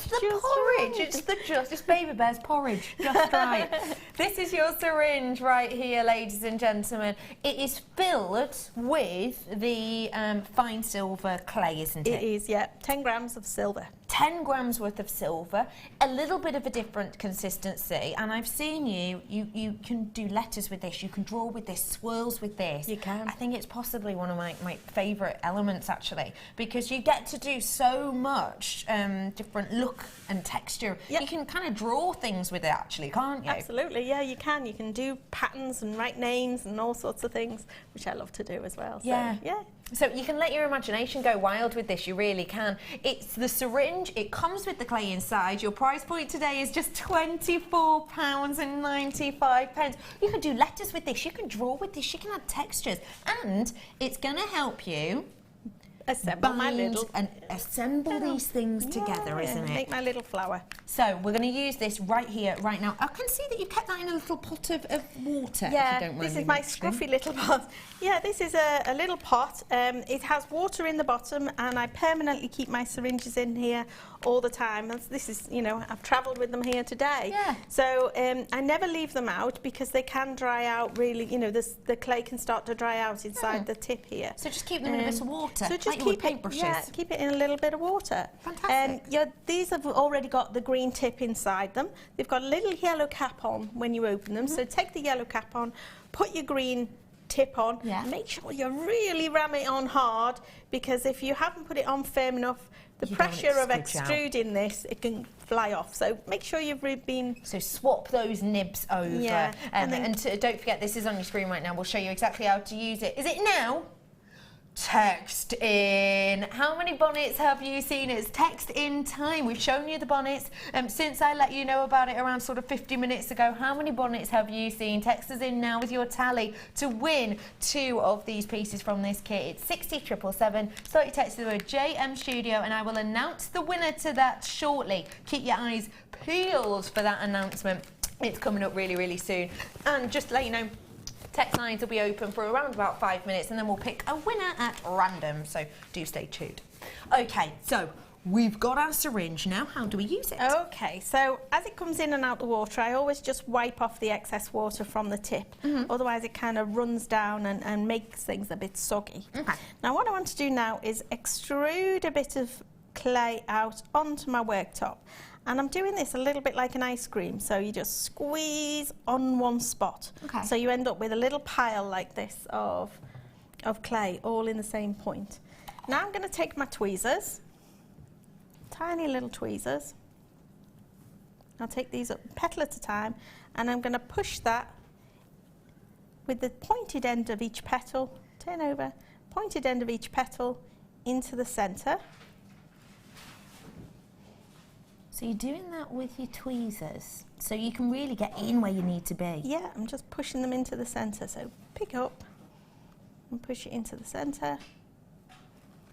the porridge. Right. It's Baby Bear's porridge. Just right. This is your syringe right here, ladies and gentlemen. It is filled with the fine silver clay, isn't it? It is, yeah. 10 grams of silver. 10 grams worth of silver, a little bit of a different consistency, and I've seen you can do letters with this, you can draw with this, swirls with this. You can. I think it's possibly one of my favourite elements, actually, because you get to do so much different look and texture. Yep. You can kind of draw things with it, actually, can't you? Absolutely, yeah, you can. You can do patterns and write names and all sorts of things, which I love to do as well. So, Yeah. yeah. So you can let your imagination go wild with this, you really can. It's the syringe, it comes with the clay inside. Your price point today is just £24.95. You can do letters with this, you can draw with this, you can add textures, and it's going to help you Assemble my little and assemble these things together, isn't it? Make my little flower. So we're going to use this right here, right now. I can see that you kept that in a little pot of water. Yeah, if you don't mind this me is my mentioning. scruffy little pot. Yeah, this is a little pot. It has water in the bottom, and I permanently keep my syringes in here all the time. And this is, you know, I've travelled with them here today. Yeah. So I never leave them out because they can dry out really, you know, the clay can start to dry out inside the tip here. So just keep them in a bit of water, So just like you would keep paintbrushes. keep it in a little bit of water. Fantastic. Yeah, these have already got the green tip inside them. They've got a little yellow cap on when you open them. So take the yellow cap on, put your green tip on, make sure you really ram it on hard, because if you haven't put it on firm enough, the pressure of extruding this, it can fly off. So make sure you've been... So swap those nibs over. Yeah. And don't forget, this is on your screen right now. We'll show you exactly how to use it. Is it now? Text in. How many bonnets have you seen? It's text in time. We've shown you the bonnets since I let you know about it around sort of 50 minutes ago. How many bonnets have you seen? Text us in now with your tally to win 2 of these pieces from this kit. It's 60777. Start your text to the word JM Studio and I will announce the winner to that shortly. Keep your eyes peeled for that announcement. It's coming up really, really soon. And just to let you know, text lines will be open for around about 5 minutes and then we'll pick a winner at random, so do stay tuned. Okay, so we've got our syringe now. How do we use it? Okay, so as it comes in and out the water, I always just wipe off the excess water from the tip. Otherwise it kind of runs down and makes things a bit soggy. Okay. Now what I want to do now is extrude a bit of clay out onto my worktop. And I'm doing this a little bit like an ice cream, so you just squeeze on one spot. Okay. So you end up with a little pile like this of clay, all in the same point. Now I'm going to take my tweezers, tiny little tweezers. I'll take these up petal at a time, and I'm going to push that with the pointed end of each petal, turn over, pointed end of each petal into the centre. So you're doing that with your tweezers, so you can really get in where you need to be. Yeah, I'm just pushing them into the centre. So pick up and push it into the centre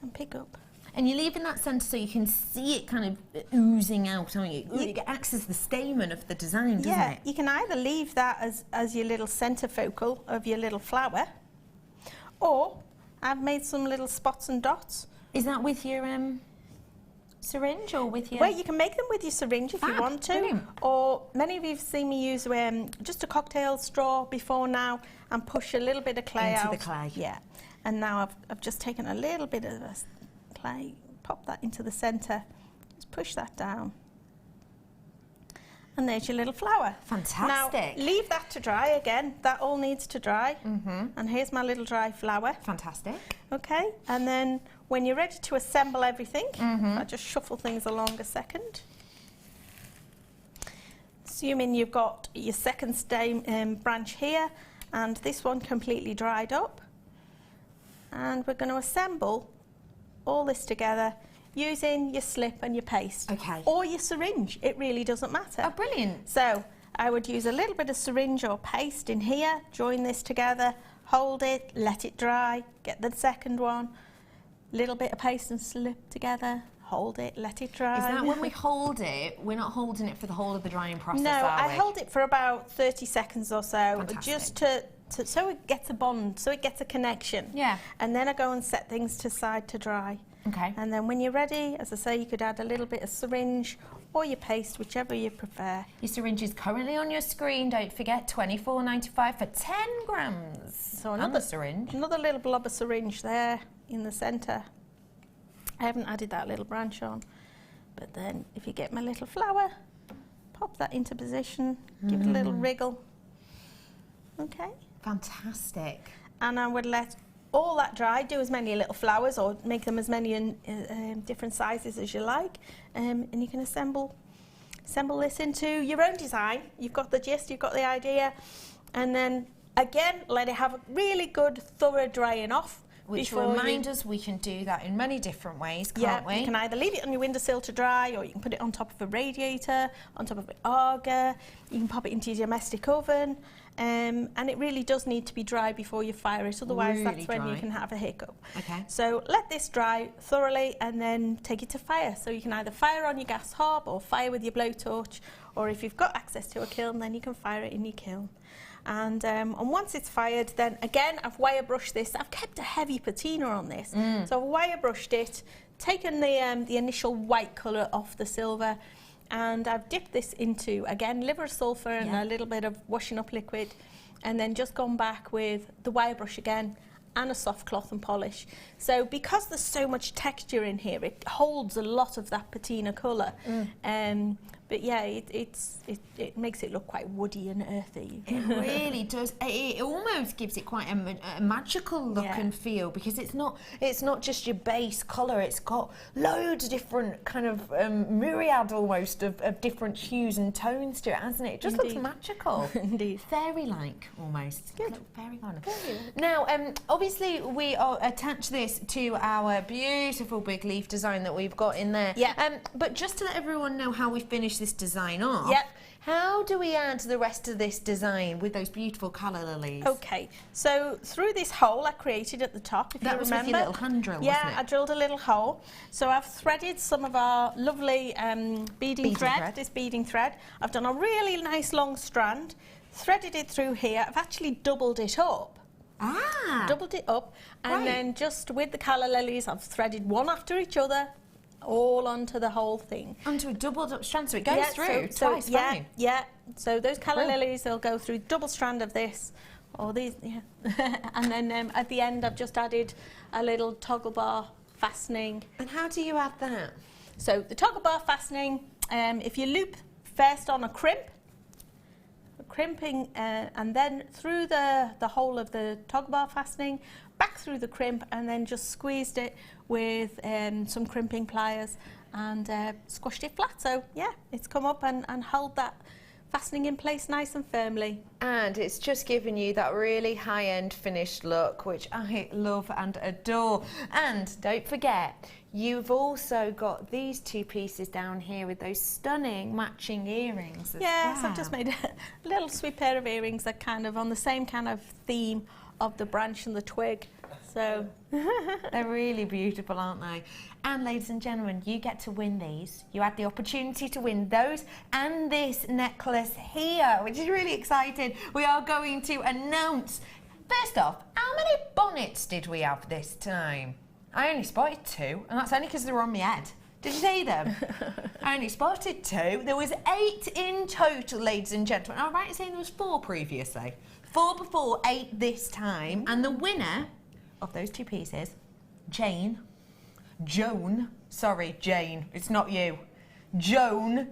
and pick up. And you're leaving that centre so you can see it kind of oozing out, aren't you? It acts as the stamen of the design, doesn't it? You can either leave that as your little centre focal of your little flower, or I've made some little spots and dots. Is that with your syringe or with your... Well, you can make them with your syringe if you want to. Brilliant. Or many of you have seen me use just a cocktail straw before now and push a little bit of clay out. Into the clay. Yeah. And now I've just taken a little bit of clay, pop that into the centre, just push that down. And there's your little flower. Fantastic. Now, leave that to dry again. That all needs to dry. And here's my little dry flower. Fantastic. Okay, and then when you're ready to assemble everything, I'll just shuffle things along a second. Assuming you've got your second stem branch here, and this one completely dried up. And we're going to assemble all this together using your slip and your paste. Okay. Or your syringe, it really doesn't matter. Oh, brilliant. So I would use a little bit of syringe or paste in here, join this together, hold it, let it dry, get the second one, little bit of paste and slip together, hold it, let it dry. Is that when we hold it, we're not holding it for the whole of the drying process, No, are we? I hold it for about 30 seconds or so, Fantastic. just to so it gets a bond, so it gets a connection. Yeah. And then I go and set things to side to dry. Okay. And then when you're ready, as I say, you could add a little bit of syringe or your paste, whichever you prefer. Your syringe is currently on your screen. Don't forget, $24.95 for 10 grams. So another syringe. Another little blob of syringe there in the centre. I haven't added that little branch on. But then if you get my little flower, pop that into position, give it a little wriggle. Okay. Fantastic. And I would let all that dry, do as many little flowers or make them as many in different sizes as you like, and you can assemble this into your own design. You've got the gist, you've got the idea, and then again let it have a really good thorough drying off. Which reminds us we can do that in many different ways, can't we? You can either leave it on your windowsill to dry, or you can put it on top of a radiator, on top of an auger, you can pop it into your domestic oven. And it really does need to be dry before you fire it, otherwise Really that's when dry. you can have a hiccup. Okay. So let this dry thoroughly and then take it to fire. So you can either fire on your gas hob or fire with your blowtorch, or if you've got access to a kiln, then you can fire it in your kiln. And once it's fired, then again I've wire brushed this. I've kept a heavy patina on this, so I've wire brushed it, taken the initial white colour off the silver, and I've dipped this into, again, liver of sulphur and a little bit of washing up liquid, and then just gone back with the wire brush again and a soft cloth and polish. So because there's so much texture in here, it holds a lot of that patina colour. But yeah, it makes it look quite woody and earthy. It really does. It almost gives it quite a magical look and feel, because it's not just your base colour. It's got loads of different kind of myriad almost of different hues and tones to it, hasn't it? It just looks magical. Indeed. Fairy-like almost. Good. Fairy-like. Now, obviously we are attached this to our beautiful big leaf design that we've got in there. Yeah. But just to let everyone know how we finish this design off. Yep. How do we add the rest of this design with those beautiful colour lilies? Okay, so through this hole I created at the top, if you remember. That was with your little hand drill, yeah, wasn't it? I drilled a little hole. So I've threaded some of our lovely beading thread, this beading thread. I've done a really nice long strand, threaded it through here. I've actually doubled it up. Doubled it up, and then just with the colour lilies, I've threaded one after each other, all onto the whole thing. Onto a doubled up strand, so it goes through twice, fine. Yeah, so those colour lilies, they'll go through double strand of this, or these, and then at the end I've just added a little toggle bar fastening. And how do you add that? So the toggle bar fastening, if you loop first on a crimping, and then through the hole of the toggle bar fastening, back through the crimp, and then just squeezed it with some crimping pliers and squashed it flat. So yeah, it's come up and held that fastening in place nice and firmly. And it's just given you that really high-end finished look, which I love and adore. And don't forget, you've also got these two pieces down here with those stunning matching earrings as Yes, well. I've just made a little sweet pair of earrings that kind of on the same kind of theme of the branch and the twig. So they're really beautiful, aren't they? And ladies and gentlemen, you get to win these. You had the opportunity to win those and this necklace here, which is really exciting. We are going to announce, first off, how many bonnets did we have this time? I only spotted 2, and that's only because they were on my head. Did you see them? I only spotted 2. There was 8 in total, ladies and gentlemen. I'm right in saying there was 4 previously. 4 before, 8 this time. And the winner of those 2 pieces, Jane, sorry, Jane, it's not you. Joan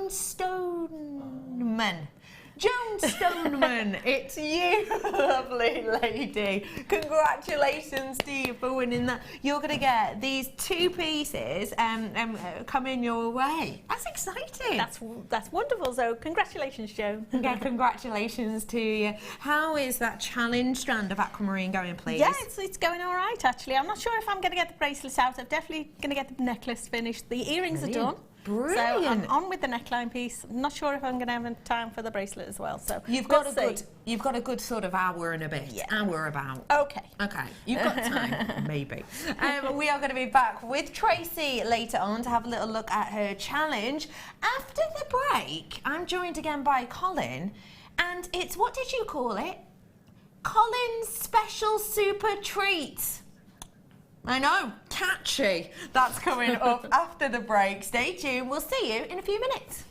Stoneman. Joan Stoneman, it's you, lovely lady. Congratulations to you for winning that. You're going to get these 2 pieces coming your way. That's exciting. That's wonderful. So congratulations, Joan. Yeah, congratulations to you. How is that challenge strand of aquamarine going, please? Yeah, it's going all right, actually. I'm not sure if I'm going to get the bracelets out. I'm definitely going to get the necklace finished. The earrings are done. Brilliant. So I'm on with the neckline piece. I'm not sure if I'm going to have time for the bracelet as well. So you've got a good sort of hour and a bit. Yeah. Hour about. Okay. You've got time, maybe. We are going to be back with Tracey later on to have a little look at her challenge. After the break, I'm joined again by Colin, and it's, what did you call it? Colin's special super treat. I know, catchy. That's coming up after the break. Stay tuned. We'll see you in a few minutes.